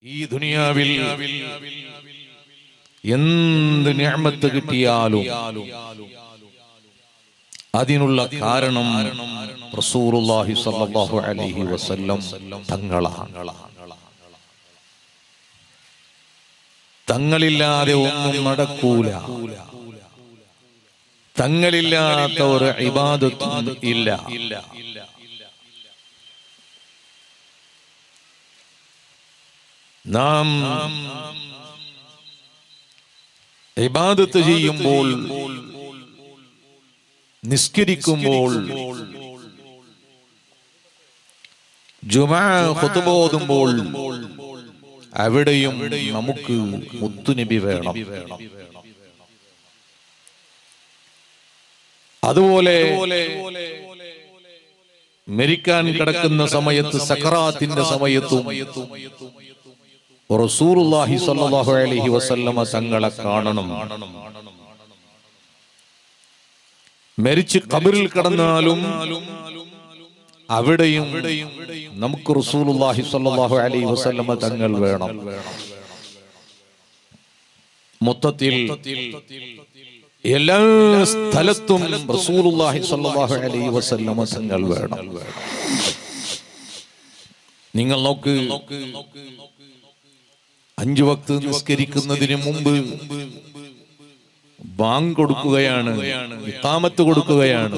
ഈ ദുനിയാവിൽ എന്ത് നിഅമത്ത് കിട്ടിയാലും അതിനുള്ള കാരണം റസൂലുള്ളാഹി സ്വല്ലല്ലാഹു അലൈഹി വസല്ലം തങ്ങളാണ്. തങ്ങളില്ലാതെ ഒന്നും നടക്കൂല. തങ്ങളില്ലാത്ത ഒരു ഇബാദത്തും ഇല്ല. നാം ഇബാദത്ത് ചെയ്യുമ്പോൾ, നിസ്കരിക്കുമ്പോൾ, ജുമുഅ ഖുതുബ ഓതുമ്പോൾ അവിടെയും നമുക്ക് മുത്തുനബി വേണം. അതുപോലെ മരിക്കാൻ കിടക്കുന്ന സമയത്ത്, സക്കറാത്തിന്റെ സമയത്തും റസൂലുള്ളാഹി സ്വല്ലല്ലാഹു അലൈഹി വസല്ലമ തങ്ങളെ കാണണം. മരിച്ച് ഖബറിൽ കിടന്നാലും അവിടെയും നമുക്ക് റസൂലുള്ളാഹി സ്വല്ലല്ലാഹു അലൈഹി വസല്ലമ തങ്ങൾ വേണം. മൊത്തത്തിൽ എല്ലാ സ്ഥലത്തും റസൂലുള്ളാഹി സ്വല്ലല്ലാഹു അലൈഹി വസല്ലമ തങ്ങൾ വേണം. നിങ്ങൾ നോക്ക്, 5 വക്ത് നിസ്കരിക്കുന്നതിന് മുമ്പ് ബാങ്ക് കൊടുക്കുകയാണ്, ഇഖാമത്ത് കൊടുക്കുകയാണ്.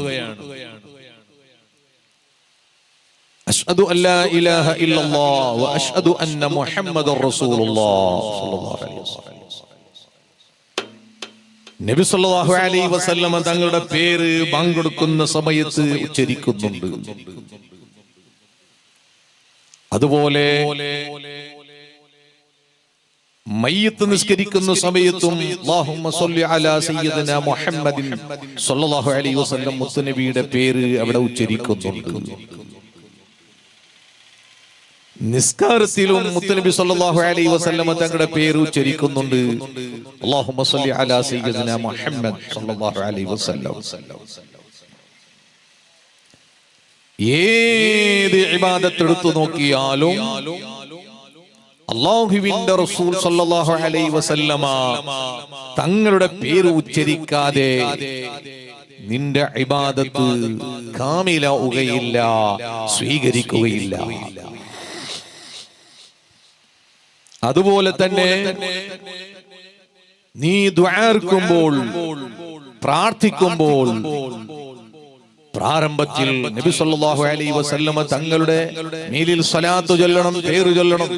അശ്ഹദു അല്ലാ ഇലാഹ ഇല്ലല്ലാഹ് വ അശ്ഹദു അന്ന മുഹമ്മദർ റസൂലുള്ളാഹ് സ്വല്ലല്ലാഹു അലൈഹി വസല്ലം. നബി സല്ലല്ലാഹു അലൈഹി വസല്ലം തങ്ങളുടെ പേര് ബാങ്ക് കൊടുക്കുന്ന സമയത്ത് ഉച്ചരിക്കുന്നുണ്ട്. അതുപോലെ മയ്യിത്ത് നിസ്കരിക്കുന്ന സമയത്തും അല്ലാഹുമ്മ സ്വല്ലി അലാ സയ്യിദിനാ മുഹമ്മദിൻ സ്വല്ലല്ലാഹു അലൈഹി വസല്ലം മുത്തുനബിയുടെ പേര് അവിടെ ഉച്ചരിക്കുന്നുണ്ട്. നിസ്കാരത്തിലും മുത്തുനബി സ്വല്ലല്ലാഹു അലൈഹി വസല്ലം തങ്ങളുടെ പേര് ഉച്ചരിക്കുന്നുണ്ട്. അല്ലാഹുമ്മ സ്വല്ലി അലാ സയ്യിദിനാ മുഹമ്മദ് സ്വല്ലല്ലാഹു അലൈഹി വസല്ലം. ഏത് ഇബാദത്ത് എടുത്തു നോക്കിയാലും അല്ലാഹുവിന്റെ റസൂൽ സ്വല്ലല്ലാഹു അലൈഹി വസല്ലമ തങ്ങളുടെ പേര് ഉച്ചരിക്കാതെ നിന്റെ ഇബാദത്ത് കാമിലാവുകയില്ല, സ്വീകരിക്കുകയില്ല. അതുപോലെ തന്നെ നീ ദുആർക്കുമ്പോൾ, പ്രാർത്ഥിക്കുമ്പോൾ പ്രാരംഭത്തിൽ നബി സല്ലല്ലാഹു അലൈഹി വസല്ലമ തങ്ങളുടെ മേലിൽ സ്വലാത്ത് ചൊല്ലണം, പേര് ചൊല്ലണം.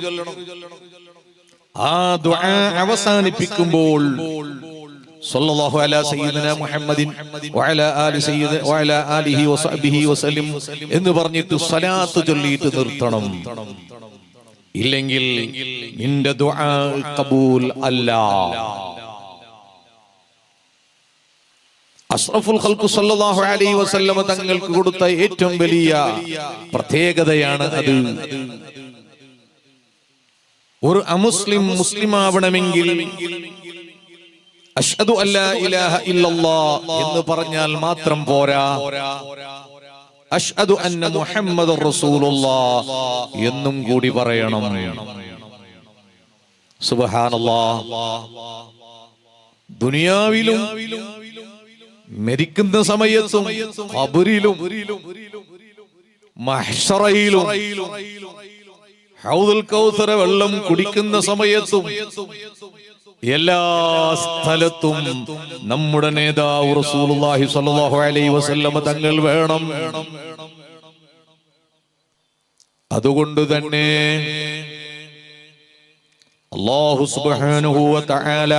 ആ ദുആ അവസാനിപ്പിക്കുമ്പോൾ സല്ലല്ലാഹു അലാ സയ്യിദിനാ മുഹമ്മദിൻ വഅലാ ആലി സയ്യിദി വഅലാ ആലിഹി വസഹ്ബിഹി വസല്ലം എന്ന് പറഞ്ഞിട്ട് സ്വലാത്ത് ചൊല്ലിയിട്ട് നിർത്തണം. ഇല്ലെങ്കിൽ നിന്റെ ദുആ ഖബൂൽ അല്ല. അഷ്റഫുൽ ഖൽഖ് സല്ലല്ലാഹു അലൈഹി വസല്ലം തങ്ങൾക്ക് കൊടുത്ത ഏറ്റവും വലിയ പ്രത്യേകതയാണ് അത്. ഒരു അമുസ്ലിം മുസ്ലിമാവണമെങ്കിൽ അഷ്ഹദു അല്ലാ ഇലാഹ ഇല്ലല്ലാഹ് എന്ന് പറഞ്ഞാൽ മാത്രം പോരാ, അഷ്ഹദു അന്ന മുഹമ്മദർ റസൂലുള്ളാഹ് എന്നും കൂടി പറയണം. സുബ്ഹാനല്ലാഹ്. ദുനിയാവിലും മരിക്കുന്ന സമയത്തും ഖബറിലും മഹ്ശറയിലും ഹൗദുൽ കൗസറ വെള്ളം കുടിക്കുന്ന സമയത്തും എല്ലാ സ്ഥലത്തും നമ്മുടെ നേതാവ് റസൂലുള്ളാഹി സ്വല്ലല്ലാഹു അലൈഹി വസല്ലം തങ്ങൾ വേണം. അതുകൊണ്ട് തന്നെ അല്ലാഹു സുബ്ഹാനഹു വ തആല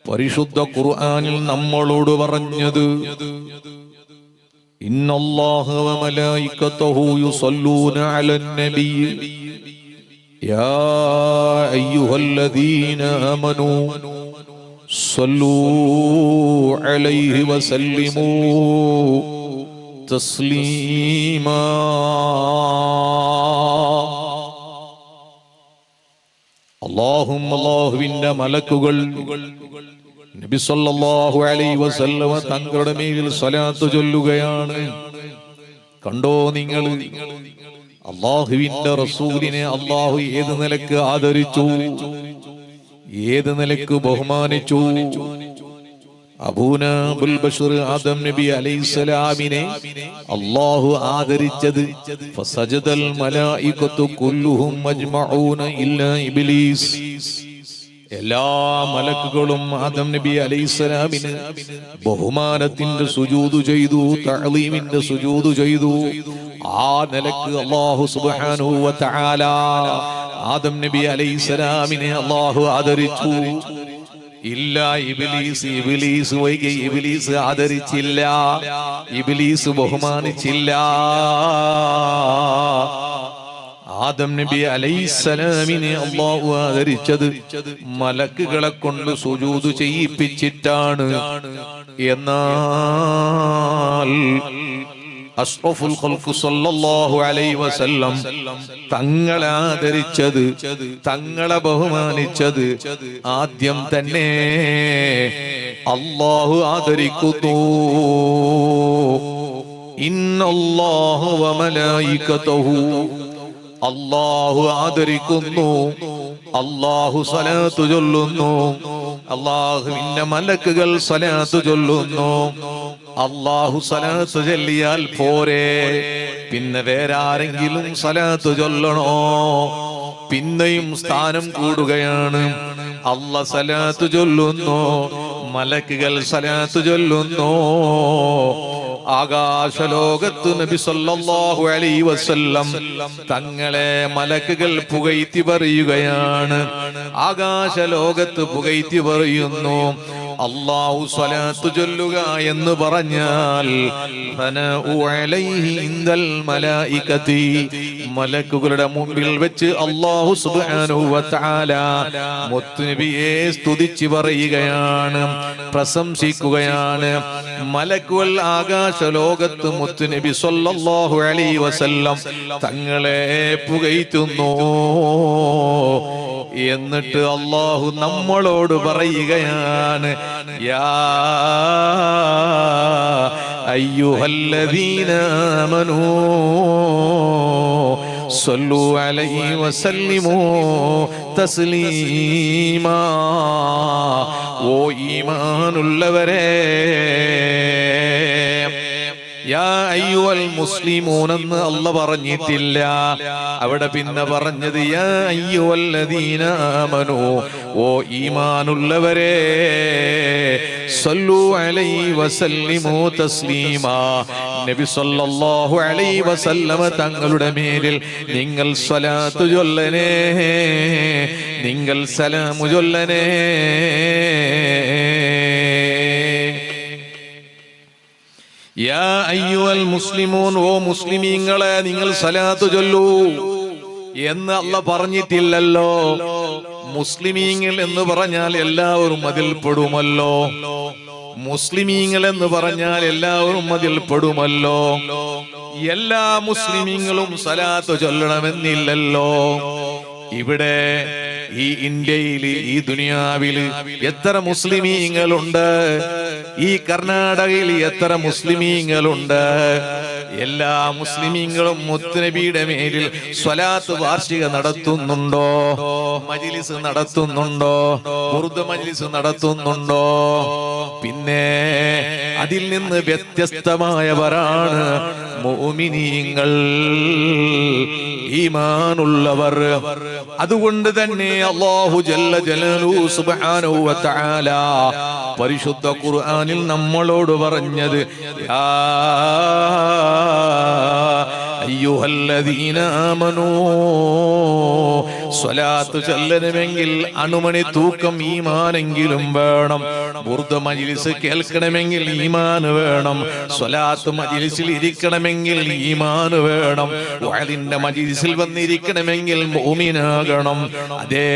പരിശുദ്ധ ഖുർആനിൽ നമ്മളോട് പറഞ്ഞത്, ഇന്നല്ലാഹ വ മലായികതഹു യുസല്ലൂന അലൻ നബി യാ അയ്യുഹല്ലദീന ആമനൂ സ്വല്ലൂ അലൈഹി വസല്ലിമൂ തസ്ലീമാ. അല്ലാഹുവിന്റെ മലക്കുകൾ നബി സല്ലല്ലാഹു അലൈഹി വസല്ലം തങ്ങളുടെ മേലിൽ സ്വലാത്ത് ചൊല്ലുകയാണ്. കണ്ടോ നിങ്ങൾ, അള്ളാഹുവിന്റെ റസൂലിനെ അള്ളാഹു ഏത് നിലക്ക് ആദരിച്ചു, ഏത് നിലക്ക് ബഹുമാനിച്ചു. അബൂനാ അബുൽ ബശർ ആദം നബി അലൈഹിസ്സലാമിനെ അല്ലാഹു ആദരിച്ചത് ഫസജദൽ മലായികത്തു കുല്ലുഹും മജ്മഊന ഇല്ലാ ഇബ്ലീസ്. എല്ലാ മലക്കുകളും ആദം നബി അലൈഹിസ്സലാമിന് ബഹുമാനത്തിന്റെ സുജൂദ് ചെയ്തു, തഅലീമിന്റെ സുജൂദ് ചെയ്തു. ആ നിലക്ക് അല്ലാഹു സുബ്ഹാനഹു വ തആല ആദം നബി അലൈഹിസ്സലാമിനെ അല്ലാഹു ആദരിച്ചു. ഇല്ല ഇബ്ലീസ്, ഇബ്ലീസ് വൈകി ഇബ്ലീസ് ആദരിച്ചില്ല, ഇബ്ലീസ് ബഹുമാനിച്ചില്ല. ആദം നബി അലൈഹിസ്സലാമിനെ അല്ലാഹു ആദരിച്ചത് മലക്കുകളെ കൊണ്ട് സുജൂദ് ചെയ്യിപ്പിച്ചിട്ടാണ്. എന്നാൽ അഷ്റഫുൽ ഖൽഖ് സല്ലല്ലാഹു അലൈഹി വസല്ലം തങ്ങളെ ആദരിച്ചത്, തങ്ങളെ ബഹുമാനിച്ചത് ആദ്യം തന്നെ അല്ലാഹു ആദരിക്കുന്നു. ഇന്നല്ലാഹു വ മലായികതഹു, അല്ലാഹു ആദരിക്കുന്നു, അല്ലാഹു സ്വലാത്ത് ചൊല്ലുന്നു, അല്ലാഹുവിന്റെ മലക്കുകൾ സ്വലാത്ത് ചൊല്ലുന്നു. അല്ലാഹു സ്വലാത്ത് ചൊല്ലിയാൽ പോരെ, പിന്നെ വേറെ ആരെങ്കിലും സ്വലാത്ത് ചൊല്ലണോ? പിന്നെയും സ്ഥാനം കൂടുകയാണ്. അല്ലാഹു സ്വലാത്ത് ചൊല്ലുന്നു, മലക്കുകൾ സ്വലാത്ത് ചൊല്ലുന്നു. ആകാശലോകത്ത് നബി സല്ലല്ലാഹു അലൈഹി വസല്ലം തങ്ങളെ മലക്കുകൾ പുകഴ്ത്തി പറയുകയാണ്. ആകാശലോകത്ത് പുകഴ്ത്തി പറയുന്നു. അല്ലാഹു സ്വലാത്ത് ചൊല്ലുക എന്ന് പറഞ്ഞാൽ മലക്കുകളുടെ മുമ്പിൽ വെച്ച് അല്ലാഹു സുബ്ഹാനഹു വ തആല മുത്തുനബിയെ സ്തുതിച്ച് പറയുകയാണ്, പ്രശംസിക്കുകയാണ്. മലക്കുകൾ ആകാശലോകത്ത് മുത്തുനബി സല്ലല്ലാഹു അലൈഹി വസല്ലം തങ്ങളെ പുകഴ്ത്തുന്നു. എന്നിട്ട് അല്ലാഹു നമ്മളോട് പറയുകയാണ്, യാ അയ്യുഹല്ലദീന ആമനൂ സ്വല്ലു അലൈഹി വസല്ലിമൂ തസ്ലീമാ. ഓ ഈമാനുള്ളവരെ, യാ അയ്യുഹൽ മുസ്ലിമൂൻ എന്ന് അല്ലാഹു പറഞ്ഞിട്ടില്ല. അവിടെ പിന്നെ പറഞ്ഞത് യാ അയ്യുഹല്ലദീന ആമനൂ, ഓ ഈമാനുള്ളവരെ, സ്വല്ലു അലൈഹി വസല്ലിമൂ തസ്ലീമാ. നബി സല്ലല്ലാഹു അലൈഹി വസല്ലമ തങ്ങളുടെ മേലിൽ നിങ്ങൾ സ്വലാത്ത് ചൊല്ലണേ, നിങ്ങൾ സലാം ചൊല്ലണേ. യാ അയ്യുഹൽ മുസ്ലിമൂൻ, ഓ മുസ്ലിമീങ്ങളെ നിങ്ങൾ സ്വലാത്ത് ചൊല്ലൂ എന്ന് അല്ലാഹു പറഞ്ഞിട്ടില്ലല്ലോ. മുസ്ലിമീങ്ങൾ എന്ന് പറഞ്ഞാൽ എല്ലാവരും അതിൽ പെടുമല്ലോ. മുസ്ലിമീങ്ങൾ എന്ന് പറഞ്ഞാൽ എല്ലാവരും അതിൽ പെടുമല്ലോ. എല്ലാ മുസ്ലിമീങ്ങളും സ്വലാത്ത് ചൊല്ലണമെന്നില്ലല്ലോ. ഇവിടെ ഈ ഇന്ത്യയില്, ഈ ദുനിയാവില് എത്ര മുസ്ലിമീങ്ങളുണ്ട്? ഈ കർണാടകയിൽ എത്ര മുസ്ലിമീങ്ങളുണ്ട്? എല്ലാ മുസ്ലിമീങ്ങളും മുത്തുനബിയുടെ മേലിൽ സ്വലാത്ത് വാർഷിക നടത്തുന്നുണ്ടോ? മജ്ലിസ് നടത്തുന്നുണ്ടോ? ഉറുദു മജ്ലിസ് നടത്തുന്നുണ്ടോ? പിന്നെ അതിൽ നിന്ന് വ്യത്യസ്തമായവരാണ് മുഅ്മിനീങ്ങൾ, ഈമാനുള്ളവർ. അതുകൊണ്ട് തന്നെ അല്ലാഹു ജല്ല ജലാലുഹു സുബ്ഹാനഹു വ തആല പരിശുദ്ധ ഖുർആനിൽ നമ്മളോട് പറഞ്ഞത്, യാ അയ്യുഹല്ലദീന ആമനൂ, സ്വലാത്ത് ചൊല്ലണമെങ്കിൽ അണുമണി തൂക്കം ഈമാനെങ്കിലും വേണം. ഉറുദു മജ്ലിസ് കേൾക്കണമെങ്കിൽ ഈമാൻ വേണം. സ്വലാത്ത് മജ്ലിസിൽ ഇരിക്കണമെങ്കിൽ ഈമാൻ വേണം. വഅദിന്റെ മജ്ലിസിൽ വന്നിരിക്കണമെങ്കിൽ മുഅ്മിനാകണം. അതേ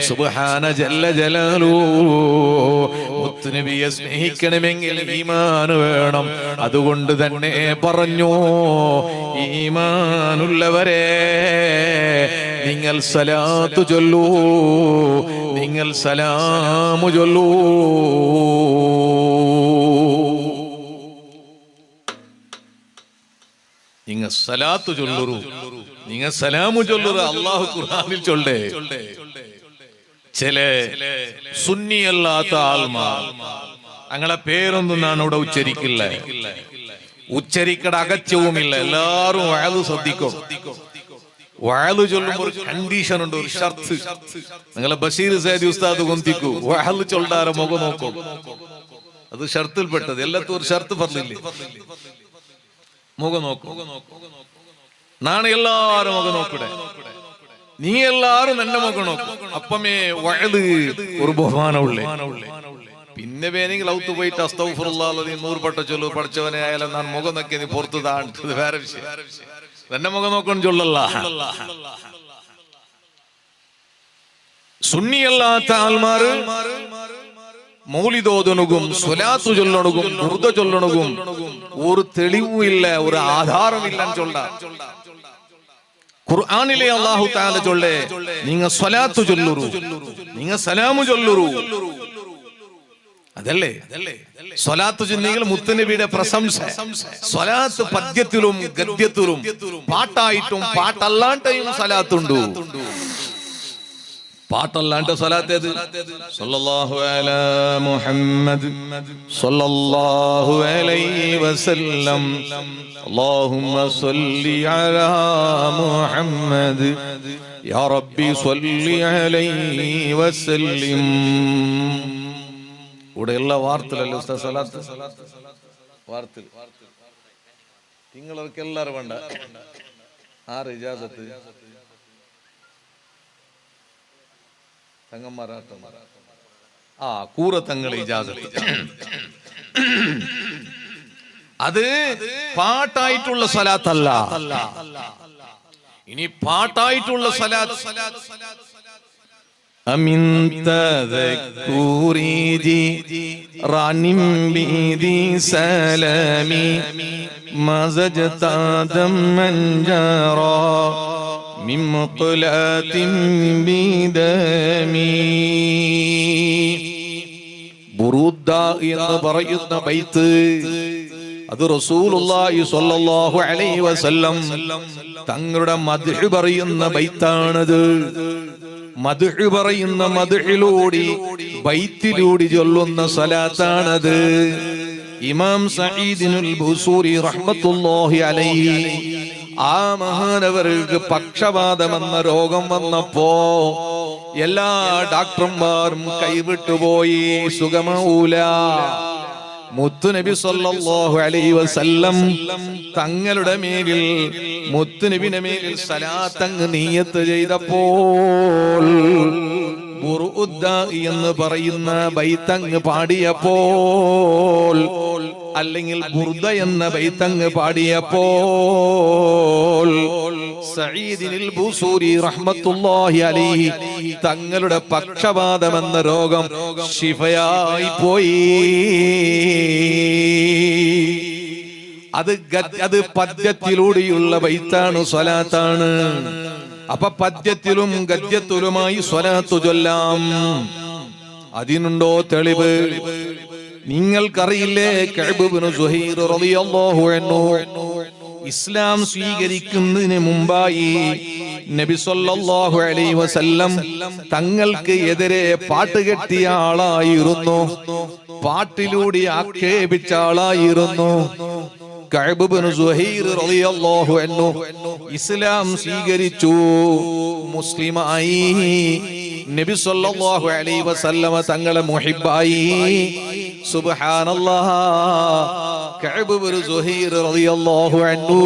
സുബ്ഹാന ജല്ല ജലാലുഹു, മുത്തുനബിയെ സ്നേഹിക്കണമെങ്കിൽ ഈമാൻ വേണം. അതുകൊണ്ട് തന്നെ പറഞ്ഞു, ഈമാനുള്ളവരെ നിങ്ങൾ സലാത്ത് ചൊല്ലൂ, നിങ്ങൾ സലാമു ചൊല്ലൂ. നിങ്ങ സലാത്തു ചൊല്ലുറു, നിങ്ങ സലാമു ചൊല്ലുറു. അള്ളാഹു ഖുർആനിൽ ചൊല്ലേ. ചില സുന്നിയല്ലാത്ത ആൾമാർ അങ്ങനെ പേരൊന്നും ഞാൻ ഇവിടെ ഉച്ചരിക്കില്ല, ഉച്ചരിക്കട അകത്യവുമില്ല. എല്ലാരും വഅദ് ശ്രദ്ധിക്കും. വഅദ് ചൊല്ലുമ്പോൾ ഒരു കണ്ടീഷൻ ഉണ്ട്, ഒരു ഷർത്ത്. നിങ്ങളെ ബഷീർ സൈദി ഉസ്താദ് കൊന്തിക്കൂ, വഅദ് ചൊല്ലാരെ മുഖം നോക്കും. അത് ഷർത്തിൽപ്പെട്ടത്. എല്ലാത്തും ഒരു ഷർത്ത് പറഞ്ഞില്ലേ, മുഖം നോക്കും. നാണ് എല്ലാരും മുഖം നോക്കൂടെ, നീ എല്ലാരും എന്നെ മുഖം നോക്കും. അപ്പമേ വഅദ് ഒരു ബഹുമാനമുള്ളേ. പിന്നെ വേണമെങ്കിൽ ഔത്ത് പോയിട്ട് അസ്തഗ്ഫിറുല്ലാഹ് 100 വട്ടം ചൊല്ലു. പഠിച്ചവനെ ആയാലും ഞാൻ മുഖം നോക്കി നീ പുറത്ത് താഴ്ത്തത് വേറെ വിഷയം. എന്നെ മുഖം നോക്കണം ചൊല്ലല്ല. സുന്നിയല്ലാത്ത ആൾമാര് മൗലിദോദനുകും സ്വലാത്തു ചൊല്ലണകും ദുർദ ചൊല്ലണകും ഒരു തെളിവുമില്ല, ഒരു ആധാരമില്ല ചൊല്ല. ഖുർആനിലെ അല്ലാഹു തആല ചൊല്ലേ, നിങ്ങ സ്വലാത്തു ചൊല്ലുറു, നിങ്ങ സലാമു ചൊല്ലുറു. അതല്ലേ സ്വലാത്ത് ചൊല്ലിയെങ്കിൽ മുത്തുനബിയുടെ പ്രശംസ. സ്വലാത്ത് പദ്യത്തിലും ഗദ്യത്തിലും പാട്ടായിട്ടും പാട്ടല്ലാണ്ടും സ്വലാത്തുണ്ട്. പാട്ടല്ലാണ്ട് സ്വലാത്ത് ഏത്? സല്ലല്ലാഹു അലാ മുഹമ്മദ് സല്ലല്ലാഹു അലൈഹി വസല്ലം അല്ലാഹുമ്മ സ്വല്ലി അലാ മുഹമ്മദ് യാ റബ്ബി സ്വല്ലി അലൈഹി വസല്ലം. ഇവിടെ എല്ലാ വാർത്തലല്ലേ ഉസ്താദ് സ്വലാത്ത്? വാർത്തൽ നിങ്ങൾക്ക് എല്ലാവരും വേണ്ട. ആറ് ഇജാസത്ത് തങ്ങന്മാരാട്ടം. കൂറ തങ്ങൾ ഇജാസത്ത്. അത് പാട്ടായിട്ടുള്ള സ്വലാത്തല്ല. ഇനി പാട്ടായിട്ടുള്ള സ്വലാത്ത് അമിൻ തദക്കൂരി റാനിം ബിദി സലാമി മസജതാദം മൻജറാ മിൻ മുഖ്ലാത്തിൻ ബിദമി. ബുറൂദ എന്ന് പറയുന്ന ബൈത്ത് അത് റസൂലുള്ളാഹി സ്വല്ലല്ലാഹു അലൈഹി വസല്ലം തങ്ങളുടെ മദ്ഹ് പറയുന്ന ബൈത്താണത്. മദ്ഹ് പറയുന്ന മദ്ഹിലൂടെ ബൈത്തിലൂടെ ചൊല്ലുന്ന സ്വലാത്താണത്. ഇമാം സഈദുൽ ബുസൂരി റഹ്മത്തുള്ളാഹി അലൈഹി ആ മഹാനവർക്ക് പക്ഷപാതമെന്ന രോഗം വന്നപ്പോ എല്ലാ ഡോക്ടർമാരും കൈവിട്ടുപോയി, സുഖമാവൂല. മുത്തുനബി സല്ലല്ലാഹു അലൈഹി വസല്ലം തങ്ങളുടെ മേലിൽ മുത്തുനബിയുടെ മേലിൽ സലാത്തങ്ങ് നിയ്യത്ത് ചെയ്തപ്പോൾ ബുറൂദ എന്ന് പറയുന്ന ബൈത്തങ്ങ് പാടിയപ്പോൾ, അല്ലെങ്കിൽ ബുർദ എന്ന ബൈത്തങ്ങ് പാടിയപ്പോൾ സഈദുൽ ബുസൂരി റഹ്മത്തുള്ളാഹി അലൈഹി തങ്ങളുടെ പക്ഷപാതമെന്ന രോഗം ശിഫയായി പോയി. അത് പദ്യത്തിലൂടെയുള്ള ബൈത്താണ്, സ്വലാത്താണ്. അപ്പൊ പദ്യത്തിലും ഗദ്യത്തിലുമായി സ്വലാത്തു ചൊല്ലാം. അതിനുണ്ടോ തെളിവ്? നിങ്ങൾക്കറിയില്ലേ, കഅബ് ഇബ്നു സുഹൈർ റളിയല്ലാഹു അൻഹു ഇസ്ലാം സ്വീകരിക്കുന്നതിന് മുമ്പായി നബി സല്ലല്ലാഹു അലൈഹി വസല്ലം തങ്ങൾക്ക് എതിരെ പാട്ട് കെട്ടിയ ആളായിരുന്നു, പാട്ടിലൂടെ ആക്ഷേപിച്ച ആളായിരുന്നു. കഅബ് ഇബ്നു സുഹൈർ റളിയല്ലാഹു അൻഹു ഇസ്ലാം സ്വീകരിച്ചു, മുസ്ലിമായി. നബി സല്ലല്ലാഹു അലൈഹി വസല്ലം തങ്ങളെ മുഹിബ്ബായി. സുബ്ഹാനല്ലാഹ്. കഅബ് ഇബ്നു സുഹൈർ റളിയല്ലാഹു അൻഹു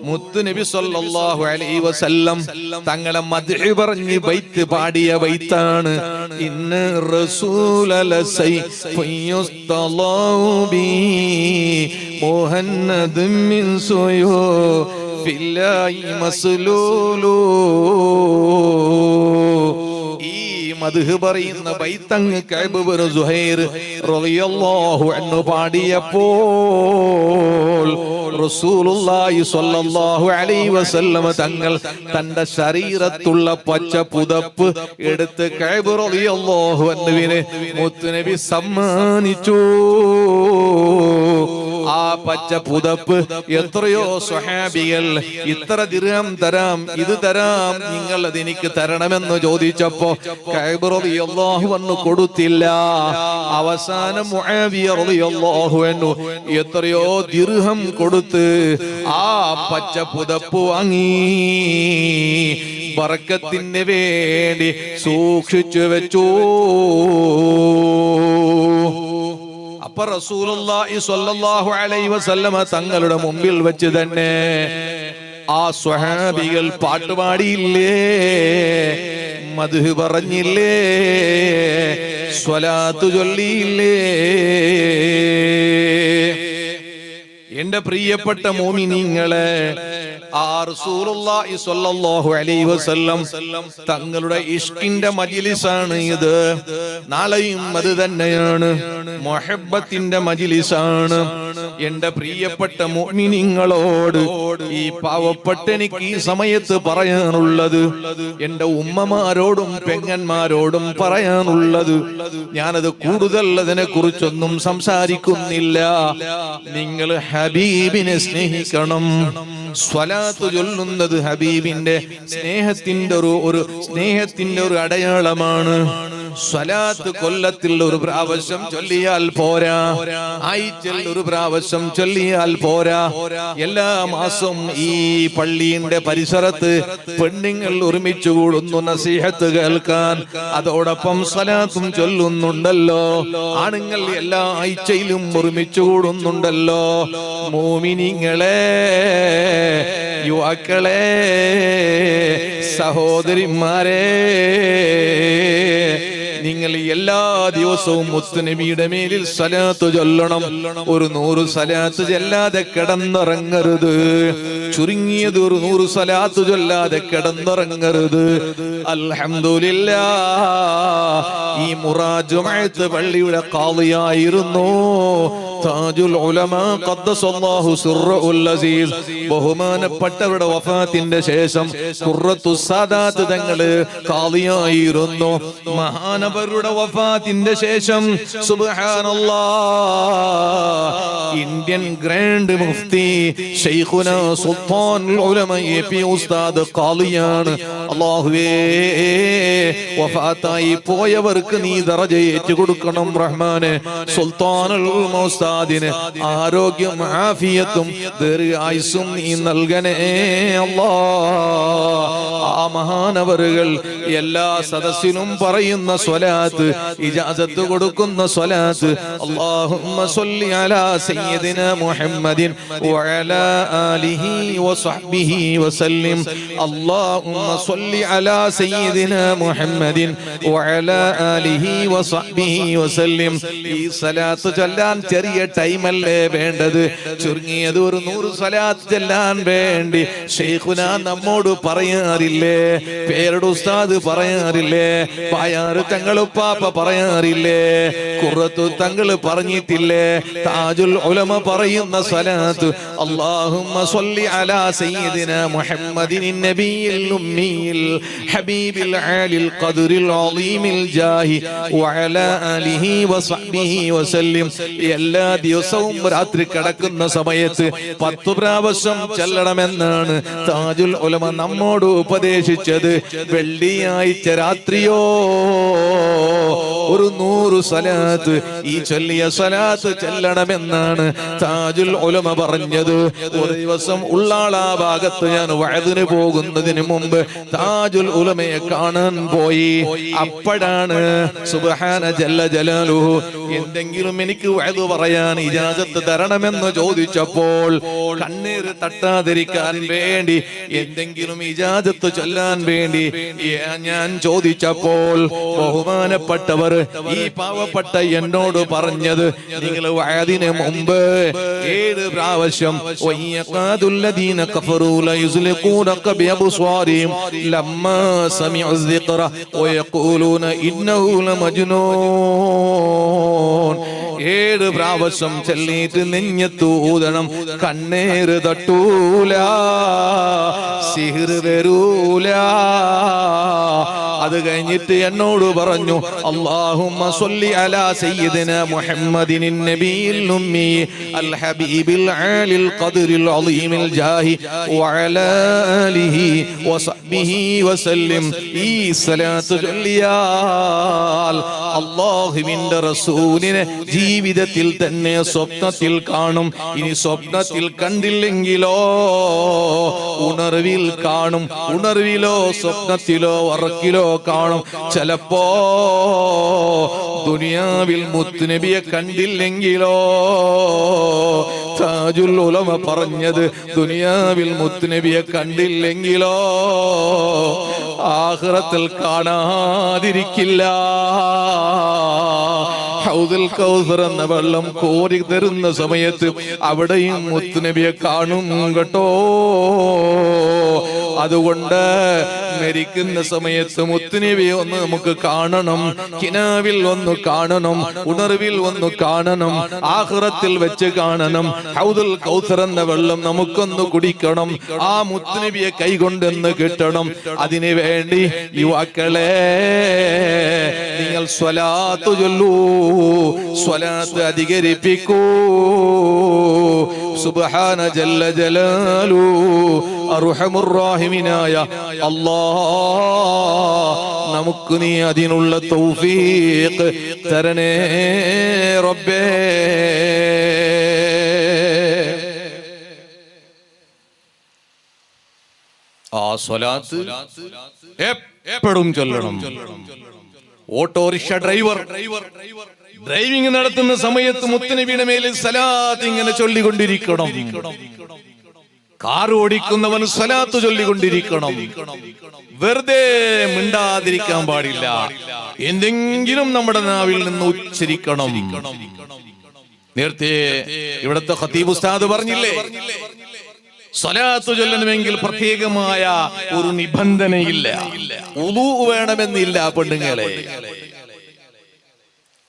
മുത്തു നബി സല്ലല്ലാഹു അലൈഹി വസല്ലം തങ്ങളെ മദ്ഹ് പറഞ്ഞ് ബൈത്ത് പാടിയ ബൈത്താണ്. ഇന്ന റസൂല ലസൈഫയുസ്തലാഹു ബി മുഹമ്മദ് മിൻ സുയോ ഫില്ലാഹി മസ്ലൂലു. മദ്ഹ് പറയുന്ന ബൈത്തങ്ങ് കഅബ് ഇബ്നു സുഹൈർ റളിയല്ലാഹു അൻഹു പാടിയപ്പോൾ റസൂലുള്ളാഹി സ്വല്ലല്ലാഹു അലൈഹി വസല്ലം തങ്ങൾ തന്റെ ശരീരത്തുള്ള പച്ച പുതപ്പ് എടുത്ത് കഅബ് റളിയല്ലാഹു അൻഹുവിനെ മുത്തുനബി സമ്മാനിച്ചു. ആ പച്ച പുതപ്പ് എത്രയോ സ്വഹാബികൾ ഇത്ര ദിർഹം തരാം, ഇത് തരാം, നിങ്ങൾ അതെനിക്ക് തരണമെന്ന് ചോദിച്ചപ്പോ കഅബ് റളിയല്ലാഹു അൻഹു കൊടുത്തില്ല. അവസാനം മുആവിയ റളിയല്ലാഹു അൻഹു എത്രയോ ദിർഹം കൊടുത്ത് ആ പച്ച പുതപ്പ് വാങ്ങി ബർക്കത്തിന് വേണ്ടി സൂക്ഷിച്ചു വെച്ചു. അപ്പൊ റസൂലുള്ളാഹി സ്വല്ലല്ലാഹു അലൈഹി വസല്ലമ തങ്ങളുടെ മുമ്പിൽ വെച്ച് തന്നെ ആ സ്വഹാബികൾ പാട്ടുപാടിയില്ലേ, മദ്ഹ് പറഞ്ഞില്ലേ, സ്വലാത്ത് ചൊല്ലിയില്ലേ? എന്റെ പ്രിയപ്പെട്ട മോമിനീങ്ങളെ, ആ റസൂലുള്ളാഹി സ്വല്ലല്ലാഹു അലൈഹി വസല്ലം തങ്ങളുടെ ഇഷ്കിന്റെ മജ്ലിസാണ് ഇത്. നാളെയും അത് തന്നെയാണ്, മുഹബ്ബത്തിന്റെ മജ്ലിസാണ്. എന്റെ പ്രിയപ്പെട്ട മുഅ്മിനീങ്ങളോട് ഈ പാവപ്പെട്ട എനിക്ക് ഈ സമയത്ത് പറയാനുള്ളത്, എന്റെ ഉമ്മമാരോടും പെങ്ങന്മാരോടും പറയാനുള്ളത്, ഞാനത് കൂടുതൽ അതിനെ കുറിച്ചൊന്നും സംസാരിക്കുന്നില്ല. നിങ്ങൾ ഹബീബിനെ സ്നേഹിക്കണം. സ്വലാത്ത് ചൊല്ലുന്നത് ഹബീബിന്റെ സ്നേഹത്തിന്റെ ഒരു അടയാളമാണ്. സ്വലാത്ത് കൊല്ലത്തിൽ ഒരു പ്രാവശ്യം ചൊല്ലിയാൽ പോരാ, ആഴ്ചയിൽ ഒരു പ്രാവശ്യം ചൊല്ലിയാൽ പോരാ. എല്ലാ മാസവും ഈ പള്ളിയുടെ പരിസരത്ത് പെണ്ണുങ്ങൾ ഒരുമിച്ച് കൂടുന്നു നസീഹത്ത് കേൾക്കാൻ, അതോടൊപ്പം സ്വലാത്തും ചൊല്ലുന്നുണ്ടല്ലോ. ആണുങ്ങൾ എല്ലാ ആഴ്ചയിലും ഒരുമിച്ച് കൂടുന്നുണ്ടല്ലോ. മോമിനിങ്ങളെ, യുവാക്കളെ, സഹോദരിമാരെ, നിങ്ങൾ എല്ലാ ദിവസവും മുത്തുനബിയുടെ മേലിൽ സ്വലാത്ത് ചൊല്ലണം. ഒരു 100 സ്വലാത്ത് ചൊല്ലാതെ കിടന്നുറങ്ങരുത്. ചുരുങ്ങിയത് ഒരു 100 സ്വലാത്ത് ചൊല്ലാതെ കിടന്നുറങ്ങരുത്. അൽഹംദുലില്ലാഹ്, ഈ മുറാജുമഅത്ത് പള്ളിയുടെ ഖാദിയായിരുന്നു താജുൽ ഉലമാ ഖദ്ദസല്ലാഹു സിർറുൽ അസീസ്. ബഹുമാനപ്പെട്ടവരുടെ വഫാത്തിന്റെ ശേഷം ഖുർറത്തുസ് സാദാത്ത് തങ്ങള് ഖാദിയായിരുന്നു. മഹാനവരുടെ വഫാത്തിന്റെ ശേഷം സുബ്ഹാനല്ലാഹ്, ഇന്ത്യൻ ഗ്രാൻഡ് മുഫ്തി ശൈഖുനാ സുൽത്താനുൽ ഉലമ എപി ഉസ്താദ് ഖാദിയാണ്. അല്ലാഹുവേ, വഫാത്തായി പോയവർക്ക് നീ ദറജ ഏറ്റുകൊടുക്കണം റഹ്മാനെ. സുൽത്താനുൽ ഉലമ ഉസ്താദിന് ആരോഗ്യം, ആഫിയത്തും ദീർഘായുസ്സും നീ നൽകണേ അല്ലാഹ്. ആ മഹാനവറുകൾ എല്ലാ സദസ്സിനും പറയുന്ന സ്വലാത്ത്, ഇജാസത്ത് കൊടുക്കുന്ന സ്വലാത്ത്, അല്ലാഹുമ്മ സ്വല്ലി അലാ സയ്യിദിന മുഹമ്മദിൻ വഅലാ ആലിഹി വസഹ്ബിഹി വസല്ലിം. അല്ലാഹുമ്മ സ്വല്ലി അലാ സയ്യിദിന മുഹമ്മദിൻ വഅലാ ആലിഹി വസഹ്ബിഹി വസല്ലിം. ഈ സ്വലാത്ത് ചൊല്ലാൻ ചെറിയ ടൈമല്ലേ വേണ്ടത്, ചുരുങ്ങിയത് ഒരു 100 സ്വലാത്ത് ചൊല്ലാൻ വേണ്ടി ശൈഖുന നമ്മോട് പറയാറില്ലേ? പേരുടെ ഉസ്താദ് പറയാറില്ലേ? പായാറ് തങ്ങളുപ്പാപ്പ പറയാറില്ലേ? ഖുർറത്തു തങ്ങൾ പറഞ്ഞിട്ടില്ലേ? താജുൽ ഉലമ പറയുന്ന സ്വലാത്ത്, അല്ലാഹുമ്മ സ്വല്ലി അലാ സയ്യിദിന മുഹമ്മദിൻ നബിയിൽ ഉമ്മിയിൽ ഹബീബിൽ ആലിൽ ഖദ്റിൽ അളീമിൽ ജാഹി വഅലാ ആലിഹി വസഹ്ബിഹി വസല്ലിം. എല്ലാ ദിവസവും രാത്രി കിടക്കുന്ന സമയത്ത് 10 പ്രാവശ്യം ചൊല്ലണമെന്നാണ് താജുൽ ഉലമ നമ്മോട് ഉപദേശിച്ചത്. വെള്ളിയാഴ്ച രാത്രിയോ ഒരു 100 സ്വലാത്ത്, ഈ ചൊല്ലിയ സ്വലാത്ത് ചൊല്ലണമെന്നാണ് താജുൽ ഉലമ പറഞ്ഞത്. ഒരു ദിവസം ഉള്ളാളാ ഭാഗത്ത് ഞാൻ വഅദിന് പോകുന്നതിന് മുമ്പ് താജുൽ ഉലമയെ കാണാൻ പോയി. അപ്പോഴാണ് സുബ്ഹാന ജല്ല ജലാലുഹു എന്തെങ്കിലും എനിക്ക് വഅദ് പറയാൻ ഇജാസത്ത് തരണമെന്ന് ചോദിച്ചപ്പോൾ, കണ്ണീര് തട്ടാതിരിക്കാൻ വേണ്ടി എന്തെങ്കിലും ഇജാസത്ത് ചൊല്ലാൻ വേണ്ടി ഞാൻ ചോദിച്ചപ്പോൾ ബഹുമാനപ്പെട്ടവർ ഈ പാവപ്പെട്ട എന്നോട് പറഞ്ഞത്, നിങ്ങൾ വഅദിന് മുമ്പ് 7 പ്രാവശ്യം വയഖാദുല്ലദീന കഫറൂ ലയുസ്ലിഖൂനക ബിഅബ്സ്വാരിഹിം ലമ്മാ സമിഉ الذിക്റ വയഖൂലൂന ഇന്നഹു ലമജ്നൂൻ. 7 പ്രാവശ്യം ചൊല്ലിയിട്ട് നെഞ്ഞത്ത് ഊതണം. കണ്ണേറ് തട്ടൂല, സിഹ്ർ വരൂല, അത് കഴിഞ്ഞിട്ട് എന്നോട് പറഞ്ഞു, അല്ലാഹുമ്മ സ്വല്ലി അലാ സയ്യിദിനാ മുഹമ്മദിൻ നബിയിൽ ഉമ്മി അൽ ഹബീബിൽ ആലിൽ ഖദ്റിൽ അളീമിൽ ജാഹി വഅലാ ആലിഹി വസഹ്ബിഹി വസല്ലം. ഈ സ്വലാത്ത് ചൊല്ലിയാൽ അല്ലാഹുവിന്റെ റസൂലിനെ ജീവിതത്തിൽ തന്നെ സ്വപ്നത്തിൽ കാണും. ഇനി സ്വപ്നത്തിൽ കണ്ടില്ലെങ്കിലോ ഉണർവിൽ കാണും. ഉണർവിലോ സ്വപ്നത്തിലോ ഉറക്കിലോ കാണും. ചിലപ്പോ ദുനിയാവിൽ മുത്തുനബിയെ കണ്ടില്ലെങ്കിലോ, താജുൽ ഉലമ പറഞ്ഞത്, ദുനിയാവിൽ മുത്തുനബിയെ കണ്ടില്ലെങ്കിലോ ആഖിറത്തിൽ കാണാതിരിക്കില്ല. ഹൗദുൽ കൗസർ എന്ന വെള്ളം കോരി തരുന്ന സമയത്ത് അവിടെയും മുത്തുനബിയെ കാണും കേട്ടോ. അതുകൊണ്ട് മരിക്കുന്ന സമയത്ത് മുത്തുനബിയെ ഒന്ന് നമുക്ക് കാണണം. കിനാവിൽ ഒന്ന് കാണണം, ഉണർവിൽ ഒന്ന് കാണണം, ആഖിറത്തിൽ വെച്ച് കാണണം. ഹൗദുൽ കൗസർ എന്ന വെള്ളം നമുക്കൊന്ന് കുടിക്കണം. ആ മുത്തുനബിയെ കൈകൊണ്ടെന്ന് കിട്ടണം. അതിനു വേണ്ടി യുവാക്കളെ നിങ്ങൾ സ്വലാത്ത് ചൊല്ലൂ, സ്വലാത്ത് അധികരിപ്പിക്കൂ. സുബ്ഹാന ജല്ല ജലാലു അർഹമുർ റഹീമിനായ അല്ലാഹ്, നമുക്ക് നീ അതിനുള്ള തൗഫീഖ് തരണേ റബ്ബേ. ആ സ്വലാത്ത് എപ്പോഴും ചൊല്ലണം. ഓട്ടോറിക്ഷ ഡ്രൈവർ ഡ്രൈവിംഗ് നടത്തുന്ന സമയത്ത് മുത്തുനബിയുടെ മേലിൽ സലാത്ത് ഇങ്ങനെ ചൊല്ലിക്കൊണ്ടിരിക്കണം. കാർ ഓടിക്കുന്നവൻ സലാത്ത് ചൊല്ലിക്കൊണ്ടിരിക്കണം. വെറുതെ മിണ്ടാതിരിക്കാൻ പാടില്ല. എന്തെങ്കിലും നമ്മുടെ നാവിൽ നിന്ന് ഉച്ചരിക്കണം. നേരത്തെ ഇവിടുത്തെ ഖതീബ് ഉസ്താദ് പറഞ്ഞില്ലേ, സ്വലാത്ത് ചൊല്ലണമെങ്കിൽ പ്രത്യേകമായ ഒരു നിബന്ധനയില്ല, വുളൂ വേണമെന്നില്ല. പെണ്ണുങ്ങളെ,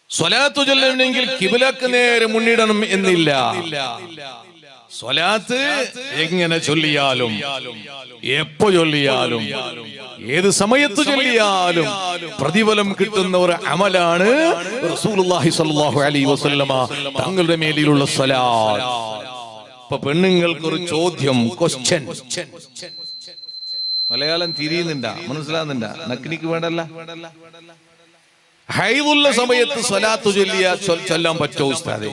സ്വലാത്ത് ചൊല്ലണമെങ്കിൽ കിബിലക്ക് നേരെ മുന്നിടണം എന്നില്ല. സ്വലാത്ത് എങ്ങനെ ചൊല്ലിയാലും, എപ്പോ ചൊല്ലിയാലും, ഏത് സമയത്ത് ചൊല്ലിയാലും പ്രതിഫലം കിട്ടുന്ന ഒരു അമലാണ് റസൂലുള്ളാഹി സ്വല്ലല്ലാഹു അലൈഹി വസല്ലമ തങ്ങളുടെ മേലിലുള്ള സ്വലാത്ത്. ഇപ്പൊ പെണ്ണുങ്ങൾക്കൊരു ചോദ്യം, ക്വസ്റ്റ്യൻ. മലയാളം തിരിയുന്നുണ്ടാ, മനസ്സിലാകുന്നുണ്ടാ? നക്കിനിക്ക് വേണ്ടല്ല. ഹൈദുള്ള സമയത്ത് സ്വലാത്ത് ചൊല്ലാൻ പറ്റോ ഉസ്താദേ?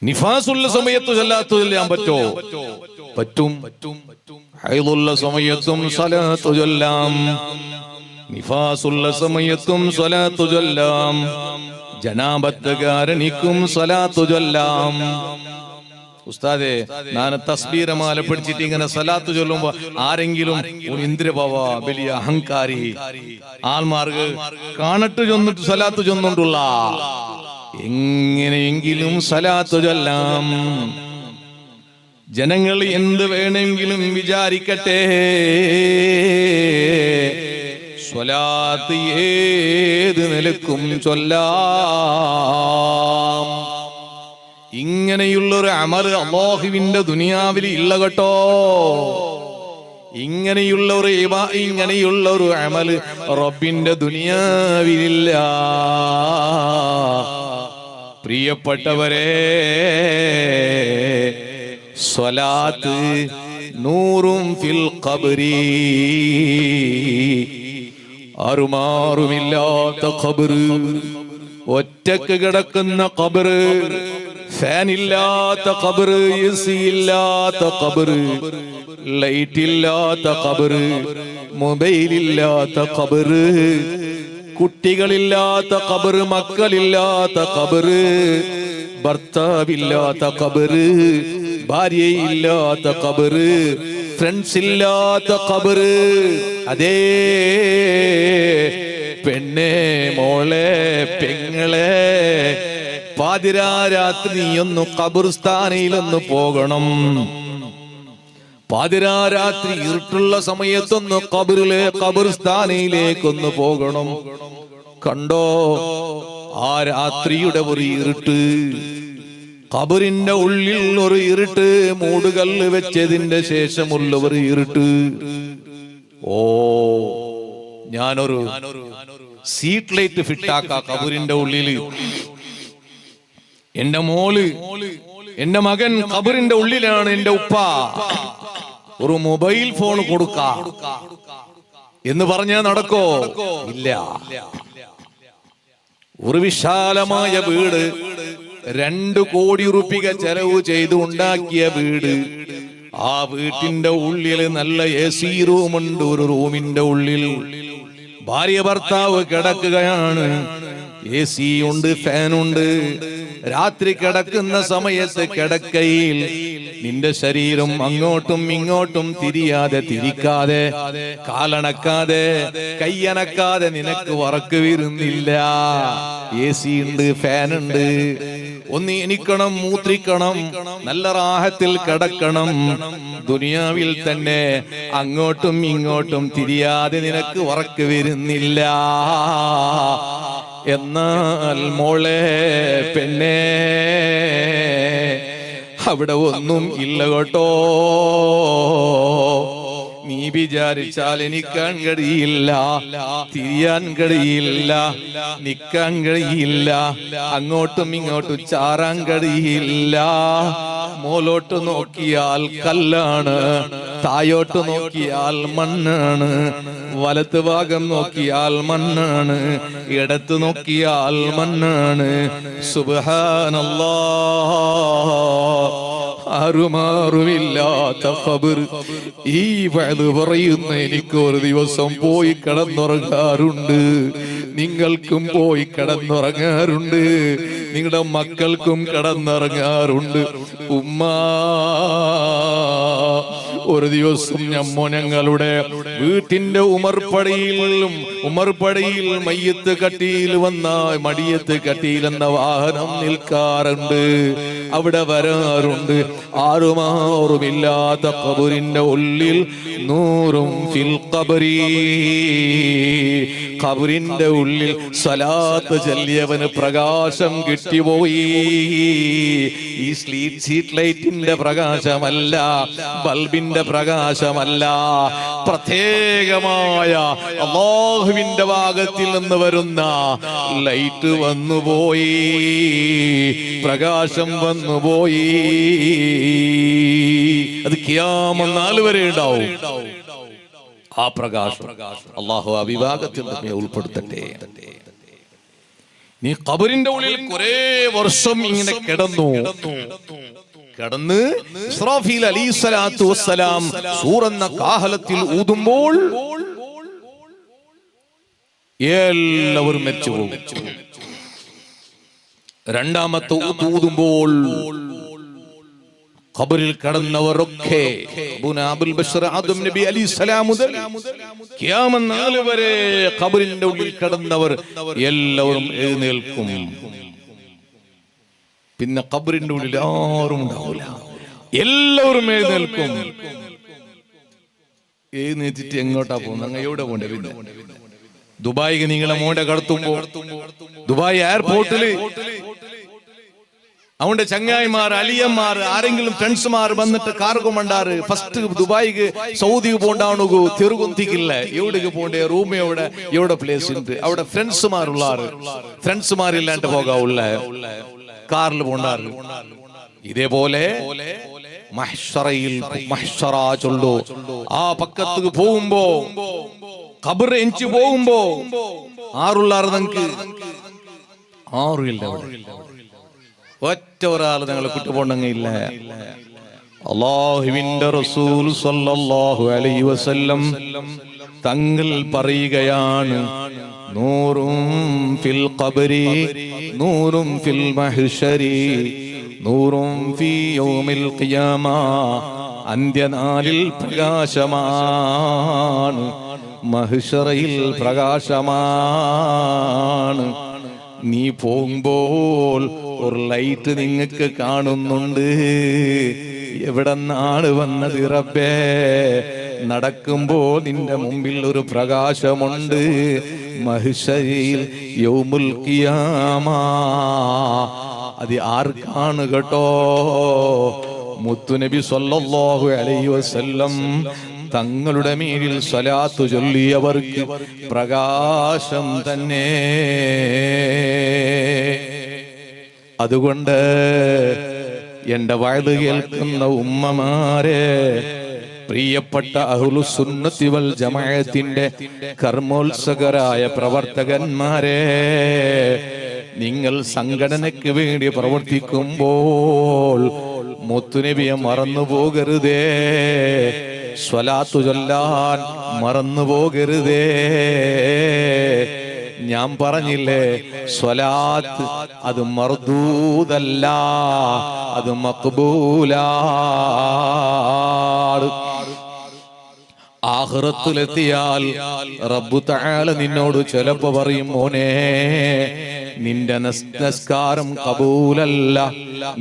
നിഫാസുള്ള സമയത്ത് സ്വലാത്ത് ചൊല്ലാൻ പറ്റോ? പറ്റും. ഹൈദുള്ള സമയത്തും സ്വലാത്ത് ചൊല്ലാം, നിഫാസുള്ള സമയത്തും സ്വലാത്ത് ചൊല്ലാം, ജനാബത്തുകാരനിക്കും സ്വലാത്ത് ചൊല്ലാം. ഉസ്താദെ, ഞാൻ തസ്ബീറമാല പിടിച്ചിട്ട് ഇങ്ങനെ സ്വലാത്ത് ചൊല്ലുമ്പോ ആരെങ്കിലും ഒരു ഇന്ദ്രഭവ വലിയ അഹങ്കാരി ആൾമാർക്ക് കാണട്ട് ചൊന്നിട്ട് സ്വലാത്ത് ചൊന്നുകൊണ്ടുള്ള, എങ്ങനെയെങ്കിലും സ്വലാത്ത് ചൊല്ലാം. ജനങ്ങൾ എന്ത് വേണമെങ്കിലും വിചാരിക്കട്ടെ, സ്വലാത്ത് ഏത് നിലക്കും ചൊല്ലാം. ഇങ്ങനെയുള്ളൊരു അമല് അല്ലാഹുവിന്റെ ദുനിയാവിൽ ഇല്ല കേട്ടോ. ഇങ്ങനെയുള്ളൊരു അമല് റബ്ബിന്റെ ദുനിയാവിലില്ല. പ്രിയപ്പെട്ടവരെ, സ്വലാത്ത് നൂറും ഫിൽ ഖബ്രി, ആരുമാറുമില്ലാത്ത ഖബറ്, ഒറ്റക്ക് കിടക്കുന്ന ഖബറ്, ഫാനില്ലാത്ത ഖബറ്, എസി ഇല്ലാത്ത ഖബറ്, ലൈറ്റ് ഇല്ലാത്ത ഖബറ്, മൊബൈലില്ലാത്ത ഖബറ്, കുട്ടികളില്ലാത്ത ഖബറ്, മക്കളില്ലാത്ത ഖബറ്, ഭർത്താവില്ലാത്ത ഖബറ്, ഭാര്യയില്ലാത്ത ഖബറ്, ഫ്രണ്ട്സ് ഇല്ലാത്ത ഖബറ്. അതേ പെണ്ണെ, മോളെ, പെങ്ങളെ, പാതിരാരാത്രി ഒന്ന് ഖബർസ്ഥാനിലൊന്ന് പോകണം. പാതിരാരാത്രി ഇരുട്ടുള്ള സമയത്തൊന്ന് ഖബർസ്ഥാനിലേക്കൊന്ന് പോകണം. കണ്ടോ ആ രാത്രിയുടെ ഒരു ഇരുട്ട്, ഖബറിന്റെ ഉള്ളിൽ ഒരു ഇരുട്ട്, മൂടുകല്ല് വെച്ചതിന്റെ ശേഷമുള്ള ഒരു ഇരുട്ട്. ഓ ഞാനൊരു സീറ്റ് ലൈറ്റ് ഫിറ്റാക്ക ഖബറിന്റെ ഉള്ളില്. എന്റെ മോള്, എന്റെ മകൻ ഖബറിന്റെ ഉള്ളിലാണ്. എന്റെ ഉപ്പ ഒരു മൊബൈൽ ഫോൺ കൊടുക്ക എന്ന് പറഞ്ഞാ നടക്കോ? ഇല്ല. ഒരു വിശാലമായ വീട്, 2 കോടി റുപ്പിക ചെലവ് ചെയ്ത് ഉണ്ടാക്കിയ വീട്. ആ വീട്ടിന്റെ ഉള്ളിൽ നല്ല AC റൂമുണ്ട്. ഒരു റൂമിന്റെ ഉള്ളിൽ ഭാര്യ ഭർത്താവ് കിടക്കുകയാണ്. AC ഉണ്ട്, ഫാനുണ്ട്. രാത്രി കിടക്കുന്ന സമയത്ത് കിടക്കയിൽ നിന്റെ ശരീരം അങ്ങോട്ടും ഇങ്ങോട്ടും തിരിക്കാതെ, കാലണക്കാതെ, കയ്യനക്കാതെ നിനക്ക് ഉറക്ക് വരുന്നില്ല. AC ഉണ്ട്, ഫാനുണ്ട്. ഒന്ന് എണിക്കണം, മൂത്രിക്കണം, നല്ല റാഹത്തിൽ കിടക്കണം. ദുനിയാവിൽ തന്നെ അങ്ങോട്ടും ഇങ്ങോട്ടും തിരിയാതെ നിനക്ക് ഉറക്ക് വരുന്നില്ല. എന്നാൽ മോളെ, പെണ്ണേ, അവിടെ ഒന്നും ഇല്ല കേട്ടോ. നീ വിചാരിച്ചാൽ എനിക്കാൻ കഴിയില്ല, തിരിയാൻ കഴിയില്ല, നിക്കാൻ കഴിയില്ല, അങ്ങോട്ടും ഇങ്ങോട്ടും ചാറാൻ കഴിയില്ല. മോലോട്ട് നോക്കിയാൽ കല്ലാണ്, തായോട്ട് നോക്കിയാൽ മണ്ണാണ്, വലത്ത് ഭാഗം നോക്കിയാൽ മണ്ണാണ്, ഇടത്ത് നോക്കിയാൽ മണ്ണാണ്. സുബ്ഹാനല്ലാഹ്. ആരുമാറുമില്ലാത്ത ഖബർ. ഈ വഅദ് പറയുന്ന എനിക്ക് ഒരു ദിവസം പോയി കിടന്നുറങ്ങാറുണ്ട്. നിങ്ങൾക്കും പോയി കിടന്നുറങ്ങാറുണ്ട്. നിങ്ങളുടെ മക്കൾക്കും കിടന്നുറങ്ങാറുണ്ട്. ഉമ്മ, ഒരു ദിവസം ഞങ്ങളുടെ വീട്ടിന്റെ ഉമർപടിയിൽ മയ്യത്ത് കട്ടിയിൽ വന്ന മടിയത്ത് കട്ടിയിൽ എന്ന വാഹനം നിൽക്കാറുണ്ട്. അവിടെ വരാറുണ്ട്. ആരുമാറുമില്ലാത്ത ഖബറിന്റെ ഉള്ളിൽ നൂറും ഫിൽ ഖബരി. ഖബറിന്റെ ഉള്ളിൽ സ്വലാത്ത് ചൊല്ലിയവന് പ്രകാശം കിട്ടിപ്പോയി. ഈ സീറ്റ് ലൈറ്റിന്റെ പ്രകാശമല്ല, ബൾബിന്റെ പ്രകാശമല്ല, പ്രത്യേകമായ അല്ലാഹുവിന്റെ ഭാഗത്തിൽ നിന്ന് വരുന്ന ലൈറ്റ് വന്നുപോയി, പ്രകാശം വന്നുപോയി. അത് ഖിയാമത്ത് നാൾ വരെ ഉണ്ടാവും ആ പ്രകാശം. അല്ലാഹു ആ വിഭാഗത്തിൽ നമ്മെ ഉൾപ്പെടുത്തട്ടെ. നീ ഖബറിന്റെ ഉള്ളിൽ കുറെ വർഷം ഇങ്ങനെ കിടന്ന് ഇസ്രാഫീൽ അലൈഹിസ്സലാത്തു വസ്സലാം സൂറെന്ന കാഹളത്തിൽ ഊതുമ്പോൾ എല്ലാവരും മരിച്ചു പോകും. രണ്ടാമത്തെ ഊതുമ്പോൾ ഖബറിൽ കിടന്നവരൊക്കെ അബുൽ ബശർ ആദം നബി അലൈഹിസ്സലാം മുതൽ ഖിയാമത്ത് നാൾ വരെ ഖബറിന്റെ ഉള്ളിൽ കിടന്നവർ എല്ലാവരും എഴുന്നേൽക്കും. പിന്നെ ഖബറിന്റെ ഉള്ളിൽ ആരും ഉണ്ടാവില്ല, എല്ലാവരും എഴുന്നേൽക്കും. എഴുന്നേറ്റിട്ട് എങ്ങോട്ടാ പോകുന്നത്? അങ്ങ് എവിടെ പോണ്ടേ? പിന്നെ ദുബായിക്ക് നിങ്ങളെ മോന്റെ കടത്തുമ്പോ ദുബായ് എയർപോർട്ടില് അവന്റെ ചങ്ങായിമാർ, അലിയന്മാർ, ആരെങ്കിലും ഫ്രണ്ട്സുമാർ വന്നിട്ട് കാർഗോ മണ്ടാറ് ഫസ്റ്റ് ദുബായിക്ക് സൗദിക്ക് പോണ്ടാണു തെറുകൊന്തിക്കില്ല. എവിടേക്ക് പോണ്ടേ? റൂം എവിടെ പ്ലേസ് ഉണ്ട്? അവിടെ ഫ്രണ്ട്സുമാരുള്ളാറ്. ഫ്രണ്ട്സുമാരില്ലാണ്ട് പോകാവുള്ള കാറിൽ പോണ്ടാറ്. ഇതേപോലെ മഹ്ശറയിൽ മഹ്ശറ ചൊല്ലു. ആ പക്കത്ത് പോകുമ്പോ, ഖബർ എഞ്ചി പോകുമ്പോ ആറുള്ളാറ്. നിങ്ങൾക്ക് ആറുമില്ല. ഒറ്റ ഒരാൾ ഞങ്ങളെ കുറ്റപോണ്ടെങ്കില്ല. അല്ലാഹുവിന്റെ റസൂൽ സല്ലല്ലാഹു അലൈഹി വസല്ലം തങ്ങൾ പറയുകയാണ്, നൂറും ഫിൽ ഖബരി നൂറും ഫിൽ മഹ്ശരി നൂറും ഫീ യൗമിൽ ഖിയാമ. അന്ത്യനാളിൽ പ്രകാശമാണ്, മഹ്ശറയിൽ പ്രകാശമാണ്. നീ പോകുമ്പോൾ ഒരു ലൈറ്റ് നിങ്ങൾക്ക് കാണുന്നുണ്ട്. എവിടെന്നാണ് വന്നത് റബ്ബേ? നടക്കുമ്പോൾ നിന്റെ മുമ്പിൽ ഒരു പ്രകാശമുണ്ട്. മഹ്ശരിൽ യൗമുൽ ഖിയാമ. അത് ആർക്കാണ് കേട്ടോ? മുത്തുനബി സല്ലല്ലാഹു അലൈഹി വസല്ലം തങ്ങളുടെ മേലിൽ സ്വലാത്തു ചൊല്ലിയവർക്ക് പ്രകാശം തന്നെ. അതുകൊണ്ട് എന്റെ വയത് കേൾക്കുന്ന ഉമ്മമാരെ, പ്രിയപ്പെട്ട അഹ്ലുസുന്നത്തി വൽ ജമാഅത്തിന്റെ കർമ്മോത്സകരായ പ്രവർത്തകന്മാരെ, നിങ്ങൾ സംഘടനയ്ക്ക് വേണ്ടി പ്രവർത്തിക്കുമ്പോൾ മുത്തുനബിയെ മറന്നു പോകരുതേ, സ്വലാത്തു ചൊല്ലാൻ മറന്നു പോകരുതേ. ഞാൻ പറഞ്ഞില്ലേ, സ്വലാത്ത് അത് മർദൂദല്ല, അത് മഖ്ബൂലാണ്. ആഖിറത്തിലെത്തിയാൽ റബ്ബു തആല നിന്നോട് ചിലപ്പോ പറയും, മോനെ നിന്റെ നമസ്കാരം കബൂലല്ല,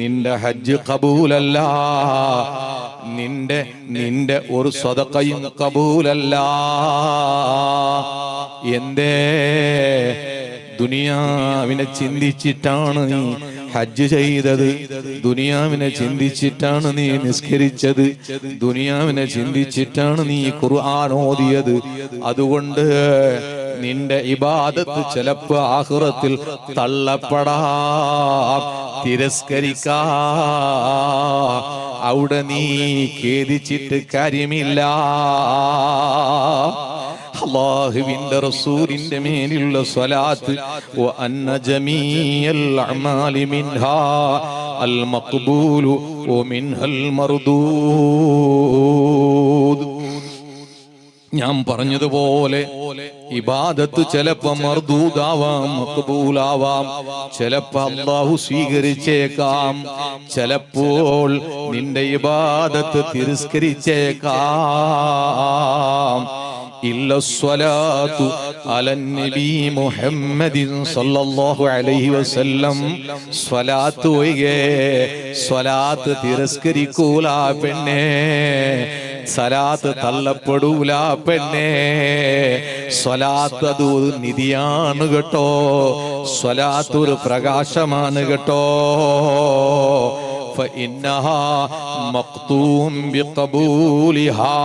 നിന്റെ ഹജ്ജ് കബൂലല്ല, നിന്റെ ഒരു സദഖയും കബൂലല്ല. എന്തേ? ദുനിയാവിനെ ചിന്തിച്ചിട്ടാണ് നീ ഹജ്ജ് ചെയ്തത്, ദുനിയാവിനെ ചിന്തിച്ചിട്ടാണ് നീ നിസ്കരിച്ചത്, ദുനിയാവിനെ ചിന്തിച്ചിട്ടാണ് നീ ഖുർആൻ ഓതിയത്. അതുകൊണ്ട് നിന്റെ ഇബാദത്ത് ചിലപ്പോ ആഖിറത്തിൽ തള്ളപ്പെടാം, തിരസ്കരിക്കാം. അവിടെ നീ ഖേദിച്ചിട്ട് കാര്യമില്ല. അല്ലാഹുവിന്റെ റസൂലിന്റെ മേലുള്ള സ്വലാത്ത്, വ അന്ന ജമീഅൽ അഅമാലി മിൻഹാ അൽ മഖ്ബൂലു വ മിൻഹൽ മർദൂദ്. ഞാൻ പറഞ്ഞതുപോലെ ഇബാദത്ത് ചിലപ്പോ മർദൂദാവാം, മഖ്ബൂലാവാം, ചിലപ്പോ അല്ലാഹു സ്വീകരിച്ചേക്കാം, ചിലപ്പോൾ നിന്റെ ഇബാദത്ത് തിരസ്കരിച്ചേക്കാം. ഇല്ല സ്വലാത്തു അലൻ നബി മുഹമ്മദിൻ സല്ലല്ലാഹു അലൈഹി വസല്ലം. സ്വലാത്ത് ഒഴികെ സ്വലാത്ത് തിരസ്കരിക്കൂല പെണ്ണേ, സ്വലാത്ത് തള്ളപ്പെടൂല പെണ്ണേ. സ്വലാത്ത് അത് ഒരു നിധിയാണ് കേട്ടോ, സ്വലാത്ത് ഒരു പ്രകാശമാണ് കേട്ടോ. ഫഇന്നഹാ മഖ്തൂം ബിഖബൂലിഹാ,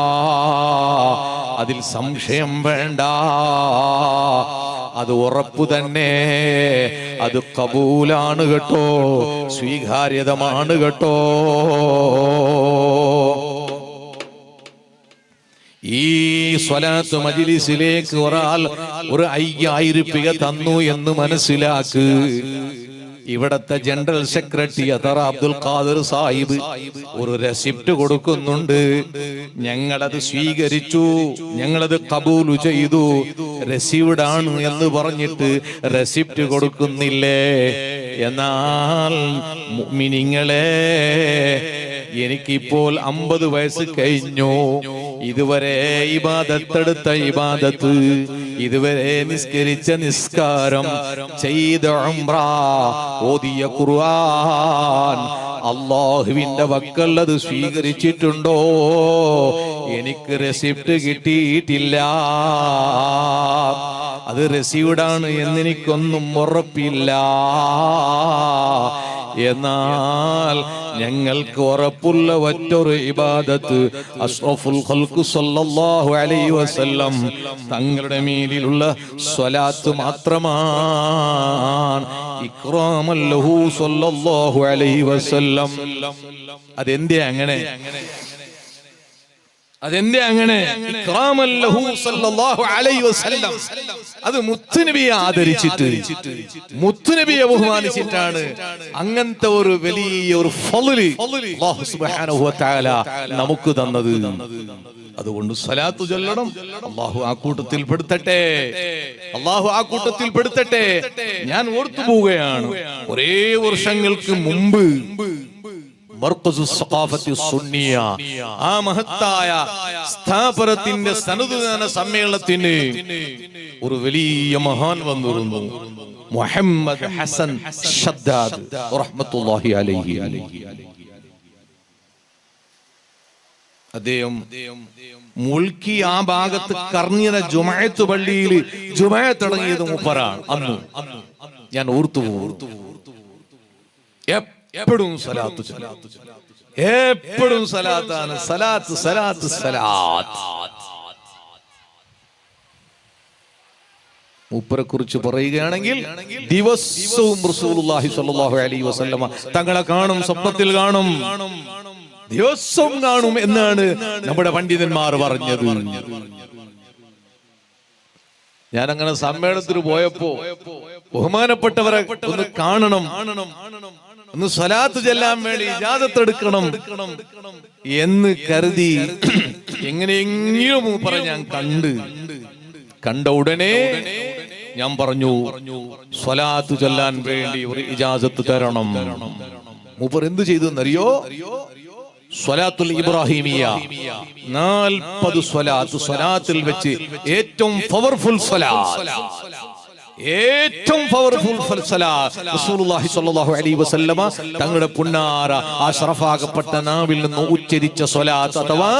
അതിൽ സംശയം വേണ്ട, അത് ഉറപ്പു തന്നെ, അത് കബൂലാണ് കേട്ടോ, സ്വീകാര്യതമാണ് കേട്ടോ. ഈ സ്വലാത്ത് മജ്ലിസിലേക്ക് ഒരാൾ ഒരു 5000 രൂപ തന്നു എന്ന് മനസ്സിലാക്ക്. ഇവിടത്തെ ജനറൽ സെക്രട്ടറി അതറ അബ്ദുൽ ഖാദർ സാഹിബ് ഒരു റെസിപ്റ്റ് കൊടുക്കുന്നുണ്ട്. ഞങ്ങളത് സ്വീകരിച്ചു, ഞങ്ങളത് കബൂല് ചെയ്തു, റെസീവ്ഡ് ആണ് എന്ന് പറഞ്ഞിട്ട് റെസിപ്റ്റ് കൊടുക്കുന്നില്ലേ? എന്നാൽ മുഅ്മിനീങ്ങളെ, എനിക്കിപ്പോൾ 50 വയസ്സ് കഴിഞ്ഞു. ഇതുവരെ ഇബാദത്തെടുത്ത ഇബാദത്ത്, ഇതുവരെ നിസ്കരിച്ച നിസ്കാരം, ചെയ്ത ഉംറ, ഓതിയ ഖുർആൻ, അല്ലാഹുവിന്റെ വക്കൽ അത് സ്വീകരിച്ചിട്ടുണ്ടോ? എനിക്ക് റെസിപ്റ്റ് കിട്ടിയിട്ടില്ല. അത് റിസീവ്ഡ് ആണ് എന്നെനിക്കൊന്നും ഉറപ്പില്ല. എന്നാൽ ഞങ്ങൾക്ക് ഉറപ്പുള്ള ഒറ്റൊരു ഇബാദത്ത് അഷ്റഫുൽ ഖൽഖ് സല്ലല്ലാഹു അലൈഹി വസല്ലം തങ്ങളുടെ മേലിലുള്ള സ്വലാത്ത് മാത്രമാണ്. ഇക്റാമൻ ലഹു സല്ലല്ലാഹു അലൈഹി വസല്ലം. അതെന്തേ അങ്ങനെ? അതെന്തേ അങ്ങനെ? ഇക്റാമൻ ലഹു സല്ലല്ലാഹു അലൈഹി വസല്ലം. അത് മുത്തുനബിയെ ആദരിച്ചിട്ട്, മുത്തുനബിയെ ബഹുമാനിച്ചിട്ടാണ് അങ്ങനത്തെ ഒരു വലിയ ഒരു ഫള് അല്ലാഹു സുബ്ഹാനഹു വ തആല നമുക്ക് തന്നത്. അതുകൊണ്ട് സ്വലാത്ത് ചൊല്ലണം. അല്ലാഹു ആ കൂട്ടത്തിൽ പെടുത്തട്ടെ, അല്ലാഹു ആ കൂട്ടത്തിൽ പെടുത്തട്ടെ. ഞാൻ ഓർത്തു പോവുകയാണ്, കുറേ വർഷങ്ങൾക്ക് മുമ്പ് മർക്കസു സഖാഫത്തി സുന്നിയ, ആ മഹത്തായ സ്ഥാപനത്തിന്റെ സനദുദാന സമ്മേളനത്തിന് ഒരു വലിയ മഹാൻ വന്നിരുന്നു, മുഹമ്മദ് ഹസൻ ഷദ്ദാദ് റഹ്മത്തുള്ളാഹി അലൈഹി. അദ്ദേഹം മുൽക്കി ആ ഭാഗത്ത് കർണിയന ജുമഅത്ത് പള്ളിയിൽ ജുമഅത്ത് തുടങ്ങിയത് മൂപ്പരാണ്. അന്ന് ഞാൻ ഓർത്തു എപ്പോഴും സ്വലാത്ത് എപ്പോഴും സലാത്താണ്. സലാത്ത് സലാത്ത് സലാത്ത്. മൂപ്പരെ കുറിച്ച് പറയുകയാണെങ്കിൽ ദിവസവും റസൂലുള്ളാഹി സ്വല്ലല്ലാഹു അലൈഹി വസല്ലമ തങ്ങളെ കാണും, സ്വപ്നത്തിൽ കാണും, ദിവസവും കാണും എന്നാണ് നമ്മുടെ പണ്ഡിതന്മാർ പറഞ്ഞത്. ഞാൻ അങ്ങനെ സമ്മേളനത്തിന് പോയപ്പോ ബഹുമാനപ്പെട്ടവരെ ഒന്ന് കാണണം, ഒന്ന് സ്വലാത്ത് ചെല്ലാൻ വേണ്ടി ഇജാസത്ത് എടുക്കണം എന്ന് കരുതി എങ്ങനെയെങ്കിലും മൂപ്പറെ ഞാൻ കണ്ട ഉടനെ ഞാൻ പറഞ്ഞു, സ്വലാത്ത് ചൊല്ലാൻ വേണ്ടി ഒരു ഇജാസത്ത് തരണം. മൂപ്പർ എന്ത് ചെയ്തെന്നറിയോ? സ്വലാത്തുൽ ഇബ്രാഹിമിയ 40 സ്വലാത്ത്, സ്വലാത്തിൽ വെച്ച് ഏറ്റവും പവർഫുൾ സ്വലാത്ത്, ഏറ്റവും പവർഫുൾ സ്വലാത്ത് റസൂലുള്ളാഹി സ്വല്ലല്ലാഹു അലൈഹി വസല്ലമ തങ്ങളുടെ പുന്നാര അഷ്റഫാകപ്പെട്ട നാവിൽ നിന്ന് ഉച്ചരിച്ച സ്വലാത്ത് അഥവാ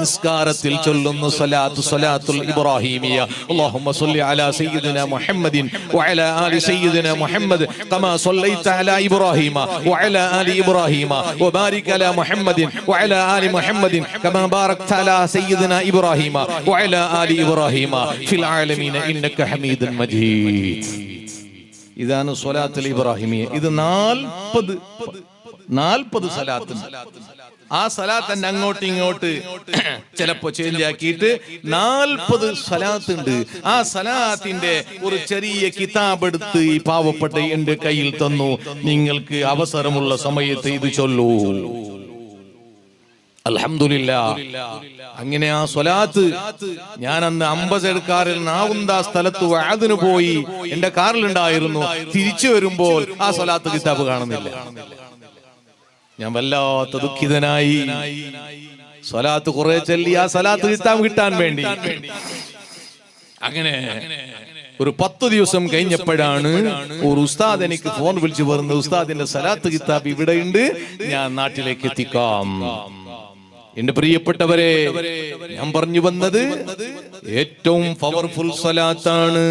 നിസ്കാരത്തിൽ ചൊല്ലുന്ന സ്വലാത്ത്, സ്വലാത്തുൽ ഇബ്രാഹിമിയ. അല്ലാഹുമ്മ സ്വല്ലി അലാ സയ്യിദിനാ മുഹമ്മദിൻ വഅലാ ആലി സയ്യിദിനാ മുഹമ്മദ് കമാ സ്വല്ലൈത അലാ ഇബ്രാഹീമ വഅലാ ആലി ഇബ്രാഹീമ വബാരിക് അലാ മുഹമ്മദിൻ വഅലാ ആലി മുഹമ്മദിൻ കമാ ബാറക്ത അലാ സയ്യിദിനാ ഇബ്രാഹീമ വഅലാ ആലി ഇബ്രാഹീമ ഫിൽ ആലമീന ഇന്നക ഹമീദുൻ മജീദ്. ഇതാണ് സ്വലാത്തുൽ ഇബ്രാഹിമിയ. ഇത് 40 സലാത്ത്. ആ സലാത്ത് തന്നെ അങ്ങോട്ട് ഇങ്ങോട്ട് ചിലപ്പോ ചേഞ്ച് ആക്കിയിട്ട് 40 സലാത്ത് ഉണ്ട്. ആ സലാത്തിന്റെ ഒരു ചെറിയ കിതാബ് എടുത്ത് ഈ പാവപ്പെട്ട എന്റെ കയ്യിൽ തന്നു, നിങ്ങൾക്ക് അവസരമുള്ള സമയത്ത് ഇത് ചൊല്ലൂ. അൽഹംദുലില്ലാഹ്. അങ്ങനെ ആ സ്വലാത്ത് ഞാൻ അന്ന് അംബസഡ്കാരിൽ നാവുന്ത സ്ഥലത്ത് വഅദിന് പോയി, എന്റെ കാറിലുണ്ടായിരുന്നു. തിരിച്ചു വരുമ്പോൾ ആ സ്വലാത്ത് കിതാബ് കാണുന്നില്ല. ഞാൻ വല്ലാത്ത ദുഃഖിതനായി. സ്വലാത്ത് കുറെ ചൊല്ലി ആ സ്വലാത്ത് കിതാബ് കിട്ടാൻ വേണ്ടി. അങ്ങനെ ഒരു 10 ദിവസം കഴിഞ്ഞപ്പോഴാണ് ഒരു ഉസ്താദ് എനിക്ക് ഫോൺ വിളിച്ചു പറഞ്ഞത്, ഉസ്താദിന്റെ സ്വലാത്ത് കിതാബ് ഇവിടെയുണ്ട്, ഞാൻ നാട്ടിലേക്ക് എത്തിക്കാം. എന്റെ പ്രിയപ്പെട്ടവരെ, ഞാൻ പറഞ്ഞു വന്നത് ഏറ്റവും പവർഫുൾ സ്വലാത്താണ്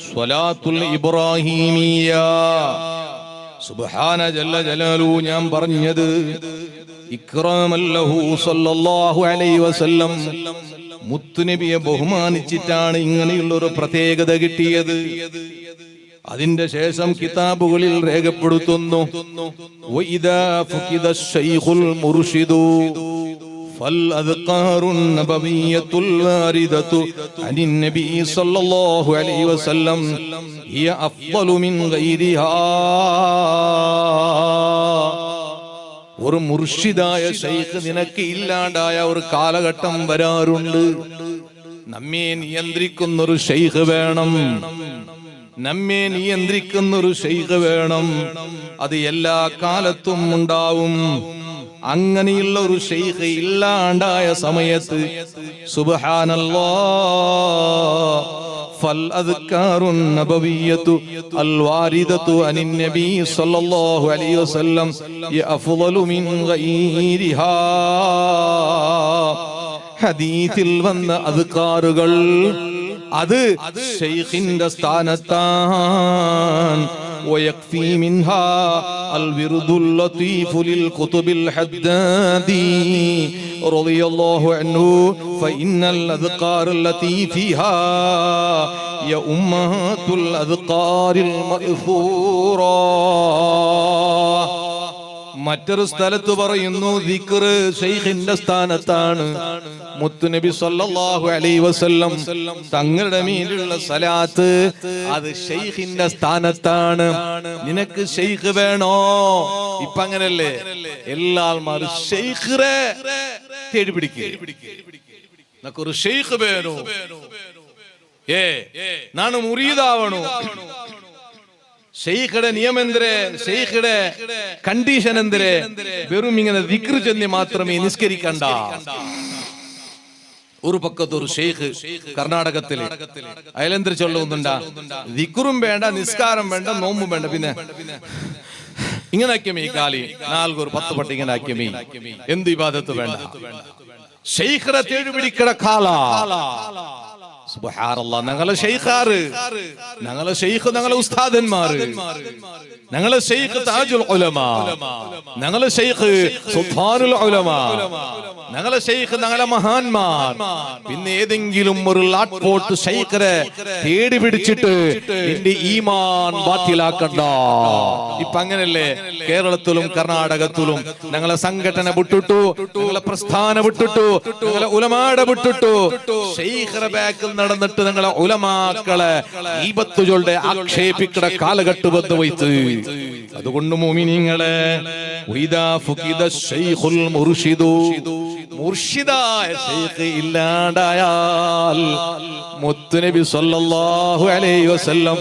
സ്വലാത്തുൽ ഇബ്രാഹിമിയ. സുബ്ഹാന ജല്ല ജലാലു. ഞാൻ പറഞ്ഞത് ഇക്റാമൻ ലഹു സല്ലല്ലാഹു അലൈഹി വസല്ലം, മുത്തുനബിയെ ബഹുമാനിച്ചിട്ടാണ് ഇങ്ങനെയുള്ള ഒരു പ്രത്യേകത കിട്ടിയത്. അതിന്റെ ശേഷം കിതാബുകളിൽ രേഖപ്പെടുത്തുന്നു, വഇദാ ഫുഖിദ ശൈഖുൽ മുർഷിദു فالأذكار النبوية الواردة عن النبي صلى الله عليه وسلم هي أفضل من غيرها. ഒരു മുർഷിദായ ശൈഖ് നിനക്ക് ഇല്ലാണ്ടായ ഒരു കാലഘട്ടം വരാറുണ്ട്. നമ്മെ നിയന്ത്രിക്കുന്നൊരു ശൈഖ് വേണം, നമ്മെ നിയന്ത്രിക്കുന്നൊരു ശൈഖ് വേണം. അത് എല്ലാ കാലത്തും ഉണ്ടാവും. അങ്ങനെയുള്ള ഒരു ശൈഖ് ഇല്ലാണ്ടായ സമയത്ത് സുബ്ഹാനല്ലാഹ്, ഫൽ അദ്കാറുൻ നബവിയ്യതു അൽ വാരിദതു അനിൻ നബി സല്ലല്ലാഹു അലൈഹി വസല്ലം അഫ്ളലു മിൻ ഗൈരിഹാ. ഹദീസിൽ വന്ന അദ്കാറുകൾ അത് ശൈഖിന്റെ സ്ഥാനത്താണ്. ويكفي منها الورد اللطيف للقطب الحدادي رضي الله عنه فإن الأذكار التي فيها يا أمهات الأذكار المأثورة. മറ്റൊരു സ്ഥലത്ത് പറയുന്നു ദിക്ർ ശൈഖിന്റെ സ്ഥാനത്താണ്. മുത്തുനബി സല്ലല്ലാഹു അലൈഹി വസല്ലം തങ്ങളുടെ മേലുള്ള സലാത്ത് അത് ശൈഖിന്റെ സ്ഥാനത്താണ്. നിനക്ക് ശൈഖ് വേണോ? ഇപ്പൊ അങ്ങനല്ലേ, എല്ലാ ആൾമാരും ശൈഖിനെ തേടി പിടിക്കുക. ഒരു ശൈഖ് വേണോ, നാണ് മുരീദാവണോ? ശൈഖിയുടെ നിയമം എന്തരേ, ശൈഖിയുടെ കണ്ടീഷൻ എന്തരേ? വെറും ഇങ്ങനെ ദിക്ർ ചൊല്ലി മാത്രമേ നിസ്കരിക്കണ്ട. ഒരു പക്കത്ത് ഒരു ഷെയ്ഖ് കർണാടകത്തില് അയലന്തര ചൊല്ലുന്നുണ്ടാ, ദിക്റും വേണ്ട, നിസ്കാരം വേണ്ട, നോമ്പും വേണ്ട, പിന്നെ ഇങ്ങനെ ആക്കിയമേ ഈ കാലി 4-10 പട്ട് ഇങ്ങനെ ആക്കിയമേ, എന്ത് ഇബാദത്ത് വേണ്ട. ഷെയ്ഖിനെ തേടി പിടിക്കണ കാല സുബ്ഹാനല്ലാഹ്. ഞങ്ങളെ ശൈഖാറ്, ഞങ്ങളെ ശൈഖ്, ഞങ്ങളെ ഉസ്താദന്മാര്, ഞങ്ങളെ ശൈഖ് താജുൽ ഉലമാ, ഞങ്ങളെ ശൈഖ് സുൽത്താനുൽ ഉലമാ, ഞങ്ങളെ ശൈഖ്, ഞങ്ങളെ മഹാന്മാർ. പിന്നെ ഏതെങ്കിലും ഒരു ലാട്ട്പോട്ട് ശൈഖിനെ തേടി പിടിച്ചിട്ട് നിന്റെ ഈമാൻ ബാത്തിലാക്കണ്ട. ഇപ്പൊ അങ്ങനല്ലേ കേരളത്തിലും കർണാടകത്തിലും ഞങ്ങളെ സംഘടന വിട്ടിട്ടു, ഞങ്ങളെ പ്രസ്ഥാനം വിട്ടിട്ടു, ഞങ്ങളെ ഉലമാടെ വിട്ടിട്ടു, ശൈഖിന്റെ ബാക്കിൽ നടന്നിട്ട് ഞങ്ങളെ ഉലമാക്കളെ ഈബത്ത് ചൊല്ലെ ആക്ഷേപിക്കുന്ന കാലഘട്ടം വന്ന് വൈത്ത്. അതുകൊണ്ട് മുഅ്മിനീങ്ങളെ, വഇദാ ഫുഖിദ ശൈഖുൽ മുർശിദു, മുർശിദായ ശൈഖ് ഇല്ലാണ്ടായാൽ മുത്തുനബി സല്ലല്ലാഹു അലൈഹി വസല്ലം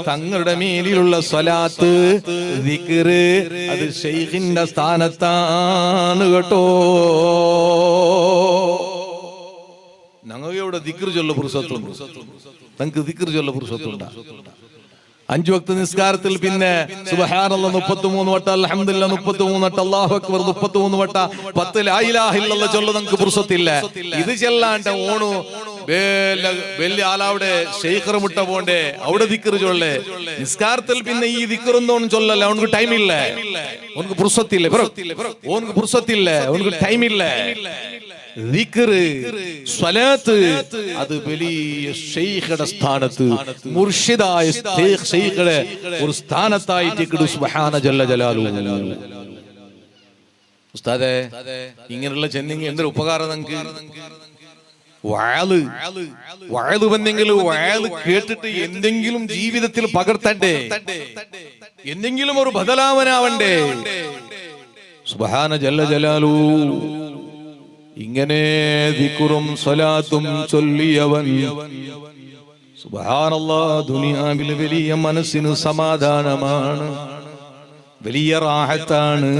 തങ്ങളുടെ മേലിലുള്ള സ്വലാത്ത്, ദിക്ർ, അത് ശൈഖിന്റെ സ്ഥാനത്താണ് കേട്ടോ. ഞങ്ങൾക്ക് ഇവിടെ ദിക്ർ ചൊല്ല പുരുഷത്തുണ്ട്, നിങ്ങൾക്ക് ദിക്ർ ചൊല്ല പുരുഷത്തുണ്ട. 5 വക്ത നിസ്കാരത്തിൽ പിന്നെ സുബ്ഹാനല്ലാഹ് 33 വട്ടം, അൽഹംദുലില്ലാഹ് 33 വട്ടം, അല്ലാഹു അക്ബർ 33 വട്ടം, 10 ലാ ഇലാഹ ഇല്ലല്ലാഹ് ചൊല്ല നിങ്ങൾക്ക് പുരുഷത്തില്ല. ഇത് ചെല്ലാണ്ട് ഓണു വലിയ ആളവിടെ ശൈഖർ മുട്ട പോണ്ടേ, അവിടെ ദിക്ർ ചൊല്ലേ. നിസ്കാരത്തിൽ പിന്നെ ഈ ദിക്റൊന്നും ചൊല്ലല്ല, അവനക്ക് ടൈമില്ല, അവനക്ക് പുരുഷത്തില്ല, അവനക്ക് പുരുഷത്തില്ല, അവനക്ക് ടൈമില്ല. ദിക്ർ, സ്വലാത്ത്, അത് വലിയ ശൈഖുടെ സ്ഥാനത്ത്, മുർഷിദായ ശൈഖുടെ ഒരു സ്ഥാനത്തായിട്ട് സുബ്ഹാന ജല്ല ജലാലുഹു. ഉസ്താദേ, ഇങ്ങനെയുള്ള ചെന്നിങ് എന്തൊരു ഉപകാരം നിങ്ങൾക്ക്. വഅദ് വന്നെങ്കിൽ വഅദ് കേട്ടിട്ട് എന്തെങ്കിലും ജീവിതത്തിൽ പകർത്തണ്ടേ, എന്തെങ്കിലും ഒരു ബദലാവനാവണ്ടേ. സുബ്ഹാന ജല്ല ജലാലുഹു. ഇങ്ങനെ ദിക്റും സ്വലാത്തും ചൊല്ലിയവൻ സുബ്ഹാനല്ലാഹ് ദുനിയാവിൽ വലിയ മനസ്സിന് സമാധാനമാണ്, വലിയ റാഹത്താണ്.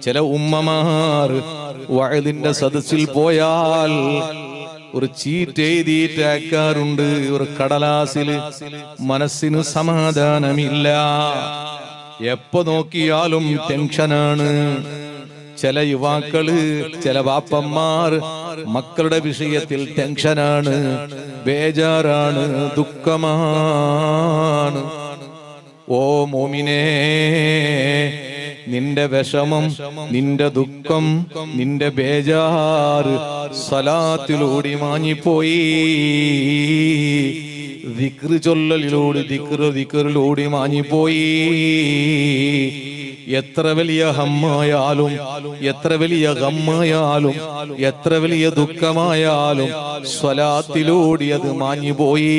ചില ഉമ്മമാർ വഅദിന്റെ സദസ്സിൽ പോയാൽ ഒരു ചീറ്റ് എഴുതിയിട്ട് അയക്കാറുണ്ട്, ഒരു കടലാസിൽ. മനസ്സിന് സമാധാനമില്ല, എപ്പോ നോക്കിയാലും ടെൻഷനാണ്. ചില യുവാക്കള്, ചില വാപ്പന്മാർ മക്കളുടെ വിഷയത്തിൽ ടെൻഷനാണ്, ബേജാറാണ്, ദുഃഖമാണ്. ഓ മോമിനേ, നിന്റെ വിഷമം, നിന്റെ ദുഃഖം, നിന്റെ ബേജാറ് സ്വലാത്തിലൂടെ മാഞ്ഞിപ്പോയി. ദിക്ർ ചൊല്ലലിലൂടെ, ദിക്റിലൂടെ മാഞ്ഞിപ്പോയി. എത്ര വലിയ ഹമ്മായാലും, എത്ര വലിയ ഗമ്മായാലും, എത്ര വലിയ ദുഃഖമായാലും സ്വലാത്തിലൂടെ അത് മാഞ്ഞുപോയി,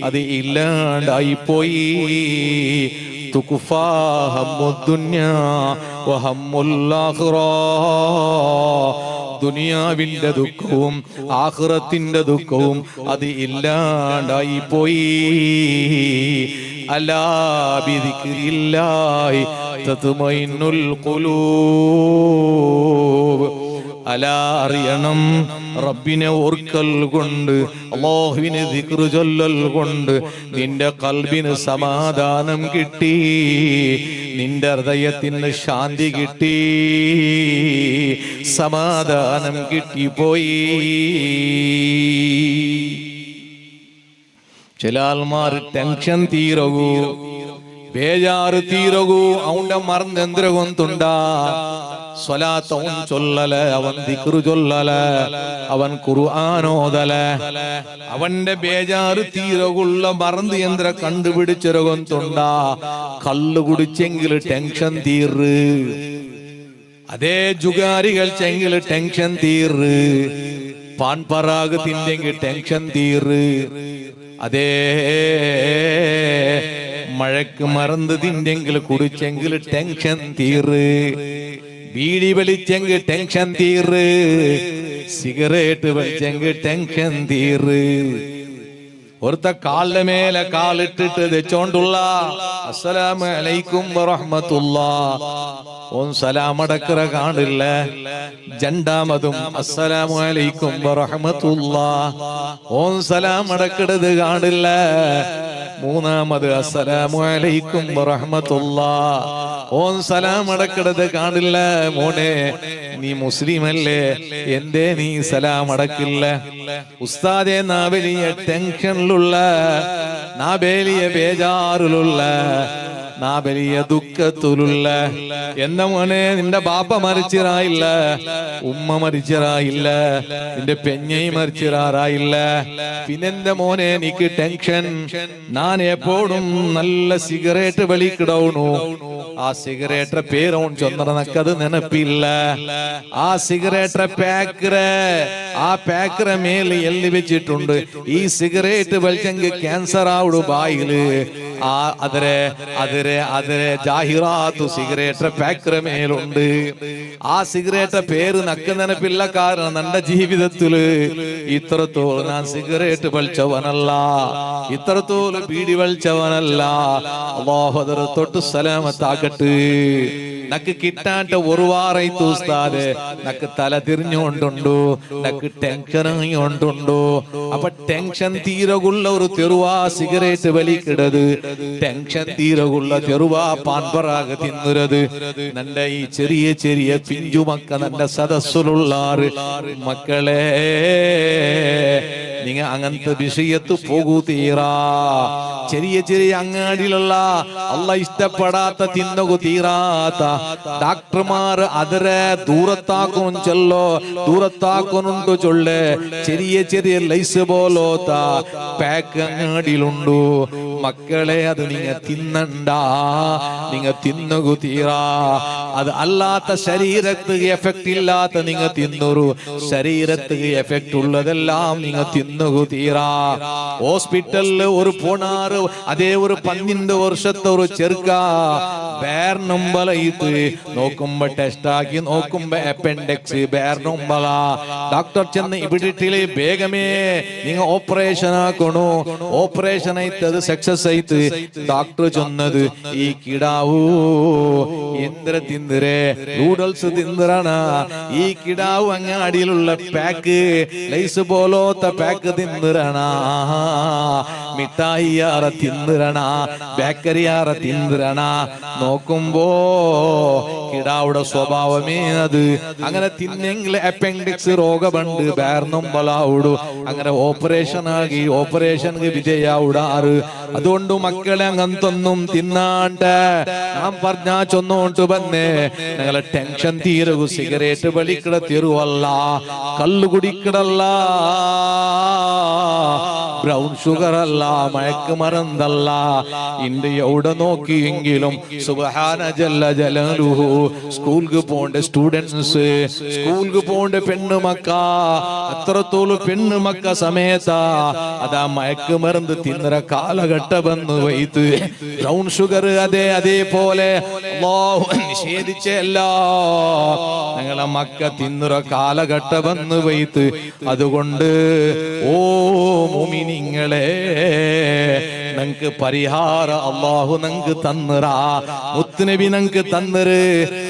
അത് ഇല്ലാണ്ടായിപ്പോയി. തുകുഫാ ഹമ്മുദ്ദുന്യാ വഹമ്മുൽ ആഖിറ. ദുനിയാവിന്റെ ദുഃഖവും ആഖിറത്തിന്റെ ദുഃഖവും അത് ഇല്ലാണ്ടായി പോയി. അലാ ബിദിക്രില്ലാഹി തത്മഇന്നുൽ ഖുലൂബ്. അലാ, അറിയണം, റബ്ബിനെ ഓർക്കൽ കൊണ്ട്, അല്ലാഹുവിനെ ദിക്ർ ചൊല്ലൽ കൊണ്ട് നിന്റെ ഖൽബിന് സമാധാനം കിട്ടി, നിന്റെ ഹൃദയത്തിന് ശാന്തി കിട്ടി, സമാധാനം കിട്ടിപ്പോയി. ചില ആൾമാർ ടെൻഷൻ തീരകൂ, ബേജാറ് തീരകൂ, അവന്റെ മറന്നെന്തിരകൊണ്ടുണ്ട. സ്വലാത്ത് അവൻ ചൊല്ലല്, അവൻ ദിക്റ് ചൊല്ലല്, അവൻ ഖുർആനോദല്, അവന്റെ ബേജാറ് തീരകുള്ള മറന്ന് യന്ത്ര കണ്ടുപിടിച്ചിരകൊണ്ടുണ്ട. കള്ളു കുടിച്ചെങ്കിൽ ടെൻഷൻ തീറ്, അതേ ജുഗാരികൾ ചെങ്കിൽ ടെൻഷൻ തീറ്, പാൻപറാഗ് തിന്നെങ്കിൽ ടെൻഷൻ തീറ്, അതേ മഴക്ക് മറന്ന് തിന്നെങ്കിൽ കുടിച്ചെങ്കിൽ ടെൻഷൻ തീറ്, ബീഡി വലിച്ചെങ്കിൽ ടെൻഷൻ തീറ്, സിഗരറ്റ് വലിച്ചെങ്കിൽ ടെൻഷൻ തീറ്. ഒരുത്ത കാലിന്റെ മേലെ കാലിട്ടിട്ട് വെച്ചോണ്ടുള്ള അസ്സലാമു അലൈക്കും വറഹ്മത്തുള്ളാഹ്, ഓൻ സലാമടക്കറ കാണില്ല. രണ്ടാമതും അസ്സലാമു അലൈക്കും വറഹ്മത്തുള്ളാഹ്, ഓൻ സലാമടക്കിടത് കാണില്ല. മൂന്നാമത് അസ്സലാമു അലൈക്കും വറഹ്മത്തുള്ളാഹ്. ഓൻ സലാം അടക്കടത് കാണില്ല. മോനെ, നീ മുസ്ലിം അല്ലേ, എന്തേ നീ സലാം അടക്കില്ല? ഉസ്താദെ, നാ വലിയ ടെൻഷനിലുള്ള, നാ വലിയ ബേജാറിലുള്ള, നാ വലിയ ദുഃഖത്തിലുള്ള. എന്ന മോനെ, നിന്റെ ബാപ്പ മരിച്ചിറായില്ല, ഉമ്മ മരിച്ചിറായില്ല, നിന്റെ പെഞ്ഞയും മരിച്ചിറാറായില്ല, പിന്നെന്താ മോനെ എനിക്ക് ടെൻഷൻ? ഞാൻ എപ്പോഴും നല്ല സിഗരറ്റ് വലിക്കിടണു. ആ സിഗരറ്റ് പേരോൺ ചൊന്നറനക്കത് നെനപ്പില്ല. ആ സിഗരറ്റ് ആ പാക്കറ മേല് എല്ലി വെച്ചിട്ടുണ്ട്. ഈ സിഗരറ്റ് വലിച്ചെങ്കിൽ ക്യാൻസർ ആവുടു ബായില്. അതിരെ ജാഹിറാത്തു സിഗരറ്റ് പാക്കറ മേലുണ്ട്. ആ സിഗരറ്റ് പേര് നക്ക് നെനപ്പില്ല. കാരണം എന്റെ ജീവിതത്തില് ഇത്രത്തോളം ഞാൻ സിഗരറ്റ് വലിച്ചവനല്ല, ഇത്രത്തോളം ബീഡി വലിച്ചവനല്ല. അല്ലാഹു അതിർ തൊട്ട് സലാമത്താക്കട്ടെ. നക്ക് കിട്ടാട്ട ഒരു വാറൈത്തു ഉസ്താദ്, നക്ക് തല തിരിഞ്ഞുകൊണ്ടുണ്ടോ, നക്ക് ടെൻഷനായി കൊണ്ടുണ്ടോ. അപ്പൊ ടെൻഷൻ തീരകുള്ള ഒരു തെരുവാ സിഗരറ്റ് വലിക്കിടത്, ടെൻഷൻ തീരകുള്ള തെരുവാ പാൻപറാക തിന്നുരത്. നന്റെ ഈ ചെറിയ ചെറിയ പിഞ്ചുമക്ക നന്റെ സദസ്സിലുള്ളാറ് മക്കളെ, നിങ്ങ അങ്ങനത്തെ വിഷയത്ത് പോകൂ തീരാ. ചെറിയ ചെറിയ അങ്ങാടിയിലുള്ള അല്ല ഇഷ്ടപ്പെടാത്ത തിന്നകു തീരാത്ത ഡാക്ടർമാർ അതിരെ ദൂരത്താക്കും ചെല്ലോ, ദൂരത്താക്കുന്നുണ്ടു ചൊല്ല്. ചെറിയ ചെറിയ ലൈസ് പോലോത്ത പാക്ക് അങ്ങാടിയിലുണ്ടു. മക്കളെ, അത് നിങ്ങ തിന്നണ്ട, നിങ്ങ തിന്നകു തീരാ. അത് അല്ലാത്ത ശരീരത്തിന് എഫക്ട് ഇല്ലാത്ത നിങ്ങ തിന്നൊരു, ശരീരത്തിന് എഫക്ട് ഉള്ളതെല്ലാം നിങ്ങ തിന്നുകു തീരാ. ഹോസ്പിറ്റലില് ഒരു പോണാറ്, അതേ ഒരു 12 വർഷത്തെ ഒരു ചെറുക്ക ബേർനുമ്പലയിട്ട് നോക്കുമ്പോ ടെസ്റ്റ് ആക്കി നോക്കുമ്പോ അപ്പൻഡിക്സ് ബേർനുമ്പല. ഡോക്ടർ ചെന്ന് ഇവിടിട്ടില് വേഗമേ നിങ്ങ ഓപ്പറേഷൻ ആക്കണു. ഓപ്പറേഷൻ ആയിട്ടത് സക്സസ് ആയിട്ട് ഡോക്ടർ ചൊന്നത്, ഈ കിടാവൂ എന്തിര തിന്നിരേ, നൂഡിൽസ് തിന്നിറണ. ഈ കിടാവ് അങ്ങാടിയിലുള്ള പാക്ക് ലൈസ് പോലോത്ത പാക്ക് തിന്നിറണ, മിഠായിയാറ തിന്നിറണ, ബേക്കറിയാറ തിന്നിറണ. നോക്കുമ്പോ കിടാവുടെ സ്വഭാവമേ അത്. അങ്ങനെ തിന്നെങ്കിൽ അപ്പൻഡിക്സ് രോഗമുണ്ട്, ബേർന്നുമ്പലാവുടു. അങ്ങനെ ഓപ്പറേഷൻ ആകി ഓപ്പറേഷന് വിധേയാവുടാറ്. അതുകൊണ്ട് മക്കളെ അങ്ങനത്തൊന്നും തിന്നാണ്ട് നാം പറഞ്ഞാ ചൊന്നോണ്ട് വന്നേ, ഞങ്ങളെ ടെൻഷൻ തീരകു. സിഗരറ്റ് വലിക്കട തീരുവല്ല, കള്ളു കുടിക്കടല്ല, ബ്രൗൺ ഷുഗർ അല്ല, മയക്കുമരുന്നല്ല. ഇന്റെ എവിടെ നോക്കിയെങ്കിലും സുബ്ഹാന ജല്ല ജലാലുഹു സ്കൂൾക്ക് പോണ്ട സ്റ്റുഡൻസ്, സ്കൂൾക്ക് പോണ്ട പെണ്ണുമക്ക, അത്രത്തോളം പെണ്ണുമക്ക സമേത അതാ മയക്കുമരുന്ന് തിന്നര കാലഘട്ട വന്നു വൈത്ത്. ബ്രൗൺ ഷുഗർ അതേപോലെ അല്ലാഹു നിഷേധിച്ചല്ല, ഞങ്ങളെ മക്ക തിന്നര കാലഘട്ട വന്നു വൈത്ത്. അതുകൊണ്ട് ഓ മുഅ്മിനീങ്ങളെ, നങ്ങൾക്ക് പരിഹാര അല്ലാഹു നങ്ങൾക്ക് തന്നറാ. മുത്തുനബി നങ്ങൾക്ക് തന്നര്.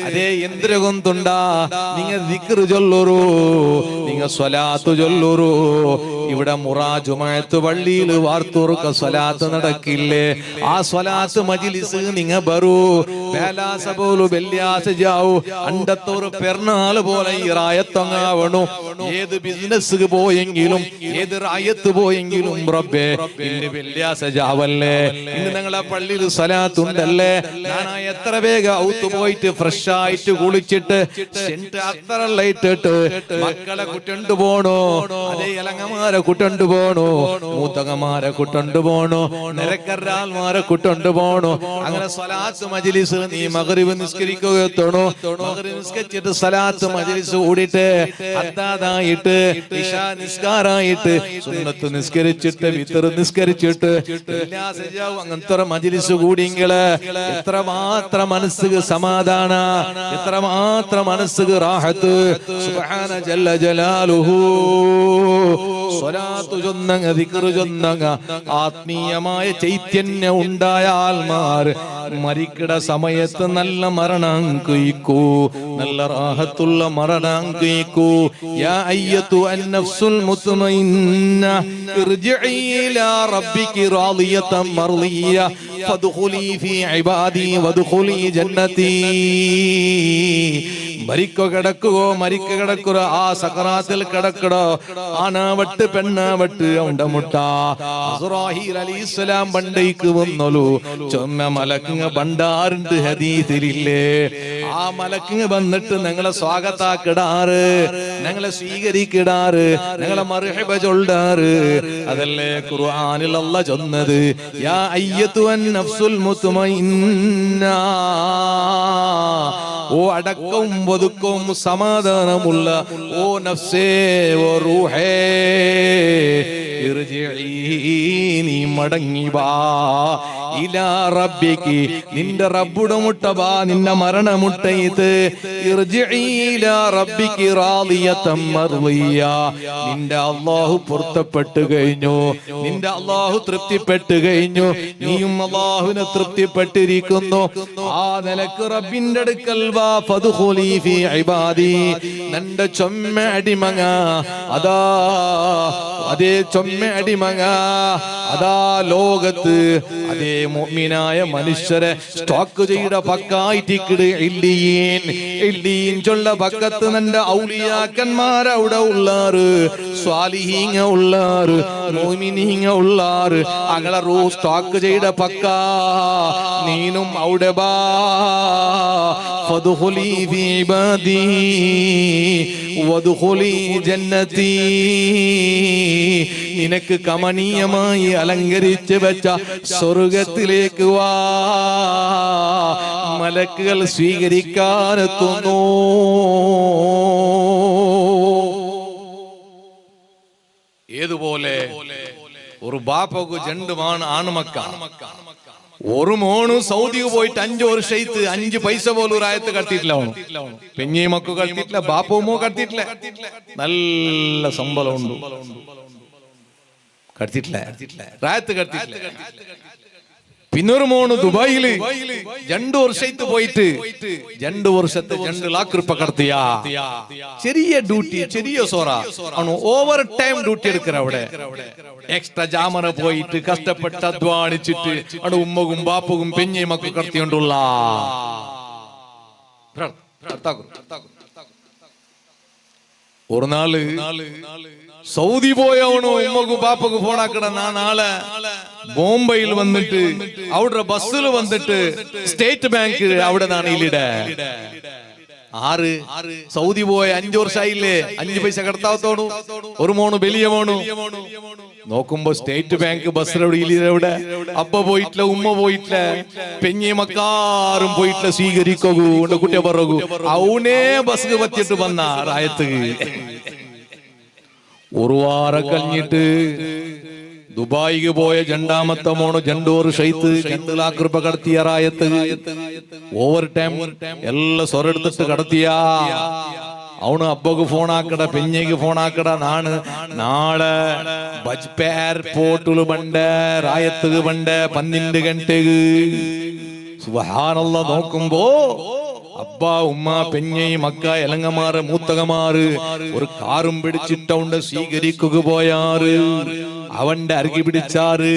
അതേ എന്തിരകൊണ്ടുണ്ടാ നിങ്ങ ദിക്ർ ചൊല്ലുറു, നിങ്ങ സ്വലാത്ത് ചൊല്ലുറു. ഇവിടെ മുറാജുമായത്ത് പള്ളിയിൽ വാർത്തൂർക്ക സ്വലാത്ത് നടക്കില്ലേ? ആ സ്വലാത്ത് മജ്ലിസ് നിങ്ങ ബറു. വേലാസ പോലു വെള്ളിയാസ ജാവു. അണ്ടത്തോറ് പെരുന്നാൾ പോലെ ഈ റായത്തൊങ്ങാവണു. ഏത് ബിസിനസ് പോയെങ്കിലും ഏത് റായത്ത് പോയെങ്കിലും റബ്ബേ ഇന്ന് വെള്ളിയാസ ജാവല്ലേ, ഇന്ന് ഞങ്ങളെ പള്ളിയിൽ സ്വലാത്ത് ഉണ്ടല്ലേ. ഞാൻ എത്ര വേഗം ഔത്ത് പോയിട്ട് ഫ്രഷ് ആയിട്ട് കുളിച്ചിട്ട് സെന്റ് അത്ര ലൈറ്റിട്ട് മക്കളെ കുട്ടണ്ടു പോണോ, അതേ ഇളങ്ങമാരെ കുട്ടണ്ടു പോണോ, മൂത്തകമാരെ കുട്ടണ്ടു പോണോ, നിരക്കരാൽമാരെ കുട്ടണ്ടു പോണോ. അങ്ങനെ സ്വലാത്ത് മജ്ലിസ് നീ മഗ്രിബ് നിസ്കരിക്കുകയെത്തണോ. മഗ്രിബ് നിസ്കരിച്ചിട്ട് സ്വലാത്ത് മജ്ലിസ് കൂടിയിട്ട് അത്താദായിട്ട് ഇശാ നിസ്കാരായിട്ട് സുന്നത്ത് നിസ്കരിച്ചിട്ട് വിത്ർ നിസ്കരിച്ചിട്ട് അങ്ങനത്തെ മജ്ലിസ് കൂടിയെങ്കില് എത്രമാത്രം മനസ്സിന് സമാധാന, എത്രമാത്രം മനസ്സിന് റാഹത്ത്. സുബ്ഹാന ജല്ല ജലാലുഹു. സ്വലാത്തു ചൊന്നങ്ങ ദിക്റ് ചൊന്നങ്ങ ആത്മീയമായ ചൈതന്യം ഉണ്ടായാൽമാർ മരിക്കട സമയത്ത് നല്ല മരണം കഴിക്കൂ, നല്ല റാഹത്തുള്ള മരണം കഴിക്കൂ. യാ അയ്യതു അന്നഫ്സുൽ മുത്മഇന്ന ഇർജിഇ ഇലാ റബ്ബികി റാദിയതൻ മർദിയ ഫദ്ഖുലി ഫീ ഇബാദി വദ്ഖുലി ജന്നതി. മരിക്കോ കിടക്കുക ആ സക്കറാത്തിൽ കിടക്കടോ, ആനാവട്ട് പെണ്ണാവട്ട് അവന്റെ മുട്ട. ഇസ്രാഹീൽ അലൈഹിസ്സലാം ബണ്ടയ്ക്ക് വന്നോളൂ, ചൊമ്മ മലക്കുങ്ങ ബണ്ടാറുണ്ട് ഹദീസിലില്ലേ. ആ മലക്കുങ്ങ വന്നിട്ട് ഞങ്ങളെ സ്വാഗതാക്കിടാറ്, ഞങ്ങളെ സ്വീകരിക്കിടാറ്, ഞങ്ങളെ മർഹബ ചൊല്ലാറ്. അതല്ലേ ഖുർആനിൽ അല്ലാഹ് ചൊന്നത്, യാ അയ്യതുൻ നഫ്സുൽ മുത്മഇന്ന. ഓ അടക്കവും ഒതുക്കവും സമാധാനമുള്ള ഓ നഫ്സേ, ഓ റൂഹേ, നീ മടങ്ങി വാ ഇലാ റബ്ബികി, നിന്റെ റബ്ബുടെ മുട്ട വാ, നിന്റെ മരണമുട്ടയത്. ഇർജിഇ ഇലാ റബ്ബികി റാദിയതൻ മർദിയ, നിന്റെ അല്ലാഹു പൊരുത്തപ്പെട്ടു കഴിഞ്ഞു, നിന്റെ അല്ലാഹു തൃപ്തിപ്പെട്ടു കഴിഞ്ഞു, നീയും അല്ലാഹുവിനെ തൃപ്തിപ്പെട്ടിരിക്കുന്നു. ആ നിലക്ക് റബ്ബിന്റെ അടുക്കൽ വാ. ഫദ്ഖുലി ഫീ ഇബാദി, നിന്റെ ചൊമ്മ അടിമങ്ങ അതാ, അതേ ചൊമ്മ അടിമങ്ങ അതാ ലോകത്ത് അതേ മുഅ്മിനായ മനുഷ്യരെ സ്റ്റോക്ക് ചെയ്ത പക്കായിട്ടിക്കിട് ഇല്ലീൻ ചൊല്ല പക്കത്ത് നിന്റെ ഔലിയാക്കന്മാർ അവിടെ ഉള്ളാറ്, സ്വാലിഹീങ്ങ ഉള്ളാറ്, മുഅ്മിനീങ്ങ ഉള്ളാറ്. അങ്ങളെ റൂ സ്റ്റോക്ക് ചെയ്ത പക്ക നീനും അവിടെ ബാ. ഫദ്ഖുലി ഫീ ഇബാദി വദ്ഖുലി ജന്നതി, നിനക്ക് കമനീയമായി അലങ്കരിച്ച് വെച്ച സ്വർഗത്തിലേക്ക് വാ. മലക്കുകൾ സ്വീകരിക്കാനെത്തുന്നു. ഏതുപോലെ ഒരു ബാപ്പക്ക് രണ്ടുമാണ് ആൺമക്ക. ഒരു മോണ് സൗദിക്ക് പോയിട്ട് 5 വർഷത്ത് 5 പൈസ പോലും ഒരു ആയത്ത് കട്ടിട്ടില്ല. പെഞ്ഞി മക്കു കട്ടിട്ടില്ല, ബാപ്പുമോ കട്ടിട്ടില്ല. നല്ല ശമ്പളം ഉണ്ട്, കട്ടിട്ടില്ല, റായത്ത് കട്ടിട്ടില്ല. പിന്നൊരു മോണ് ദുബായില് 2 വർഷത്ത് പോയിട്ട് 2 വർഷത്തെ 2 लाख രൂപ കടത്തിയ. ചെറിയ ഡ്യൂട്ടി, ചെറിയ സോറ ആണ്, ഓവർ ടൈം ഡ്യൂട്ടി എടുക്കുക. അവിടെ എക്സ്ട്രാ ജാമറ പോയിട്ട് കഷ്ടപ്പെട്ട് അധ്വാനിച്ചിട്ട് അവിടെ ഉമ്മകും ബാപ്പകും പെഞ്ഞയും ഒക്കെ കടത്തിക്കൊണ്ടുള്ള ഒരു നാള് സൗദി പോയവണോ ഉമ്മക്കും പാപ്പക്കും ഫോണാക്കട. നാളെ ബോംബെയിൽ വന്നിട്ട് അവിടെ ബസ്സിൽ വന്നിട്ട് സ്റ്റേറ്റ് ബാങ്ക് അവിടെ നിന്നാണ് ഇല്ലിടെ. സൗദി പോയ 5 വർഷമായില്ലേ, 5 പൈസ കടത്താവത്തോണു. ഒരു മോണു വലിയ മോണു നോക്കുമ്പോ സ്റ്റേറ്റ് ബാങ്ക് ബസ്സിലെവിടെ അപ്പ പോയിട്ടില്ല, ഉമ്മ പോയിട്ടില്ല, പെഞ്ഞി മക്കാറും പോയിട്ടില്ല. സ്വീകരിക്കൂ കുട്ടിയെ പറകൂ അവനെ ബസ് പറ്റിയിട്ട് വന്ന റായത്ത്. ഒരു വാരം കഴിഞ്ഞിട്ട് ദുബായിക്ക് പോയ 2ാമത്തെ മോണ് 2 വർഷത്ത് 2 लाख രൂപ കടത്തിയ റായത്ത്. ഓവർ ടൈം എല്ലാം സ്വരെടുത്തിട്ട് കടത്തിയ. അവണ് അബ്ബക്ക് ഫോണാക്കട, പെഞ്ഞയ്ക്ക് ഫോണാക്കട. നാളെ ബജ്പെ എയർപോർട്ടില് ബണ്ട്, റായത്ത് ബണ്ട് 12 ഗಂಟೆಗೆ. സുബ്ഹാനല്ലാഹ്. നോക്കുമ്പോ അബ്ബ ഉമ്മ പെഞ്ഞൈ മക്ക എലങ്ങമാറ് മൂത്തകമാറ് ഒരു കാറും പിടിച്ചിട്ടുണ്ട് സ്വീകരിക്കുക പോയാറ്. അവന്റെ അരികി പിടിച്ചാറ്,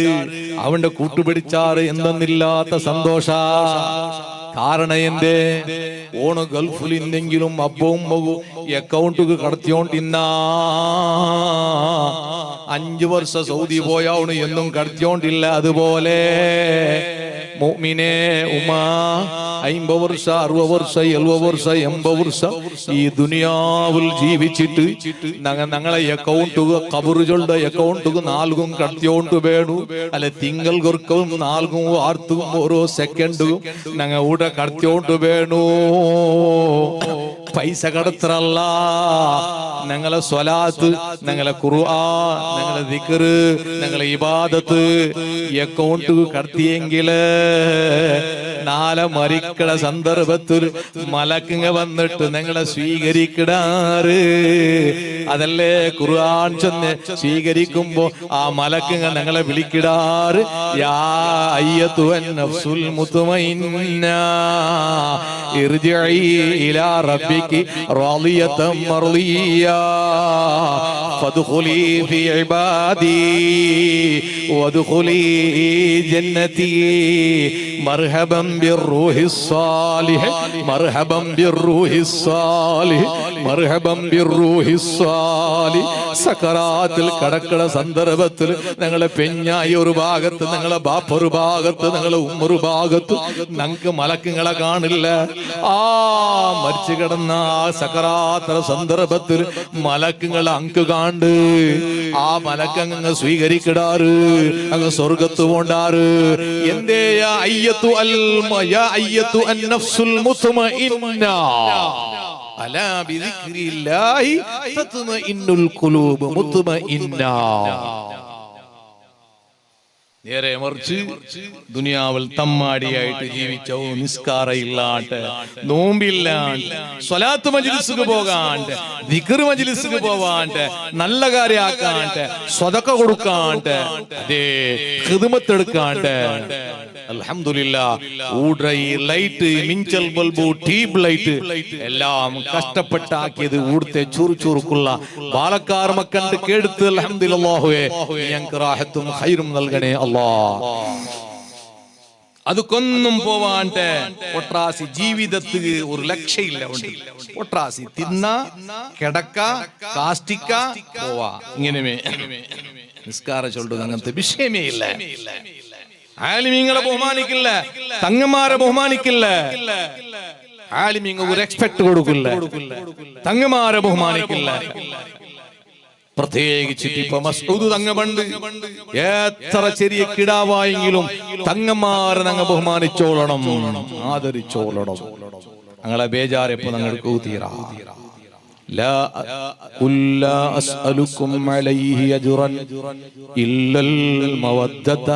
അവന്റെ കൂട്ടുപിടിച്ചാറ്. എന്തെന്നില്ലാത്ത സന്തോഷ. കാരണം എന്തേ? ഓണ് ഗൾഫിൽ ഇല്ലെങ്കിലും അബ്ബവും മകും അക്കൗണ്ടിക്ക് കടത്തിയോണ്ടിന്ന. 5 വർഷം സൗദി പോയാവണ് എന്നും കടത്തിയോണ്ടില്ല. അതുപോലെ മുഅ്മിനേ ഉമ്മ 50 വർഷം 60 വർഷം 70 വർഷം 80 വർഷം ഈ ദുനിയാവിൽ ജീവിച്ചിട്ട് ഞങ്ങളെ അക്കൗണ്ടുക കബറുകളുടെ അക്കൗണ്ടുക 4 കടത്തിയോണ്ട് വേണു. അല്ലെ തിങ്കൾ കൊർക്കവും 4 വാർത്തും ഓരോ സെക്കൻഡും ഞങ്ങൾ ഇവിടെ കടത്തിയോണ്ട് വേണു. പൈസ കടത്തറല്ല, ഞങ്ങളെ സ്വലാത്ത്, ഞങ്ങളെ ഖുർആൻ, ഞങ്ങളെ ദിക്റ്, ഞങ്ങളെ ഇബാദത്ത് ഈ അക്കൗണ്ട് കടത്തിയെങ്കില് നാളെ മരിക്കണ സന്ദർഭത്തിൽ മലക്കുങ്ങ വന്നിട്ട് നിങ്ങളെ സ്വീകരിക്കിടാറ്. അതല്ലേ ഖുർആൻ ചെന്ന് സ്വീകരിക്കുമ്പോ ആ മലക്കുങ്ങ നിങ്ങളെ വിളിക്കിടാറ്. യാ അയ്യത്തുഹൻ നഫ്സുൽ മുത്മഇന്ന ഇർജിഇ ഇലാ റബ്ബികി റാളിയതൻ മർളിയ ഫദ്ഖുലി ഫീ ഇബാദി വദ്ഖുലി ജന്നതി മർഹബൻ ബിർറൂഹിസ് സാലിഹ് മർഹബൻ ബിർറൂഹിസ് സാലിഹ് മർഹബൻ ബിർറൂഹിസ് സാലിഹ്. സക്കറാത്തിൽ കടക്കണ സന്ദർഭത്തിൽ ഞങ്ങളെ പെഞ്ഞായി ഒരു ഭാഗത്ത്, ഞങ്ങളെ ബാപ്പ ഒരു ഭാഗത്ത്, ഞങ്ങളെ ഉമ്മ ഒരു ഭാഗത്ത്, ഞങ്ങൾക്ക് മലക്കുകളെ കാണില്ല. ആ മരിച്ചു കിടന്ന ആ സക്കറാത്ത സന്ദർഭത്തിൽ മലക്കുകളെ അങ്ക് കാണ്ട് ആ മലക്കങ്ങ് സ്വീകരിക്കിടാറ്, അങ്ങ് സ്വർഗത്ത് പോണ്ടാറ്. എന്തേ അയ്യത്തു അൻ നഫ്സുൽ മുത്മഇന്ന അലാ ബിദിക്രില്ലാഹി തത്മഇന്നുൽ ഖുലൂബ് മുത്മഇന്ന. നേരെ മറിച്ച് ദുനിയാവിൽ തമ്മാടിയായിട്ട് ജീവിച്ച നിസ്കാരയില്ലാണ്ട്, നോമ്പില്ലാണ്ട്, സ്വലാത്ത് മജ്ലിസിക്ക് പോകാണ്ട്, ദിക്ർ മജ്ലിസിക്ക് പോവാണ്ട്, നല്ല കാര്യാക്കാണ്ട്, സ്വതക്ക കൊടുക്കാണ്ട്, അതേ ഖിദ്മത്ത് എടുക്കാണ്ട്, അൽഹംദുലില്ലാഹ് ഊഡ്രൈ ലൈറ്റ്, മിഞ്ചൽ ബൾബ്, ട്യൂബ് ലൈറ്റ് എല്ലാം കഷ്ടപ്പെട്ടാക്കിയത് ഊടത്തെ ചുറുചുറുക്കുള്ള ബാലക്കാർമ കണ്ട് കേടുത്ത് അൽഹംദുലില്ലാഹുവേ ഞങ്ങൾക്ക് റാഹത്തും ഖൈറും നൽകണേ അല്ലാഹ്. അതൊക്കൊന്നും പോവാണ്ട് ഒട്രാസി ജീവിതത്തിന് ഒരു ലക്ഷ്യമില്ല. ഒട്രാസി തിന്ന കിടക്ക കാസ്റ്റിക്ക പോവാ, ഇങ്ങനെ നിസ്കാര ചൊല്ലുക അങ്ങനത്തെ വിഷയമേ ഇല്ല. ആലിമീങ്ങളെ ബഹുമാനിക്കില്ല, തങ്ങന്മാരെ ബഹുമാനിക്കില്ല, ആലിമീങ്ങൾ ഒരു എക്സ്പെക്ട് കൊടുക്കില്ല, തങ്ങന്മാരെ ബഹുമാനിക്കില്ല. പ്രത്യേകിച്ച് ഇപ്പൊ മസ്ഊദ് തങ്ങ പണ്ട് എത്ര ചെറിയ കിടാവായെങ്കിലും തങ്ങന്മാരെ ഞങ്ങൾ ബഹുമാനിച്ചോളണം, ആദരിച്ചോളണം. ഞങ്ങളെ ബേജാരെപ്പോ ഞങ്ങൾക്ക് തീരാ. لا قل لا أسألكم عليه أجرا إلا المودة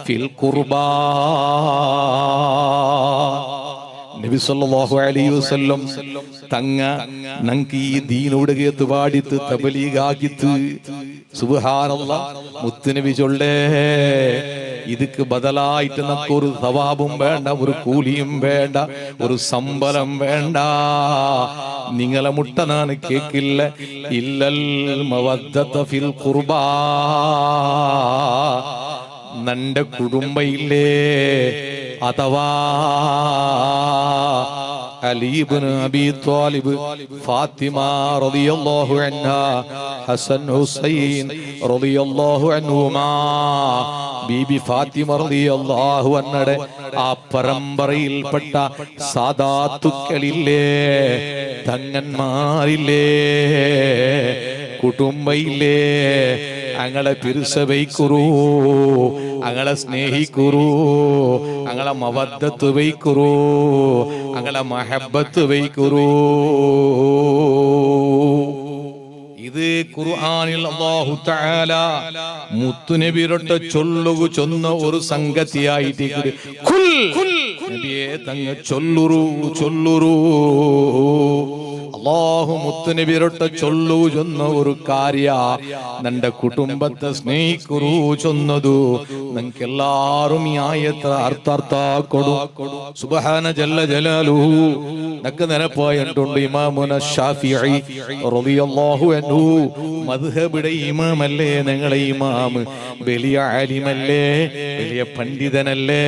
في القربى. നബി സല്ലല്ലാഹു അലൈഹി വസല്ലം തങ്ങ നങ്കി ഈ ദീനുടകത്ത് പാടിത്ത് തബ്ലീഗാക്കിത്ത് സുബ്ഹാനല്ലാഹ് മുത്തുനബി ചൊല്ലേ ഇതുക്ക് ബദലായിട്ട് നമുക്കൊരു സവാബും വേണ്ട, ഒരു കൂലിയും വേണ്ട, ഒരു സമ്പലം വേണ്ട. നിങ്ങളെ മുട്ട നാണ് കേക്കില്ല. ഇല്ലൽ മവദ്ദത ഫിൽ ഖുർബാ, നന്റെ കുടുംബയില്ലേ അഥവാ അലി ഇബ്നു അബി ത്വാലിബ്, ഫാത്തിമ റളിയല്ലാഹു അൻഹാ, ഹസൻ ഹുസൈൻ റളിയല്ലാഹു അൻഹുമാ, ബീബി ഫാത്തിമ റളിയല്ലാഹു അൻഹയുടെ ആ പരമ്പരയിൽപ്പെട്ട സാദാത്തുക്കളില്ലേ, തങ്ങന്മാരില്ലേ, കുടുംബയില്ലേ, അങ്ങളെ പിരിസവൈക്കുറൂ, അങ്ങളെ സ്നേഹിക്കുറൂ, അങ്ങളെ മവദ്ദത്ത് വൈക്കുറൂ, അങ്ങളെ മഹബത്ത് വൈക്കുറൂ. ഇത് ഖുർആനിൽ അല്ലാഹു തആല മുത്തുനബിയുടെ ചൊല്ലുക ചൊന്ന ഒരു സംഗതിയായിട്ട് നബിയെ തങ്ങ ചൊല്ലുറൂ ചൊല്ലുറൂ. അല്ലാഹു മുത്തുനബിയുടെ ചൊല്ലു ചൊന്ന ഒരു കാര്യ നന്റെ കുടുംബത്തെ സ്നേഹിക്കുറൂ ചൊന്നതു. നിങ്ങൾക്കെല്ലാരും ഈ ആയത്ത് അർത്ഥാർത്ഥാക്കൊടു. സുബ്ഹാന ജല്ല ജലാലുഹു. നക്ക് നിരപ്പായിട്ടുണ്ട് ഇമാമുന ശാഫിഈ റളിയല്ലാഹു അൻഹു മദ്ഹബിയുടെ ഇമാമല്ലേ, ഞങ്ങളെ ഇമാം വലിയ ആലിമല്ലേ, വലിയ പണ്ഡിതനല്ലേ,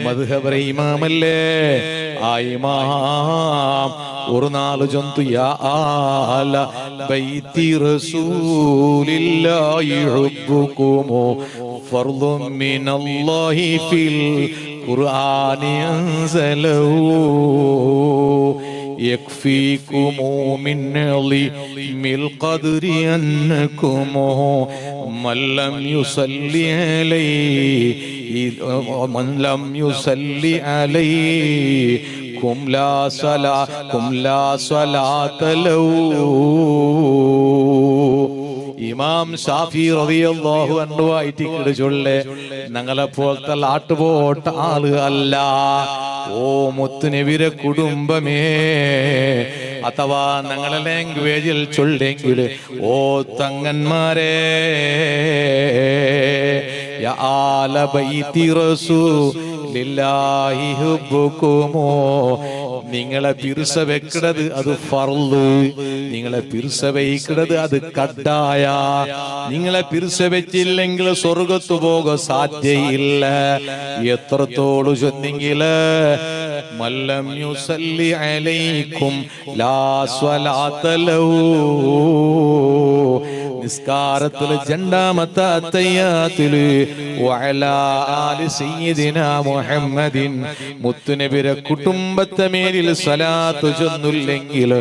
മദ്ഹബിയുടെ ഇമാമല്ലേ. ആ ഇമാം ഒരു നാല് ജന്തു യാ ആല ബൈതി റസൂലില്ലാഹി ഹുബ്ബുകുമു ഫർളും മിനല്ലാഹി ഫിൽ ഖുർആനി അൻസലഹു യക്ഫീകുമു മിൻ അളിമിൽ ഖദ്രി അന്നകുമു മൻ ലം യുസല്ലി അലൈഹി മൻ ലം യുസല്ലി അലൈഹി കും ലാ സ്വലാത ലഹു. ഈ ഇമാം ഷാഫി റളിയല്ലാഹു അൻഹു ആയിട്ടിക്കിട് ചൊല്ലെ ഞങ്ങളെ പോലത്തെ ആട്ടുപോട്ട ആള് അല്ല. ഓ മുത്തുനബിയുടെ കുടുംബമേ, അഥവാ ഞങ്ങളെ ലാംഗ്വേജിൽ ചൊല്ലെങ്കിൽ ഓ തങ്ങന്മാരെ, യാ ആല ബൈതി റസൂലില്ലാഹി ഹുബ്ബുകുമോ, നിങ്ങളെ പിർസ വെക്കണത് അത് ഫർള്, നിങ്ങളെ പിർസ വയ്ക്കണത് അത് കഡായ. നിങ്ങളെ പിർസ വെച്ചില്ലെങ്കിൽ സ്വർഗത്തു പോക സാധ്യയില്ല. എത്രത്തോളു ചൊന്നെങ്കില് മല്ലം യുസല്ലി അലൈക്കും ലാ സ്വലാത്ത ലഹു, നിസ്കാരത്തില് രണ്ടാമത്തെ അത്തയ്യാത്തില് വഅലാ ആലി സയ്യിദിനാ മുഹമ്മദിൻ, മുത്തുനബിയുടെ കുടുംബത്തെ മേലിൽ സ്വലാത്ത് ചൊന്നില്ലെങ്കിൽ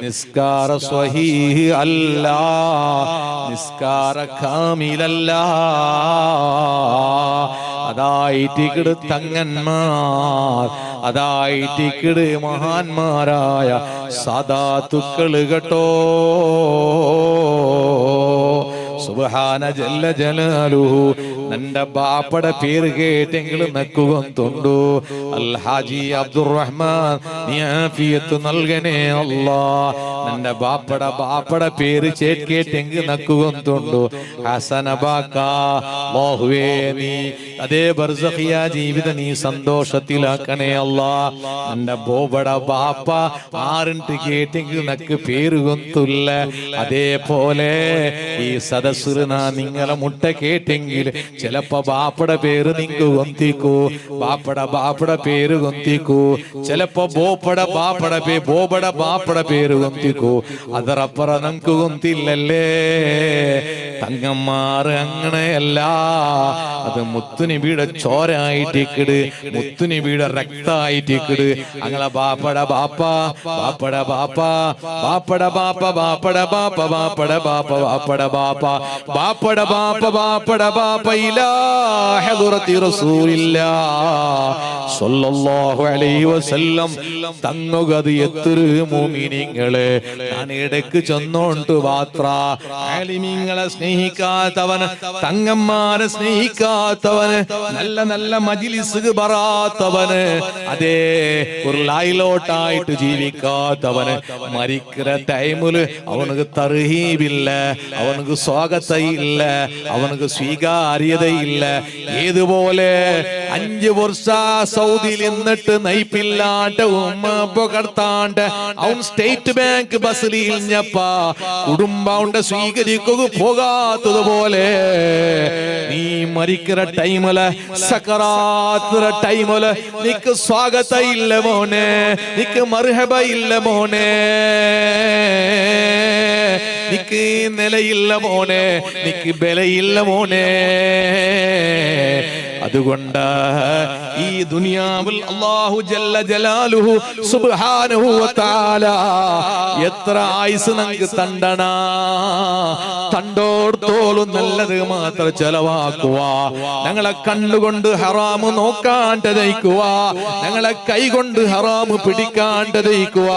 നിസ്കാര സ്വഹീഹ് അല്ല, നിസ്കാര കാമിലല്ല. അതായിട്ടിക്കിട് തങ്ങന്മാർ, അതായിട്ടിക്കിട് മഹാന്മാരായ സാദാത്തുക്കള് കേട്ടോ. സുബ്ഹാന ജല്ല ജലാലുഹു. നന്റെ ബാപ്പടെ പേര് കേട്ടെങ്കിലും നക്കുകൊണ്ടുണ്ടു. അൽ ഹാജി അബ്ദുറഹ്മാൻ, നീ ആഫിയത്ത് നൽകണേ അല്ലാ. നന്റെ ബാപ്പടെ പേര് കേട്ടെങ്കിൽ നക്കുകൊണ്ടുണ്ടു. ഹസന ബാക്ക, അല്ലാഹുവേ നീ അതേ ബർസഖിയ ജീവിതം നീ സന്തോഷത്തിലാക്കണേ അല്ലാ. നന്റെ ബോബട ബാപ്പ ആറിട്ട് കേട്ടെങ്കിൽ നക്ക് പേര് കൊന്തുല്ല. അതേപോലെ ഈ സദസ്സിൽ നിങ്ങളെ മുട്ട കേട്ടെങ്കിൽ ചിലപ്പോ ബാപ്പടെ പേര് നിങ്ങ് കൊന്തിക്കൂ, ബാപ്പടെ പേര് കൊന്തിക്കൂ. ചിലപ്പോ ബോബട ബാപ്പടെ പേര് കൊന്തിക്കൂ. അതറപ്പുറ നമുക്ക് കൊന്തില്ലല്ലേ. തങ്ങന്മാര് അങ്ങനെയല്ല. അത് മുത്തുനബിയുടെ ചോരായിട്ടിക്കിട്, മുത്തുനബിയുടെ രക്തായിട്ടിക്കിട്. അങ്ങനെ ബാപ്പടെ ബാപ്പ ഇലാ ഹദറത്തി റസൂലില്ലാഹ് സ്വല്ലല്ലാഹു അലൈഹി വസല്ലം തങ്ങുകത് എത്ര മുഅ്മിനീങ്ങളെ ഞാൻ ഇടയ്ക്ക് ചെന്നോണ്ട് മാത്ര. ആലിമീങ്ങളെ സ്നേഹിക്കാത്തവന്, തങ്ങന്മാരെ സ്നേഹിക്കാത്തവന്, നല്ല നല്ല മജ്ലിസ് ബറാത്തവന്, അതേ ഒരു ലൈലോട്ടായിട്ട് ജീവിക്കാത്തവന് മരിക്കുന്ന ടൈമില് അവനക്ക് തർഹീബില്ല, അവനക്ക് സ്വാഗതയില്ല, അവനക്ക് സ്വീകാര്യതയില്ല. ഏതുപോലെ 5 വർഷ സൗദിയിൽ നിന്നിട്ട് നയിപ്പില്ലാണ്ട് കടത്താണ്ട് അവൻ സ്റ്റേറ്റ് ബാങ്ക് ബസ്സിൽ ഇഞ്ഞപ്പ കുടുംബം സ്വീകരിക്കുക പോകാത്തതുപോലെ നീ മരിക്കുന്ന ടൈമില്, സക്കറാത്തുന്ന ടൈമില് നിക്ക് സ്വാഗത ഇല്ല മോനെ, നിക്ക് മർഹബ ഇല്ല മോനെ, നിക്ക് നിലയില്ല മോനെ, നിക്ക് ബലയില്ല മോനെ. അതുകൊണ്ട് ഈ ദുനിയാവിൽ അല്ലാഹു ജല്ല ജലാലുഹു സുബ്ഹാനഹു വ തആല എത്ര ആയുസ് നമുക്ക് തണ്ടണ, തണ്ടോർത്തോളും നല്ലത് മാത്രം ചെലവാക്കുക. ഞങ്ങളെ കണ്ണുകൊണ്ട് ഹറാമ് നോക്കാണ്ട് ദയിക്കുക, ഞങ്ങളെ കൈ കൊണ്ട് ഹറാമ് പിടിക്കാണ്ട് ദയിക്കുക,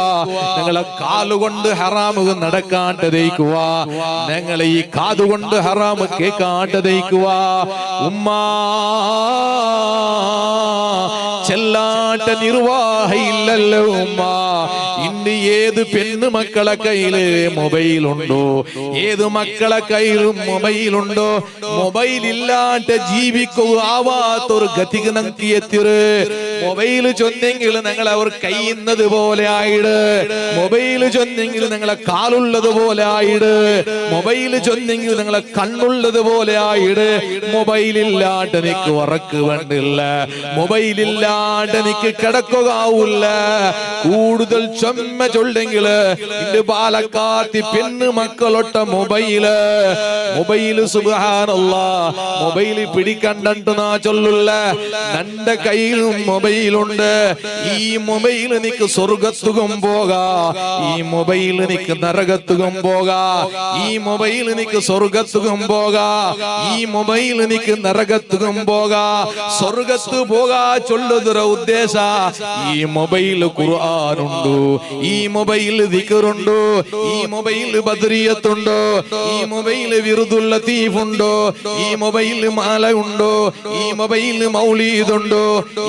ഞങ്ങളെ കാലുകൊണ്ട് ഹറാമ് നടക്കാണ്ട് ദയിക്കുക, ഞങ്ങളെ ഈ കാതുകൊണ്ട് ഹറാമ് കേൾക്കാണ്ട് ദയിക്കുക. ഉമ്മാ ചെല്ലാട്ട നിർവാഹയില്ലല്ലോ ഉമ്മ. ഇന്ന് ഏത് പെണ്ണ് മക്കളെ കയ്യില് മൊബൈലുണ്ടോ, ഏത് മക്കളെ കയ്യിലും മൊബൈലുണ്ടോ, മൊബൈൽ ഇല്ലാണ്ട് ജീവിക്കുക ആവാത്തൊരു ഗതിക്ക് നമുക്ക് എത്തിയത്. മൊബൈല് ചൊന്നെങ്കിൽ ഞങ്ങൾ അവർ കയ്യുന്നത് പോലെ ആയിട്, മൊബൈല് ചൊന്നെങ്കിൽ ഞങ്ങളെ കാലുള്ളത് പോലെ ആയിട്, മൊബൈല് ചൊന്നെങ്കിൽ ഞങ്ങളെ കണ്ണുള്ളത് പോലെ ആയിട്. മൊബൈലില്ലാണ്ട് നിക്ക് ഉറക്ക് വേണ്ടില്ല, മൊബൈലില്ലാണ്ട് നിക്ക് കിടക്കുകയാവൂല്ല. കൂടുതൽ ചൊമ്മ ചൊല്ലെങ്കില് ഇന്റെ പാലക്കാത്തി പെണ്ണ് മക്കളൊട്ട മൊബൈല് സുബ്ഹാനല്ലാഹ്, മൊബൈല് പിടിക്കണ്ടെന്നാ ചൊല്ലുള്ള. നന്റെ കയ്യിലും മൊബൈൽ മൊബൈലുണ്ട്. ഈ മൊബൈൽ നിനക്ക് സ്വർഗത്തുകം പോകാ, ഈ മൊബൈൽ നിനക്ക് നരകത്തുകം പോകാ, ഈ മൊബൈൽ നിനക്ക് സ്വർഗത്തുകം പോകാ, ഈ മൊബൈൽ നിനക്ക് നരകത്തുകം പോകാ. സ്വർഗത്ത് പോകാ ചൊല്ലുതര ഉദ്ദേശ ഈ മൊബൈൽ ഖുർആനുണ്ട്, ഈ മൊബൈൽ ദിക്റുണ്ട്, ഈ മൊബൈൽ ബദ്രിയത്തുണ്ട്, ഈ മൊബൈൽ വിറുദുൽ ലത്തീഫ് ഉണ്ട്, ഈ മൊബൈൽ മാല ഉണ്ട്, ഈ മൊബൈൽ മൗലീദുണ്ട്,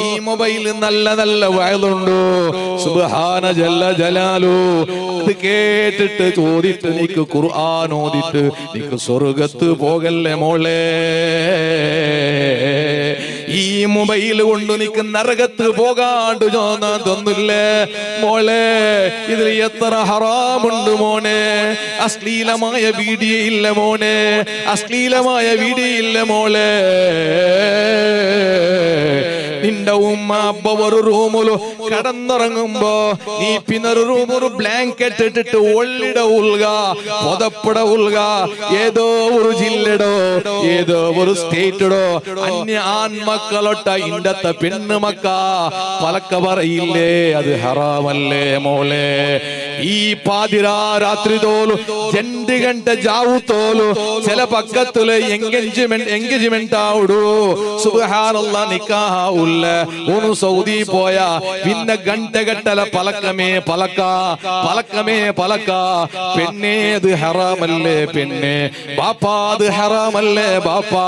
ഈ മൊബൈൽ നല്ല നല്ല വഅലുണ്ട്. സുബ്ഹാന ജല്ല ജലാലു. ഇത് കേട്ടിട്ട് ചോദിട്ട് നിക്ക് ഖുർആൻ ഓതിട്ട് നിക്ക് സ്വർഗത്ത് പോകല്ലേ മോളെ. ഈ മൊബൈൽ കൊണ്ട് നിക്ക് നരകത്ത് പോകാണ്ട് തോന്നില്ലേ മോളെ. ഇതിൽ എത്ര ഹറാമുണ്ട് മോനെ. അശ്ലീലമായ വീഡിയോ ഇല്ല മോനെ, അശ്ലീലമായ വീഡിയോ ഇല്ല മോളെ. നിന്റെ ഉമ്മ അബ്ബ ഒരു റൂമില് കടന്നിറങ്ങുമ്പോ നീ പിന്നൊരു റൂമൊരു ബ്ലാങ്കറ്റ് ഇട്ടിട്ട് ഒള്ളിട ഉൽക പൊതപ്പിട ഉൽക. ഏതോ ഒരു ജില്ലടോ ഏതോ ഒരു സ്റ്റേറ്റടോ അന്യ ആൺമക്കളൊട്ട ഇണ്ടത്തെ പെണ്ണുമക്ക പലക്ക പറയില്ലേ, അത് ഹറാമല്ലേ മോളെ. ഈ പാതിരാ രാത്രി തോലു 2 ಗಂಟೆ ജാവു തോലു ചില പക്കത്തില് എൻഗേജ്മെന്റ് ആവിടൂ. സുബ്ഹാനല്ലാഹ് നിക്കാഹ ഉല്ല ഒന്ന് സൗദി പോയാ പിന്നെ ഗണ്ടകട്ടല പലക്കമേ പലക്ക പലക്കമേ പലക്ക. പെണ്ണേ അത് ഹറാമല്ലേ പെണ്ണെ. ബാപ്പാ അത് ഹറാമല്ലേ ബാപ്പാ.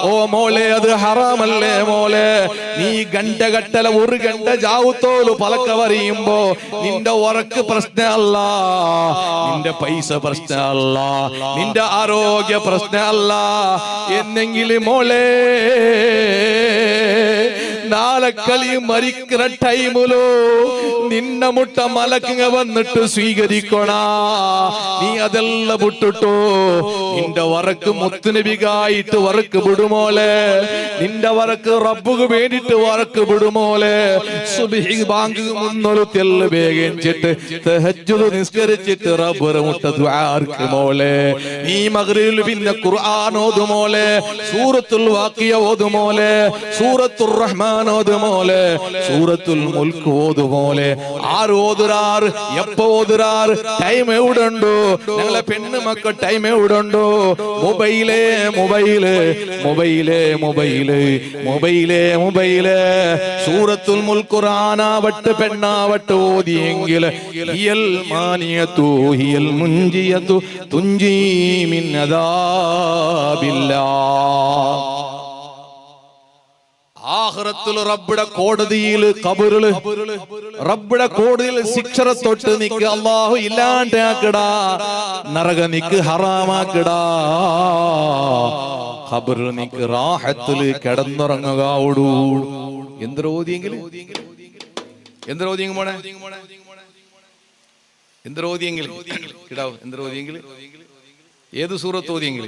ഓ മോളെ അത് ഹറാമല്ലേ മോളെ. നീ ഗണ്ടകട്ടല 1 ಗಂಟೆ ജാവു തോലു പലക്ക പറയുമ്പോ നിന്റെ ഉറക്ക് പ്രശ്നമല്ല, നിന്റെ പൈസ പ്രശ്നമല്ല, നിന്റെ ആരോഗ്യ പ്രശ്നമല്ല. എന്നെങ്കിലും മോളെ നാളെ കളി മരിക്കുന്ന ടൈമിലോ നിന്ന മുട്ട മലക്കിങ്ങ വന്നിട്ട് സ്വീകരിക്കണ. നീ അതെല്ലാം വിട്ടിട്ടോ നിന്റെ വറക്ക് മുത്തുനബിക്കായിട്ട് വറക്ക് വിടുമോലെ. നിന്റെ വറക്ക് റബ്ബുക്ക് വേണ്ടിട്ട് വറക്ക് വിടുമോലെ. സുബ്ഹി ബാങ്ക് മുന്നൊരു തെല്ല് വേഗിച്ചിട്ട് തഹജ്ജുദ് നിസ്കരിച്ചിട്ട് റബ്ബ് മുട്ട ദുആർക്ക് മോലെ. നീ മഗ്രിബിൽ പിന്നെ ഖുർആൻ ഓതുമോലെ, സൂറത്തുൽ വാഖിയ ഓതുമോലെ, സൂറത്തുർ റഹ്മാൻ ഓതുമോലെ, സൂറത്തുൽ മുൽക്ക് ഓതുമോലെ. ആര് ഓതുരാറ് എപ്പോ ഓതുരാറ് ടൈം എവിടുണ്ടോ? ഞങ്ങളെ പെണ്ണുമക്കൾ ടൈം എവിടുണ്ടോ? മൊബൈലേ മൊബൈല് മൊബൈലേ മൊബൈല് മൊബൈലേ മൊബൈല്. സൂറത്തുൽ മുൽക്ക് ഖുർആനാവട്ടെ പെണ്ണാവട്ടെ ഓതിയെങ്കിൽ ഹിയൽ മാനിയതു ഹിയൽ മുൻജിയതു തുൻജി മിൻ അദാബില്ലാഹ്. ആഖിറത്തിൽ റബ്ബുടെ കോടതിയിൽ ഖബറിൽ റബ്ബുടെ കോടതിയിൽ ശിക്ഷ തൊട്ട് നിക്ക് അല്ലാഹു ഇല്ലാണ്ടാക്കടാ, നരക നിക്ക് ഹറാമാക്കടാ. ഖബറിൽ നിക്ക് റാഹത്തിൽ കിടന്നുറങ്ങുക. ഓടൂ എന്തരോദിയെങ്കിലും എന്തരോദിയെങ്കിൽ മോനെ എന്തരോദിയെങ്കിൽ കിടാവ് എന്തരോദിയെങ്കിൽ ഏത് സൂറത്ത് ഓതിയെങ്കിൽ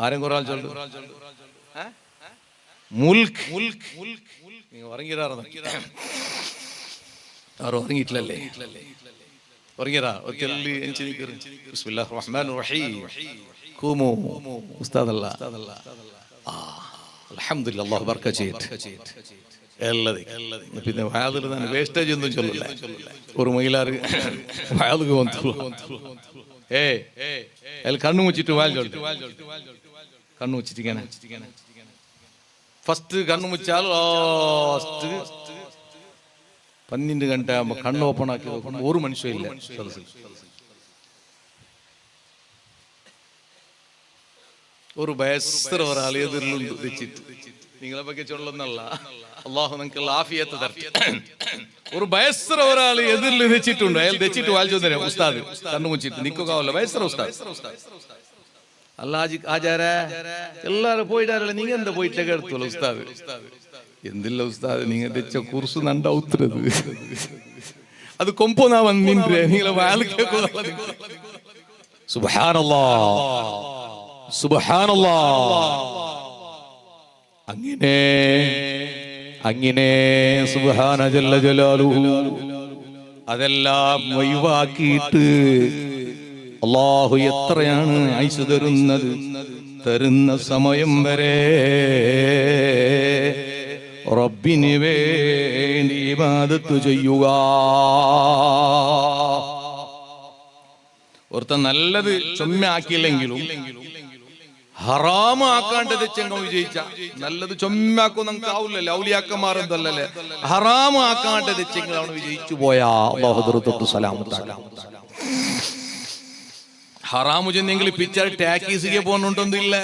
ആരും ഖുർആൻ ചൊല്ലു. മുൽക്ക് ഉറങ്ങിയിട്ടായിരുന്നു ആരും ഉറങ്ങിയിട്ടില്ലല്ലേ? ഉറങ്ങിയതാ. ബിസ്മില്ലാഹിർ റഹ്മാനിർ റഹീം. ഖൂമു ഉസ്താദല്ല അൽഹംദുലില്ലാഹ് അല്ലാഹു ബർക്കത്ത് ചെയ്യട്ടെ. പിന്നെ വയാദിൽ തന്നെ വേസ്റ്റേജ് ഒന്നും ചൊല്ലില്ല. ഒരു മൈലാറ് വയാദിക്ക് വന്നു അതിൽ കണ്ണു മുച്ചിട്ട് വാൽ ചൊല്ലു. കണ്ണു മുച്ചിട്ടിങ്ങനെ ഫസ്റ്റ് കണ്ണു മുച്ചാൽ ലാസ്റ്റ് 12 ಗಂಟೆ ആകുമ്പോ കണ്ണ് ഓപ്പൺ ആക്കി നോക്കുമ്പോ ഒരു മനുഷ്യയില്ല. ഒരു വയസ്സര ഒരാൾ എതിർലുണ്ട് വെച്ചിട്ട് നിങ്ങളെ ಬಗ್ಗೆ ചൊല്ലുന്നല്ല, അള്ളാഹു നിങ്ങൾക്ക് ആഫിയത്ത് തരട്ടെ. ഒരു വയസ്സര ഒരാൾ എതിർൽ വെച്ചിട്ടുണ്ട്. അയാൾ വെച്ചിട്ട് വായിച്ചു തന്നെ ഉസ്താദ് കണ്ണു മുച്ചിട്ട് നിൽക്കുക വയസ്സര ഉസ്താദ് അല്ലാജി ആചാര എല്ലാരും പോയിട്ടാരല്ല നീங்க എന്താ പോയിട്ടേ എടുത്തോളൂ ഉസ്താദ്. എന്തില്ല ഉസ്താദ് നീங்க വെച്ച കുർസ് നണ്ട ഉത്തരത് അത് കൊമ്പോനാ വന്നിന്റെ നിങ്ങളെ വാല് കേൾക്കുക. സുബ്ഹാനല്ലാഹ് സുബ്ഹാനല്ലാഹ്. അങ്ങനെ അങ്ങനെ സുബ്ഹാന ജല്ല ജലാലുഹു അതെല്ലാം ഒഴിവാക്കിയിട്ട് അല്ലാഹു എത്രയാണ് ആയുസ് തരുന്നത്? തരുന്ന സമയം വരെ റബ്ബിന് വേണ്ടി ഇബാദത്ത് ചെയ്യുക. ഒരുത്ത നല്ലത് ചൊമ്മാക്കിയില്ലെങ്കിലും ഹറാമാക്കാണ്ടത് ചെങ്ങ വിജയിച്ച നല്ലത് ചൊമ്മാക്കും നമുക്ക് ആവില്ലല്ലോ, ഔലിയാക്കന്മാർ എന്തല്ലേ ഹറാമാക്കാണ്ടത് ചെങ്ങൾ അവന് വിജയിച്ചു പോയാ അല്ലാഹു സലാമത്താക്കാം. ഹറാമു ചെന്നെങ്കിൽ പിക്ചർ ടാക്കീസിಗೆ പോകുന്നുണ്ടൊന്നില്ല,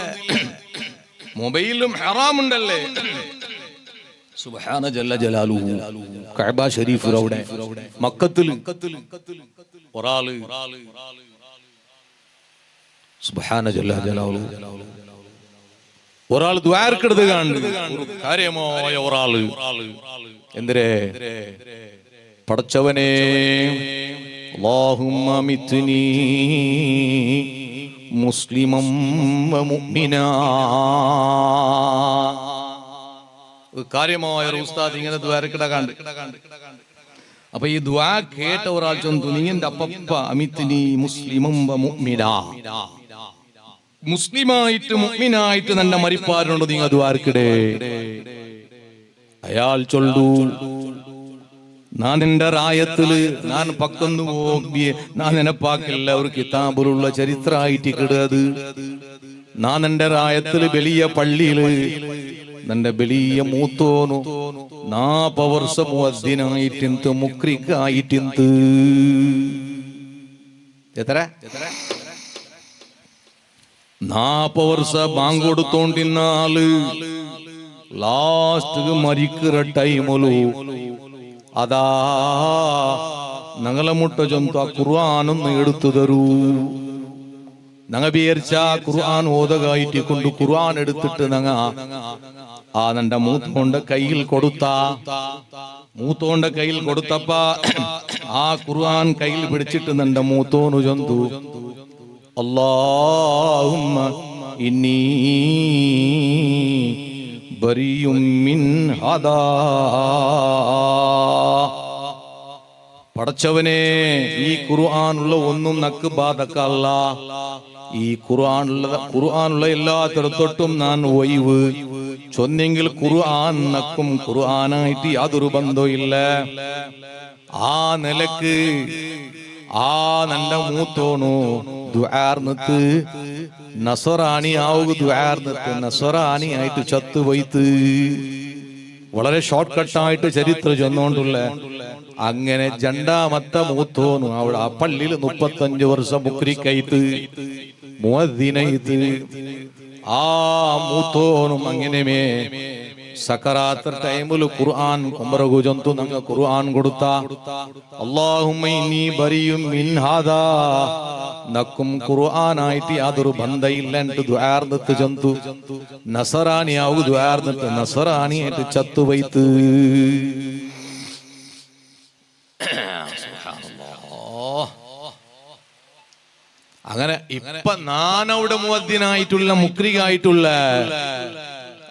മൊബൈലിലും ഹറാമുണ്ടല്ലേ. സുബ്ഹാന ജല്ല ജലാലുഹു. കഅബ ശരീഫിലവിടെ മക്കത്തിൽ ഒരാള് സുബ്ഹാന ജല്ല ജലാലുഹു ഒരാൾ ദ്വാരക്കെടുത്ത് കാണുന്നു. കാര്യമായ ഒരാള് എന്തരേ പടച്ചവനെ അല്ലാഹുമ്മ മിത്നി മുസ്ലിമൻ വ മുഅ്മിനാ. കാര്യമായ ഒരു ഉസ്താദ് ഇങ്ങനെ ദ്വാരക്കിട കണ്ട്. അപ്പൊ ഈ ദ്വാ കേട്ട ഒരാൾ ചൊന്നു, നീ എന്റെ അപ്പപ്പ അമിത്നി മുസ്ലിമൻ വ മുഅ്മിനാ, മുസ്ലിമായിട്ട് മുഅ്മിനായിട്ട് നല്ല മരിപ്പാരുണ്ട് നിങ്ങൾ ദ്വാരക്കിടേ. അയാൾ ചൊല്ലു, ഞാൻ എന്റെ റായത്തില് ഞാൻ പക്കൊന്നു പോകിയ ഞാൻ നെനപ്പാക്കില്ല ഒരു കിതാബിലുള്ള ചരിത്രമായിട്ട് കിടത്. ഞാൻ എന്റെ റായത്തില് വലിയ പള്ളിയില് നിന്റെ വലിയ മൂത്തോന്നു 40 വർഷം മുഅദ്ദിനായിട്ടിന്ത് മുക്രിക്കായിട്ടിന്ത്. എത്ര 40 വർഷം ബാങ്ക് കൊടുത്തോണ്ടിരുന്ന ആള് ലാസ്റ്റ് മരിക്കുന്ന ടൈമൊരു അതാ ഞങ്ങളെ മുട്ട ചൊന്ത ഖുർആനൊന്ന് എടുത്തു തരൂ. ഞങ്ങൾ വിചാരിച്ച ഖുർആൻ ഓതകായിട്ട് കൊണ്ട് ഖുർആൻ എടുത്തിട്ട് ഞങ്ങ ആ നന്റെ മൂത്തോന്റെ കയ്യിൽ മൂത്തോന്റെ കയ്യിൽ കൊടുത്തപ്പ ആ ഖുർആൻ കയ്യിൽ പിടിച്ചിട്ട് നന്റെ മൂത്തോന്നു ചൊന്തു, അല്ലാഹുമ്മ ഇന്നി ബരിയും മിൻ ഹദാ. പടച്ചവനെ ഈ ഖുർആനുള്ള ഒന്നും നക്ക് ബാധക്കല്ല. ഈ ഖുർആനുള്ള എല്ലാത്തിടത്തൊട്ടും ഞാൻ ഒഴിവ് ചൊന്നെങ്കിൽ ഖുർആൻ നക്കും ഖുർആനായിട്ട് യാതൊരു ബന്ധമില്ല. ആ നിലക്ക് ആ നല്ല മൂത്തോണു ദുആർന്നിട്ട് നസറാണി ആവുക, ദുആർന്നിട്ട് നസറാണി ആയിട്ട് ചത്തുപോയിത്ത്. വളരെ ഷോർട്ട് കട്ടായിട്ട് ചരിത്രം ചെന്നോണ്ടുള്ള അങ്ങനെ രണ്ടാമത്തെ മൂത്തോന്നു അവിടെ ആ പള്ളിയിൽ 35 വർഷം മുക്രിക്കൈത്ത് മുഅദ്ദിനൈത്ത്. ആ മൂത്തോനും അങ്ങനെമേ സക്കറാത്ത് ടൈമിൽ ഖുർആൻ ഉംറകു ജന്തു നങ്ങ ഖുർആൻ കൊടുത്ത അല്ലാഹുമ്മ ഇന്നി ബരിയും മിൻ ഹാദാ നക്കും ഖുർആനായിട്ട് യാതൊരു ബന്ധമില്ല എന്ന് ദുആർന്നിട്ട് ജന്തു നസറാനിയാവു ദുആർന്നിട്ട് നസറാനിയായിട്ട് ചത്തുപോയിത്ത്. അങ്ങനെ ഇപ്പൊ നാനവിടെ മുഅദ്ദിനായിട്ടുള്ള മുക്രികായിട്ടുള്ള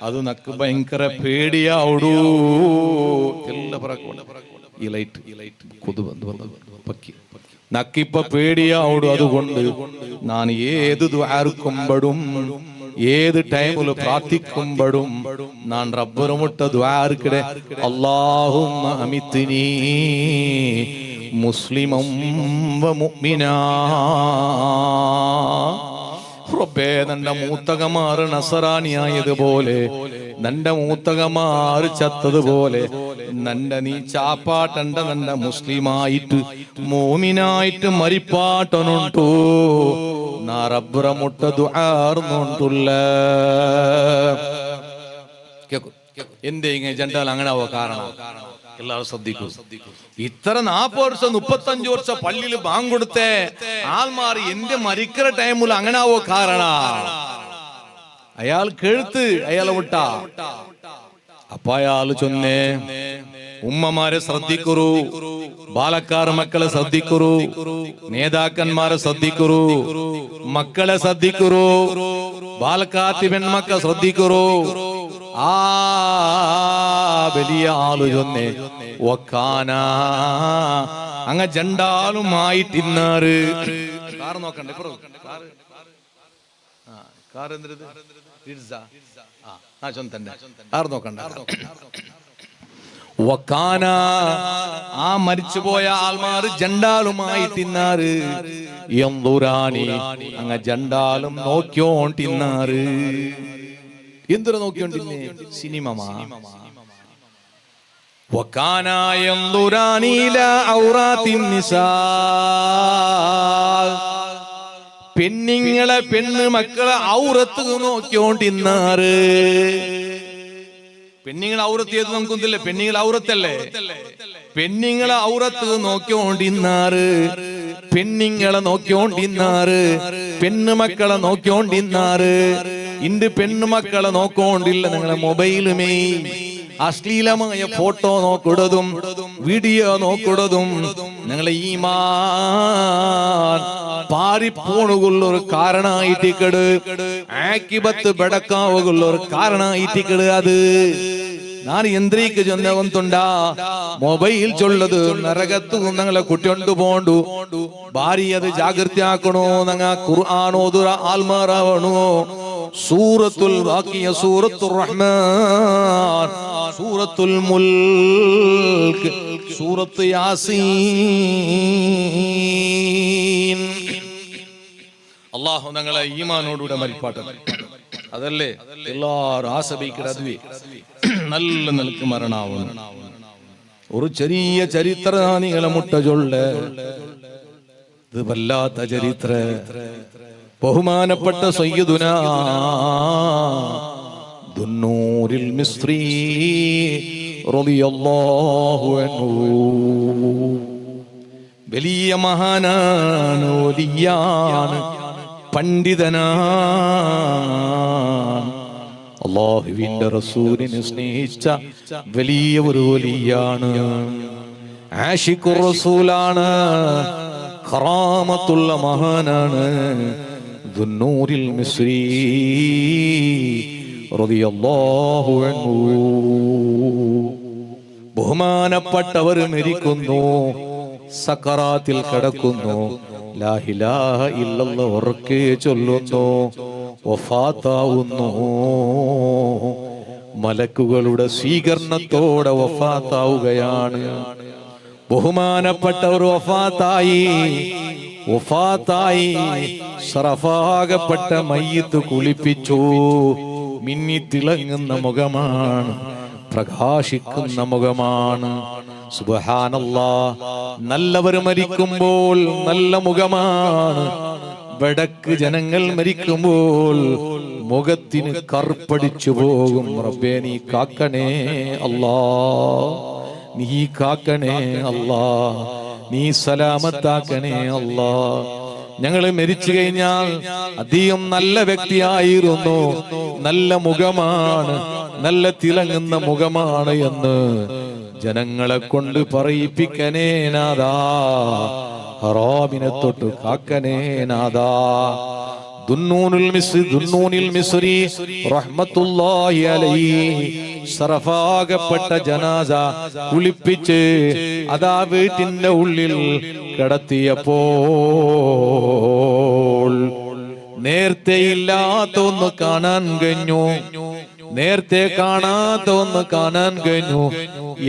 അത് നക്ക് ഭയങ്കര പേടിയാവടൂ. നക്കിപ്പ പേടിയാവടു. അതുകൊണ്ട് ഞാൻ ഏത് ദ്വാർക്കുമ്പോഴും ഏത് ടൈമിൽ പ്രാർത്ഥിക്കുമ്പോഴും ഞാൻ റബ്ബറുമുട്ട ദ്വാർക്കിടെ അല്ലാഹുമ്മ അമിത്നി മുസ്ലിമൻ വ മുഅ്മിനാ. റബ്ബേ നന്റെ മൂത്തകമാർ നസറാനിയായതുപോലെ നന്റെ മൂത്തകമാർ ചത്തതുപോലെ നന്റെ നീ ചാപ്പാട്ടണ്ട നന്റെ മുസ്ലിമായിട്ട് മോമിനായിട്ട് മരിപ്പാട്ടനുണ്ടോ നാ റബ്ബറ മുട്ട ദുആർന്നുണ്ടുള്ള. എന്തേ ഇങ്ങനെ ജണ്ടാൽ അങ്ങനെ ആവോ കാരണം എല്ലാവരും ശ്രദ്ധിക്കൂ. ഇത്ര 40 വർഷം 35 വർഷം പള്ളിയിൽ ബാങ്ക് കൊടുത്തേ ആൾമാർ എന്റെ മരിക്കുന്ന ടൈമിൽ അങ്ങനെ ആവോ കാരണ അയാൾ കെഴുത്ത് അയാളെ വിട്ട. അപ്പൊ അയാൾ ചൊന്നേ, ഉമ്മമാരെ ശ്രദ്ധിക്കുറു, ബാലക്കാർ മക്കളെ ശ്രദ്ധിക്കുറു, നേതാക്കന്മാരെ ശ്രദ്ധിക്കുറു, മക്കളെ ശ്രദ്ധിക്കുറു, ബാലക്കാത്തി പെൺമക്കളെ ശ്രദ്ധിക്കുറു. ആ വലിയ ആള് ചൊന്നേ ഒക്കാന അങ്ങ ജണ്ടാലുമായിട്ടിന്നാറ്. കാറ് നോക്കണ്ടേ, ആ മരിച്ചുപോയ ആൾമാർ ജണ്ടാലുമായി തിന്നാറ് എന്തൂരാനി അങ്ങ ജണ്ടാലും നോക്കിയോണ്ടിന്നാറ്. എന്തൊരു നോക്കിയോണ്ടിന്നെ സിനിമ പെണ്ണിങ്ങളെ പെണ്ണ് മക്കളെ ഔറത്ത് നോക്കിയോണ്ടിന്നാറ്. പെണ്ണുങ്ങൾ ഔറത്ത് ചെയ്ത് നമുക്കൊന്നില്ല, പെണ്ണുങ്ങൾ ഔറത്തല്ലേ, പെണ്ണുങ്ങളെ ഔറത്ത് നോക്കിയോണ്ടിന്നാറ്, പെണ്ണുങ്ങളെ നോക്കിയോണ്ടിന്നാറ്, പെണ്ണുമക്കളെ നോക്കിയോണ്ടിന്നാറ്. ഇന്റെ പെണ്ണുമക്കളെ നോക്കോണ്ടില്ല, നിങ്ങളെ മൊബൈലുമേ അശ്ലീലമായ ഫോട്ടോ നോക്കിടതും വീഡിയോ നോക്കിടതും നിങ്ങളെ ഈമാൻ പാറിപ്പോണുകൊള്ളൊരു കാരണായിട്ടിക്കട്, ആക്കിബത്ത് ബെടക്കാവുകൊള്ളൊരു കാരണായിട്ടിക്കട്. അത് ನಾನು ಎಂದ್ರೀಕ ಜೊಂದ ಒಂತುಂಡ ಮೊಬೈಲ್ ಚೊಳ್ಳದು ನರಗತ್ತು ನಂಗಳ ಕುಟ್ಕೊಂಡು ಬೋಂಡು ಬಾರಿ ಅದು ಜಾಗೃತಿ ಹಾಕಣು. ನಂಗ ಕುರ್ಆನ್ ಓದುರ ಆಲ್ಮಾರಾವಣು. ಸೂರತುಲ್ ವಾಕಿಯ, ಸೂರತುರ್ ರಹ್ಮಾನ್, ಸೂರತುಲ್ ಮುಲ್ಕ್, സൂറത്ത് യാസീൻ. അല്ലാഹു ഞങ്ങളെ ഈമാനോടുകൂടെ മരിപ്പാട്ടെ. അതല്ലേ എല്ലാരും ആസബിക്കട അതുവേ നല്ല നിലക്ക് മരണാവണം. ഒരു ചെറിയ ചരിത്ര നിങ്ങളെ മുട്ട ചൊല്ല്, ഇത് വല്ലാത്ത ചരിത്ര. ബഹുമാനപ്പെട്ട സയ്യിദുനാ ദുന്നൂരിൽ മിസ്രി റളിയല്ലാഹു അൻഹു വലിയ മഹാനാണ്, വലിയാണ്, പണ്ഡിതനാണ്. അല്ലാഹുവിന്റെ റസൂലിനെ സ്നേഹിച്ച വലിയ ഒരു വലിയാണ്, ആശിഖുർ റസൂലാണ്, കറാമത്തുള്ള മഹാനാണ്. ദുന്നൂരിൽ മിസ്രി റളിയല്ലാഹു അൻഹു. ബഹുമാനപ്പെട്ടവർ മരിക്കുന്നു, സക്കറാത്തിൽ കിടക്കുന്നു, ലാ ഇലാഹ ഇല്ലല്ലാഹ് ഉറക്കെ ചൊല്ലുന്നു, വഫാത്താവുന്നു. മലക്കുകളുടെ സ്വീകരണത്തോടെ വഫാത്താവുകയാണ്. ബഹുമാനപ്പെട്ടവർ വഫാത്തായി. സറഫാകപ്പെട്ട മയ്യിത്ത് കുളിപ്പിച്ചു. മിന്നി തിളങ്ങുന്ന മുഖമാണ്, പ്രകാശിക്കുന്ന മുഖമാണ്. സുബ്ഹാനല്ലാഹ്, നല്ലവർ മരിക്കുമ്പോൾ നല്ല മുഖമാണ്. വടക്ക് ജനങ്ങൾ മരിക്കുമ്പോൾ മുഖത്തിന് കറുപ്പടിച്ചു പോകും. റബ്ബേ നീ കാക്കണേ അല്ലാ, നീ കാക്കണേ അല്ലാ, നീ സലാമത്താക്കണേ അല്ലാ. ഞങ്ങള് മരിച്ചു കഴിഞ്ഞാൽ അധികം നല്ല വ്യക്തിയായിരുന്നു, നല്ല മുഖമാണ്, നല്ല തിളങ്ങുന്ന മുഖമാണ് എന്ന് ജനങ്ങളെ കൊണ്ട് പറയിപ്പിക്കനേ നാദാ. ഹറാമിനെ തൊട്ട് കാക്കനേ നാദാ. ദുന്നൂനിൽ മിസ്രി റഹ്മത്തുള്ളാഹി അലൈഹി സറഫാകപ്പെട്ട ജനാസ കുളിപ്പിച്ച് അതാ വീട്ടിന്റെ ഉള്ളിൽ കിടത്തിയപ്പോൾ നേരത്തെ ഇല്ലാത്ത ഒന്ന് കാണാൻ കഴിഞ്ഞു, നേരത്തെ കാണാത്ത ഒന്ന് കാണാൻ കഴിഞ്ഞു.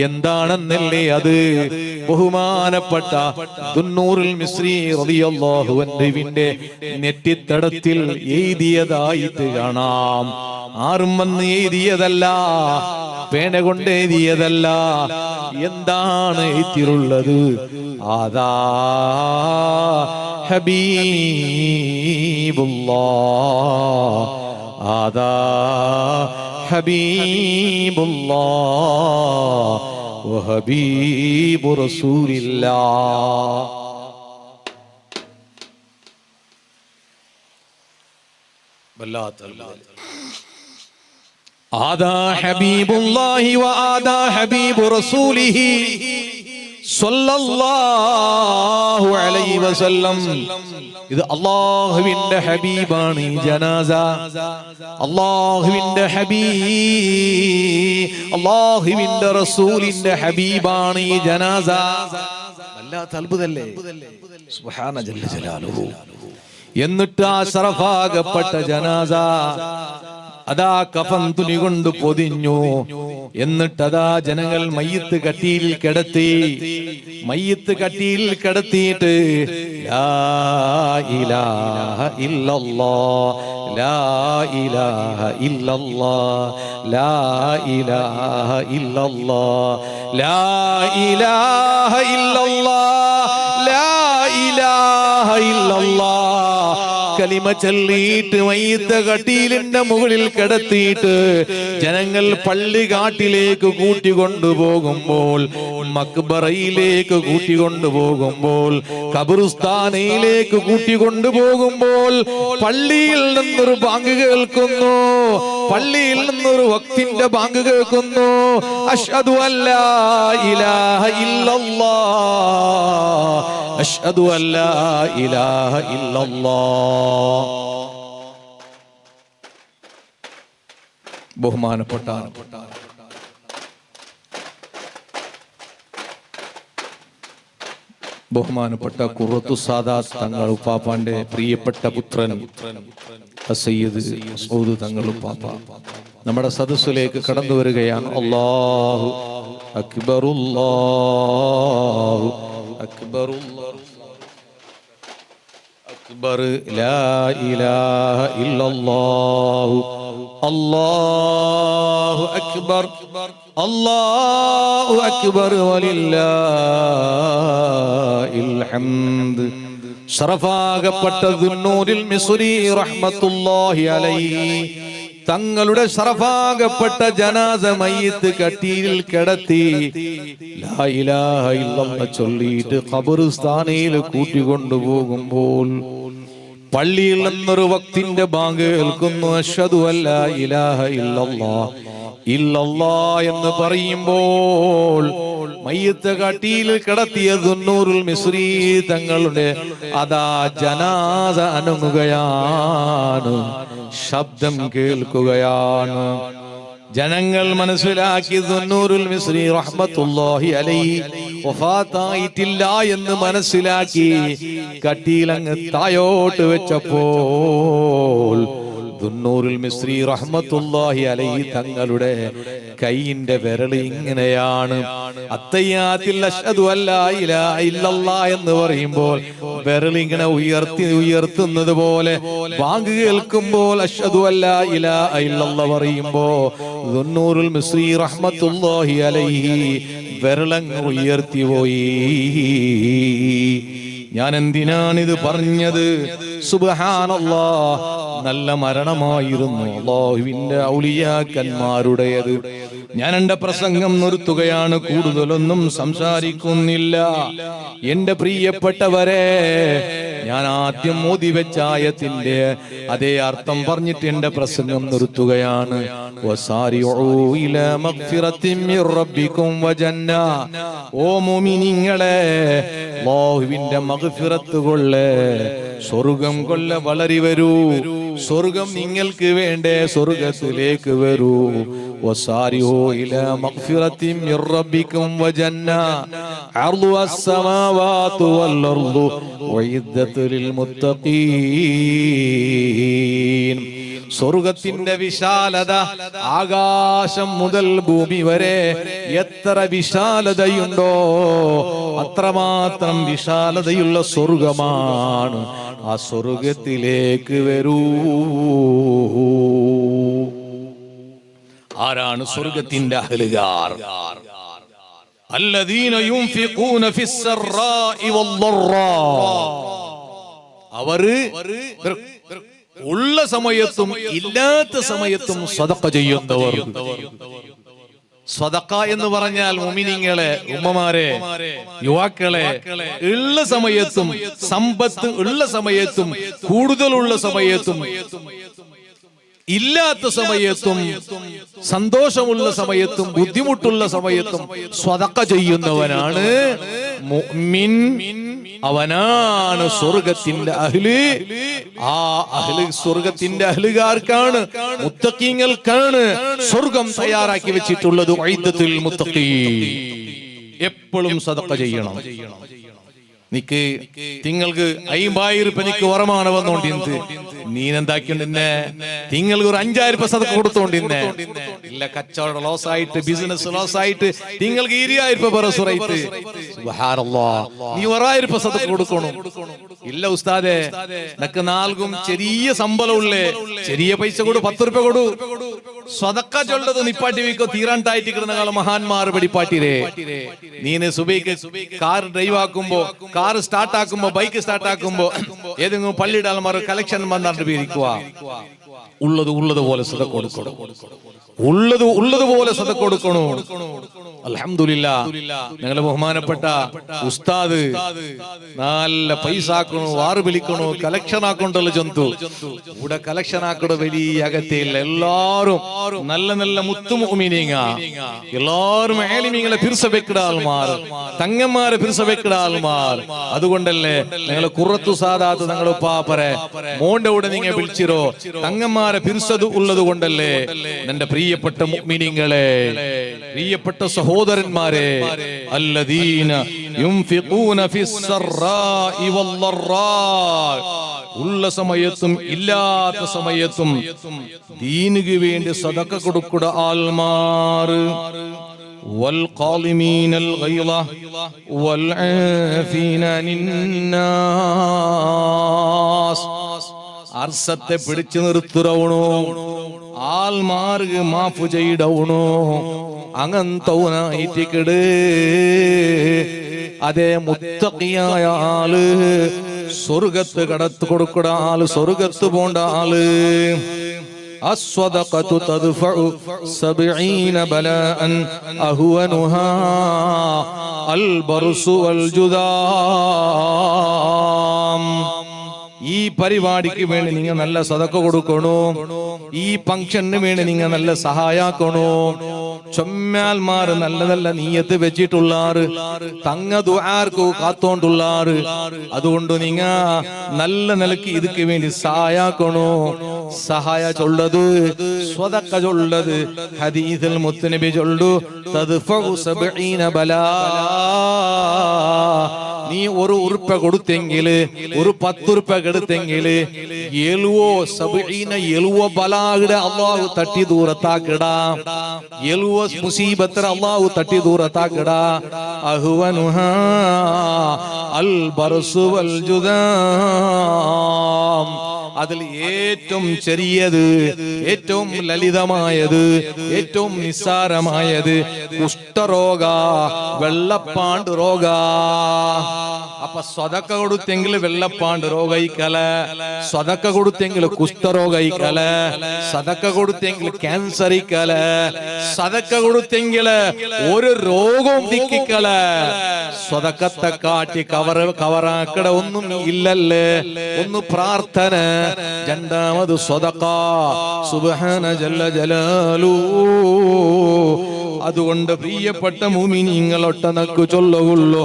എന്താണെന്നല്ലേ അത്? ബഹുമാനപ്പെട്ട ദുന്നൂറുൽ മിസ്രി റളിയല്ലാഹു അൻഹുവിന്റെ നെറ്റിത്തടത്തിൽ എഴുതിയതായിട്ട് കാണാം. ആരും വന്ന് എഴുതിയതല്ല, പേന കൊണ്ട് എഴുതിയതല്ല. എന്താണ് എഴുതിയിട്ടുള്ളത്? ആദാ ഹബീബുല്ലാഹ്, ആദാ ഹബീബുല്ലാഹ് വഹബീബു റസൂലില്ലാഹ്. ആദാ ഹബീബുല്ലാഹി വആദാ ഹബീബു റസൂലിഹി സ്വല്ലല്ലാഹു അലൈഹി വസല്ലം. ഇത് അല്ലാഹുവിന്റെ ഹബീബാണ് ഈ ജനാസ. അല്ലാഹുവിന്റെ ഹബീബ്, അല്ലാഹുവിന്റെ റസൂലിന്റെ ഹബീബാണ് ഈ ജനാസ. വല്ലാത്ത അത്ഭുതല്ലേ? സുബ്ഹാന ജല്ല ജലാലുഹു. എന്നിട്ട് ആ ശറഫാകപ്പെട്ട ജനാസ അതാ കഫൻ തുണി കൊണ്ട് പൊതിഞ്ഞു. എന്നിട്ടതാ ജനങ്ങൾ മയ്യിത്ത് കട്ടിയിൽ കിടത്തി. മയ്യിത്ത് കട്ടിയിൽ കിടത്തിയിട്ട് ലാ ഇലാഹ ഇല്ലല്ലാഹ് ലാ ഇലാഹ ഇല്ലല്ലാഹ് ലാ ഇലാഹ ഇല്ലല്ലാഹ് ലാ ഇലാഹ ഇല്ലല്ലാഹ് ലാ ഇലാഹ ഇല്ലല്ലാഹ് കലിമ ചൊല്ലിയിട്ട് മയ്യിത്ത് കട്ടിലിന്റെ മുകളിൽ കിടത്തിയിട്ട് ജനങ്ങൾ പള്ളികാട്ടിലേക്ക് കൂട്ടിക്കൊണ്ടുപോകുമ്പോൾ, മക്ബറയിലേക്ക് കൂട്ടിക്കൊണ്ടുപോകുമ്പോൾ, ഖബർസ്ഥാനിലേക്ക് കൂട്ടിക്കൊണ്ടുപോകുമ്പോൾ പള്ളിയിൽ നിന്നൊരു ബാങ്ക് കേൾക്കുന്നു. പള്ളിയിൽ നിന്നൊരു വക്തിന്റെ ബാങ്ക് കേൾക്കുന്നു. അഷ്ഹദു അല്ലാ ഇലാഹ ഇല്ലല്ലാഹ് അഷ്ഹദു അല്ലാ ഇലാഹ ഇല്ലല്ലാഹ്. ബഹുമാനപ്പെട്ട ഖുറത്തു സാദാത്ത് തങ്ങൾ ഉപ്പാപ്പാന്റെ പ്രിയപ്പെട്ട പുത്രൻ സയ്യിദ് മസ്ഊദ് തങ്ങൾ ഉപ്പാപ്പ നമ്മുടെ സദസ്സിലേക്ക് കടന്നു വരികയാണ്. അല്ലാഹു അക്ബർ അല്ലാഹു അക്ബർ അക്ബർ ലാ ഇലാഹ ഇല്ലല്ലാഹു അല്ലാഹു അക്ബർ അല്ലാഹു അക്ബർ വലില്ലാഹിൽ ഹംദ്. ശറഫാകപ്പെട്ട ദുന്നൂരിൽ മിസ്രി റഹ്മത്തുള്ളാഹി അലൈഹി തങ്ങളുടെ ശറഫാകപ്പെട്ട ജനാസ മയ്യിത്ത് കട്ടിയിൽ കിടത്തി ലാ ഇലാഹ ഇല്ലല്ലാഹ് ചൊല്ലിയിട്ട് ഖബർസ്ഥാനിൽ കൂട്ടിക്കൊണ്ടുപോകുമ്പോൾ പള്ളിയിൽ നിന്നൊരു വക്തിന്റെ ബാങ്ക് കേൾക്കുന്നു. അഷ്ഹദു അല്ലാ ഇലാഹ ഇല്ലല്ലാഹ് ഇല്ലല്ലാഹ് എന്ന് പറയുമ്പോൾ മയ്യിത്ത് കട്ടിയിൽ കിടത്തിയ ദുന്നൂറുൽ മിസ്രി തങ്ങളുടെ അതാ ജനാസ അനങ്ങുകയാണ്, ശബ്ദം കേൾക്കുകയാണ്. ജനങ്ങൾ മനസ്സിലാക്കി ദുന്നൂറുൽ മിസ്രി റഹ്മത്തുള്ളാഹി അലൈഹി വഫാത്തായിട്ടില്ല എന്ന് മനസ്സിലാക്കി കട്ടിയിലങ്ങ് തായോട്ട് വെച്ചപ്പോൾ ദുന്നൂറുൽ മിസ്രി റഹ്മത്തുള്ളാഹി അലൈഹി തങ്ങളുടെ കൈയിന്റെ വിരൽ ഇങ്ങനെയാണ്. അത്തയ്യാത്തിൽ അഷ്ഹദു അല്ലാ ഇലാഹ ഇല്ലല്ലാഹ് എന്ന് പറയുമ്പോൾ വിരൽ ഇങ്ങനെ ഉയർത്തുന്നത് പോലെ ബാങ്ക് കേൾക്കുമ്പോൾ അഷ്ഹദു അല്ലാ ഇലാഹ ഇല്ലല്ലാഹ് പറയുമ്പോൾ ദുന്നൂറുൽ മിസ്രി റഹ്മത്തുള്ളാഹി അലൈഹി വിരലങ്ങ് ഉയർത്തി പോയി. ഞാൻ എന്തിനാണിത് പറഞ്ഞത്? സുബ്ഹാനല്ലാഹ്, നല്ല മരണമായിരുന്നു അല്ലാഹുവിന്റെ ഔലിയാക്കന്മാരുടേത്. ഞാൻ എന്റെ പ്രസംഗം നിർത്തുകയാണ്, കൂടുതലൊന്നും സംസാരിക്കുന്നില്ല. എന്റെ പ്രിയപ്പെട്ടവരെ, ഞാൻ ആദ്യം ഓതി വെച്ച ആയത്തിന്റെ അതേ അർത്ഥം പറഞ്ഞിട്ട് എന്റെ പ്രസംഗം നിർത്തുകയാണ്. വസാരിഉ ഇലാ മഗ്ഫിറത്തിൻ മിർ റബ്ബികും വജന്ന. ഓ മുഅ്മിനീങ്ങളെ, അല്ലാഹുവിന്റെ മഗ്ഫിറത്ത് കൊള്ളേ, സ്വർഗം കൊള്ള വളരി വരൂ. സ്വർഗം നിങ്ങൾക്ക് വേണ്ടേ, സ്വർഗത്തിലേക്ക് വരൂ. വസാരിഉ ഇലാ മഗ്ഫിറത്തിൻ മിർ റബ്ബികും വജന്ന അർളുഹസ് സമാവാതു വൽ അർളു വഇദ്ദത്തു ലിൽ മുത്തഖീൻ. സ്വർഗത്തിന്റെ വിശാലത ആകാശം മുതൽ ഭൂമി വരെ എത്ര വിശാലതയുണ്ടോ അത്രമാത്രം വിശാലതയുള്ള സ്വർഗമാണ്. ആ സ്വർഗത്തിലേക്ക് വരൂ. ആരാണ് സ്വർഗത്തിന്റെ അഹ്ലുകാർ? അല്ലദീന യുൻഫിഖൂന ഫിസ്സറാഇ വദ്ദറാ. അവർ ഉള്ള സമയത്തും ഇല്ലാത്ത സമയത്തും സദഖ ചെയ്യുന്നവർ. സദഖ എന്ന് പറഞ്ഞാൽ മുഅ്മിനീങ്ങളെ, ഉമ്മമാരെ, യുവാക്കളെ, ഉള്ള സമയത്തും സമ്പത്ത് ഉള്ള സമയത്തും കൂടുതലുള്ള സമയത്തും ഇല്ലാത്ത സമയത്തും സന്തോഷമുള്ള സമയത്തും ബുദ്ധിമുട്ടുള്ള സമയത്തും സ്വതക്ക ചെയ്യുന്നവനാണ് മുഅ്മിൻ. അവനാണ് സ്വർഗത്തിന്റെ അഹ്ല്. ആ അഹ്ല് സ്വർഗത്തിന്റെ അഹ്ലുകാർക്കാണ്, മുത്തഖീങ്ങൾക്കാണ് സ്വർഗം തയ്യാറാക്കി വെച്ചിട്ടുള്ളത്. ഉഇദ്ദത്തുൽ മുത്തഖീൻ. എപ്പോഴും സദഖ ചെയ്യണം. നിക്ക് തിങ്ങൾക്ക് 5000 രൂപ നിക്ക് വരമാണ് വന്നോണ്ടിരുന്നത്. നീനെന്താക്കിയോണ്ട് ഇന്നെ തിങ്ങൾക്ക് ഒരു 5000 രൂപ സദക്ക കൊടുത്തോണ്ടിരുന്നേ. ഇല്ല, കച്ചവടം ലോസ് ആയിട്ട്, ബിസിനസ് ലോസ് ആയിട്ട് നിങ്ങൾക്ക് 20,000 രൂപ ബറസുറായിട്ട്. സുബ്ഹാനല്ലാഹ്, നീ 1000 രൂപ സദക്ക കൊടുക്കണം. ഇല്ല ഉസ്താദേ, നക്ക് നാൽക്കും ചെറിയ ശമ്പളമുള്ളേ, ചെറിയ പൈസ കൊടു, 10 രൂപ കൊടു. സദക്ക ചൊല്ലത് നിപ്പാട്ടി വെക്കോ, തീരാണ്ടായിട്ട് കിടന്ന മഹാന്മാർ പടിപ്പാട്ടിരേ. നീന് സുബൈക്ക് കാർ ഡ്രൈവ് ആക്കുമ്പോ, കാർ സ്റ്റാർട്ട് ആക്കുമ്പോ, ബൈക്ക് സ്റ്റാർട്ട് ആക്കുമ്പോ ഏതെങ്കിലും പള്ളിയുടെ ആൾമാർ കളക്ഷൻ വന്നാണ്ട് പേരിക്കുക. ഉള്ളതുപോലെ സദക്ക കൊടുക്കണം. ഉള്ളതുപോലെ സദക്ക കൊടുക്കണോ. അൽഹംദുലില്ലാഹ്, ഞങ്ങളെ ബഹുമാനപ്പെട്ട ഉസ്താദ് നല്ല പൈസ ആക്കണോ, വാറ് വിളിക്കണോ, കളക്ഷൻ ആക്കണ്ടല്ലോ ജന്തു. ഇവിടെ കളക്ഷൻ ആക്കണോ വലിയ അകത്തില്ല. എല്ലാരും നല്ല നല്ല മുത്തുമുഅ്മിനീങ്ങ, എല്ലാരും ആലിമീങ്ങളെ പിരിസബെക്കട ആൾമാർ, തങ്ങന്മാരെ പിരിസബെക്കട ആൾമാർ. അതുകൊണ്ടല്ലേ ഞങ്ങളെ ഖുറത്തു സാദാത്ത് ഞങ്ങളെ പാപ്പരെ മോന്റെ കൂടെ നിങ്ങൾ വിളിച്ചിരോ, തങ്ങന്മാരെ പിരിസത് ഉള്ളത് കൊണ്ടല്ലേ. എന്റെ പ്രിയപ്പെട്ട മുഅ്മിനീങ്ങളെ, പ്രിയപ്പെട്ട സഹോദരന്മാരെ, അല്ലദീന യുൻഫിഖൂന ഫിസ്സറാഇ വല്ലറാ, ഉള്ള സമയത്തും ഇല്ലാത്ത സമയത്തും ദീനിനു വേണ്ടി സദഖ കൊടുക്കുന്ന ആൾമാർ. വൽഖാലിമീനൽ ഗൈള വൽആഫീന നിന്നാസ്, അർസത്തെ പിടിച്ചു നിർത്തുറവണോ, ആൾമാർക്ക് മാഫു ചെയ്യടവണോ, അങ്ങനത്തവനായിട്ടിക്കട്. അതേ മുത്തഖിയായ ആള്, സ്വർഗത്ത് കടത്ത് കൊടുക്കുന്ന ആള്, സ്വർഗത്ത് പോണ്ട ആള്. الصدقة تدفع 70 بلاء أهونها البرص والجذام. ഈ പരിപാടിക്ക് വേണ്ടി നിങ്ങൾ നല്ല സദക്ക കൊടുക്കണോ, ഈ ഫംഗ്ഷന് വേണ്ടി നിങ്ങൾ നല്ല സഹായാക്കണോ. ചൊമ്മാൽമാര് നല്ല നല്ല നീയത്ത് വെച്ചിട്ടുള്ളാറ്, തങ്ങ ദുആർക്ക് കാത്തോണ്ടുള്ളാറ്. അതുകൊണ്ട് നിങ്ങ നല്ല നിലക്ക് ഇതുക്ക് വേണ്ടി സഹായാക്കണോ. സഹായ ചൊല്ലത്, സ്വദക്ക ചൊല്ലത് ഹദീസിൽ മുത്തുനബി ചൊല്ലു, തദ്ഫഉ 70 ബലാ. നീ 1 ഉറുപ്പ കൊടുത്തെങ്കില്, ഒരു 10 ഉറുപ്പ കൊടുത്തെങ്കില് 70 ബലാഗിടെ അള്ളാഹു തട്ടി ദൂരത്താക്കിടാ. 70 മുസീബത്തിന് അള്ളാഹു തട്ടി ദൂരത്താക്കിടാ. അഹ്വനുഹാ അൽ ബർസു വൽ ജുദാം. അതിൽ ഏറ്റവും ചെറിയത്, ഏറ്റവും ലളിതമായത്, ഏറ്റവും നിസ്സാരമായത് കുഷ്ഠരോഗ, വെള്ളപ്പാണ്ട് രോഗ. അപ്പൊ സ്വതക്ക കൊടുത്തെങ്കിൽ വെള്ളപ്പാണ്ട് രോഗയിക്കല, സ്വതക്ക കൊടുത്തെങ്കിൽ കുഷ്ഠരോഗയിക്കല, സദക്ക കൊടുത്തെങ്കിൽ ക്യാൻസർ ഇക്കല, സദക്ക കൊടുത്തെങ്കിൽ ഒരു രോഗവും ദിക്കിക്കല. സ്വതക്കത്തെ കാട്ടി കവറാക്കട ഒന്നും ഇല്ലല്ലേ. ഒന്ന് പ്രാർത്ഥന, രണ്ടാമത് സ്വദഖ. സുബ്ഹാന ജല്ല ജലാലു. അതുകൊണ്ട് പ്രിയപ്പെട്ട മുഅ്മിനീങ്ങളൊട്ടനക്കു ചൊല്ലുള്ളൂ,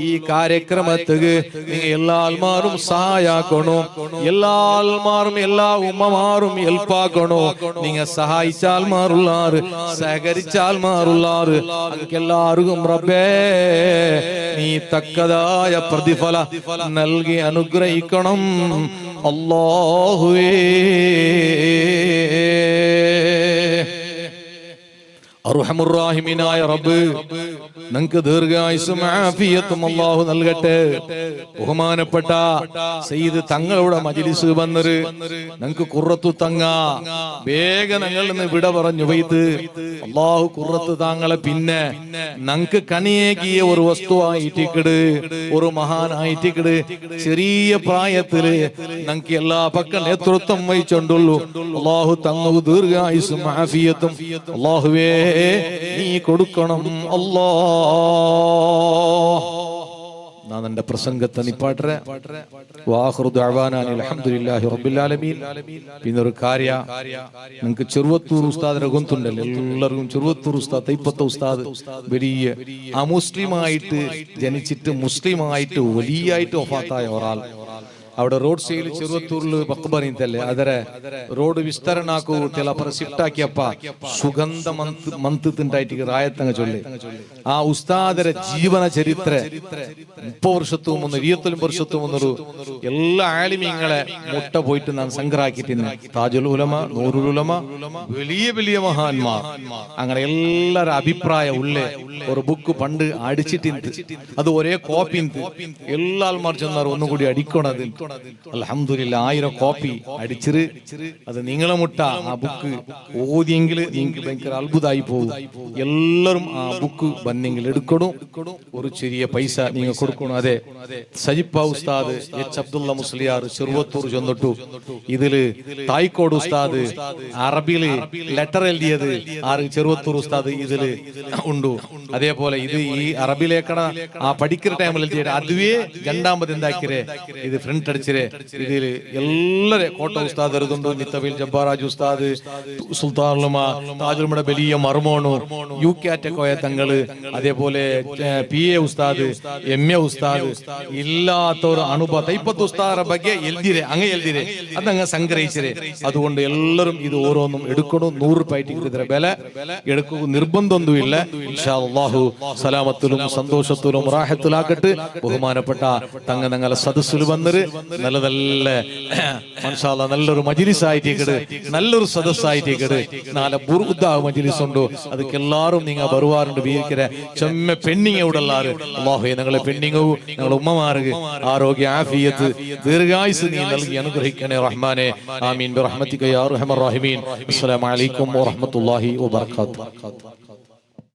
ഈ കാര്യക്രമത്തിക്ക് നിങ്ങൾ എല്ലാ ആൾമാരും സഹായാക്കണോ. എല്ലാ ആൾമാരും, എല്ലാ ഉമ്മമാരും ഹെൽപ്പാക്കണോ. നിങ്ങൾ സഹായിച്ചാൽ മാറുള്ളാറ്, സഹകരിച്ചാൽ മാറുള്ളാറ്. എല്ലാവർക്കും റബ്ബേ നീ തക്കതായ പ്രതിഫല നൽകി അനുഗ്രഹിക്കണം അല്ലാഹുവേ. അർഹമുർറാഹിമീനായ റബ്ബ് നിങ്ങൾക്ക് ദീർഘായുസ്സും ആഫിയത്തും അല്ലാഹു നൽകട്ടെ. ബഹുമാനപ്പെട്ട സയ്യിദ് തങ്ങളുടെ മജ്ലിസ് വന്നര് നിങ്ങൾക്ക് ഖുറത്തു തങ്ങ വേഗം ഞങ്ങളിൽ നിന്ന് വിട പറഞ്ഞു പോയിട്ട് അല്ലാഹു ഖുറത്ത് താങ്കളെ പിന്നെ ഞങ്ങൾക്ക് കണിയേകിയ ഒരു വസ്തുവായിട്ടിക്കട്, ഒരു മഹാനായിട്ടിക്കട്. ചെറിയ പ്രായത്തില് ഞങ്ങൾക്ക് എല്ലാ പക്ക നേതൃത്വം വഹിച്ചുകൊണ്ടുള്ളൂ. അല്ലാഹു തങ്ങൾക്ക് ദീർഘായുസ്സും ആഫിയത്തും അല്ലാഹുവേ നീ കൊടുക്കണം അല്ലാ. ഞാൻ എന്റെ പ്രസംഗത്തെ നിപ്പാട്ടെ. വാഖിറു ദഅവാനാ അൽഹംദുലില്ലാഹി റബ്ബിൽ ആലമീൻ. പിന്നെ ഒരു കാര്യ, നിങ്ങൾക്ക് ചെറുവത്തൂർ ഉസ്താദിനെ ഗൊന്തുണ്ടല്ലോ, എല്ലാവർക്കും ചെറുവത്തൂർ ഉസ്താദ്, തൈപ്പത്ത ഉസ്താദ് വലിയ അമുസ്ലിമായിട്ട് ജനിച്ചിട്ട് മുസ്ലിമായിട്ട് വലിയായിട്ട് വഫാത്തായ ഒരാൾ. അവിടെ ರೋಡ್ ಸೈಡ್ ಚೆರುವತ್ತೂರ್ಲು ಮಕ್ಬರ್ ಇಂತಲ್ಲೇ ಅದರ ರೋಡ್ ವಿಸ್ತರಣೆ ಹಾಕುತ್ತೆಲ್ಲ ಪರ ಶಿಫ್ಟ್ ಹಾಕಿಯಪ್ಪ ಸುಗಂಧ ಮಂತ್ ತಿಂಟಾಯ್ಟಿಗೆ ರಾಯತ್ತಂಗ ಚೊಲ್ಲಿ ಆ ಉಸ್ತಾದರ ಜೀವನ ಚರಿತ್ರೆ 30 വർഷത്തു മുന്നേ 29 വർഷത്തു മുന്നൊരു എല്ലാ ആലിമീങ്ങളെ മുട്ട പോയിട്ട് ഞാൻ സംഗ്രഹാക്കിട്ടിരുന്നു. താജുൽ ഉലമ, നൂറുൽ ഉലമ, വലിയ വലിയ മഹാന്മാർ അങ്ങനെ എല്ലാവരുടെ അഭിപ്രായം ഉള്ളേ ഒരു ബുക്ക് പണ്ട് അടിച്ചിട്ടുണ്ട്. അത് ഒരേ കോപ്പി എല്ലാ ആൾമാർ ചെന്നാർ ഒന്നുകൂടി അടിക്കണത്. അൽഹംദുലില്ലാ 1000 കോപ്പി അടിച്ചിട്ട് അത് നിങ്ങളെ മുട്ട ആ ബുക്ക് ഓതിയെങ്കിൽ നിങ്ങൾക്ക് ഭയങ്കര അത്ഭുതമായി പോകും. എല്ലാവരും ആ ബുക്ക് ബന്നെങ്കിൽ എടുക്കണം, ഒരു ചെറിയ പൈസ നിങ്ങൾ കൊടുക്കണം. അതെ സജിപ്പ ഉസ്താദ് എച്ച് അബ്ദുള്ള മുസ്ലിയാർ ചെറുവത്തൂർ ചെന്നിട്ടു ഇതില് തായ്ക്കോട് ഉസ്താദ് അറബിയില് ലെറ്റർ എഴുതിയത് ആറ് ചെറുവത്തൂർ ഉസ്താദ് ഇതില് ഉണ്ടു. അതേപോലെ ഇത് ഈ അറബിയിലേക്കണ ആ പഠിക്കുന്ന ടൈമിൽ എഴുതിയത് അതുവേ രണ്ടാമത് എന്താക്കിരേ ഇത് ഫ്രണ്ട് അടിച്ചിരേ ഇതില് എല്ലാരെ കോട്ട ഉസ്താദ് എഴുതുണ്ടു, നിത്തബിൽ ജബ്ബാറാജ് ഉസ്താദ്, സുൽത്താനുലമ, താജുലുമയുടെ വലിയ മർമോണു, UK കോയ തങ്ങള്, അതേപോലെ PA ഉസ്താദ്, MA ഉസ്താദ്, ഇല്ലാത്തൊരു അനുഭവ തൈപ്പത്ത് ഉസ്താദರ ಬಗ್ಗೆ എഴുതിരെ അങ്ങ് എഴുതിരെ അതങ്ങ് സംഗ്രഹിച്ചിരെ. അതുകൊണ്ട് എല്ലാവരും ഇത് ഓരോന്നും എടുക്കണം. 100 രൂപയ്ക്ക് ഇതിന്റെ വില എടുക്കുക നിർബന്ധമൊന്നുമില്ല. ഇൻഷാ അല്ലാഹു സലാമത്തിലും സന്തോഷത്തിലും റാഹത്തിലാക്കട്ടെ. ബഹുമാനപ്പെട്ട തങ്ങളെ സദസ്സിൽ വന്നിട്ട് നല്ല നല്ല മാഷാ അല്ലാഹ് നല്ലൊരു മജ്ലിസ് ആയിട്ടേക്കട്, നല്ലൊരു സദസ്സായിട്ടേക്കട്. നാളെ ബുർദ മജ്ലിസ് ഉണ്ട്, ಅದಕ್ಕೆ എല്ലാവരും നിങ്ങൾ ബറുവാറുണ്ട് വീരിക്കര ചെമ്മ പെണ്ണിങ്ങ ഉടല്ലാറ്. അല്ലാഹുവേ ഞങ്ങളെ പെണ്ണിങ്ങവും ഞങ്ങളെ ഉമ്മമാർക്ക് ആരോഗ്യ ആഫിയത്ത് ദീർഘായുസ് നീ നൽകി അനുഗ്രഹിക്കണേ റഹ്മാനെ. ആമീൻ ബിറഹ്മതിക യാ അർഹമർ റഹീമീൻ. അസ്സലാമു അലൈക്കും വറഹ്മത്തുള്ളാഹി വബറകാതുഹു.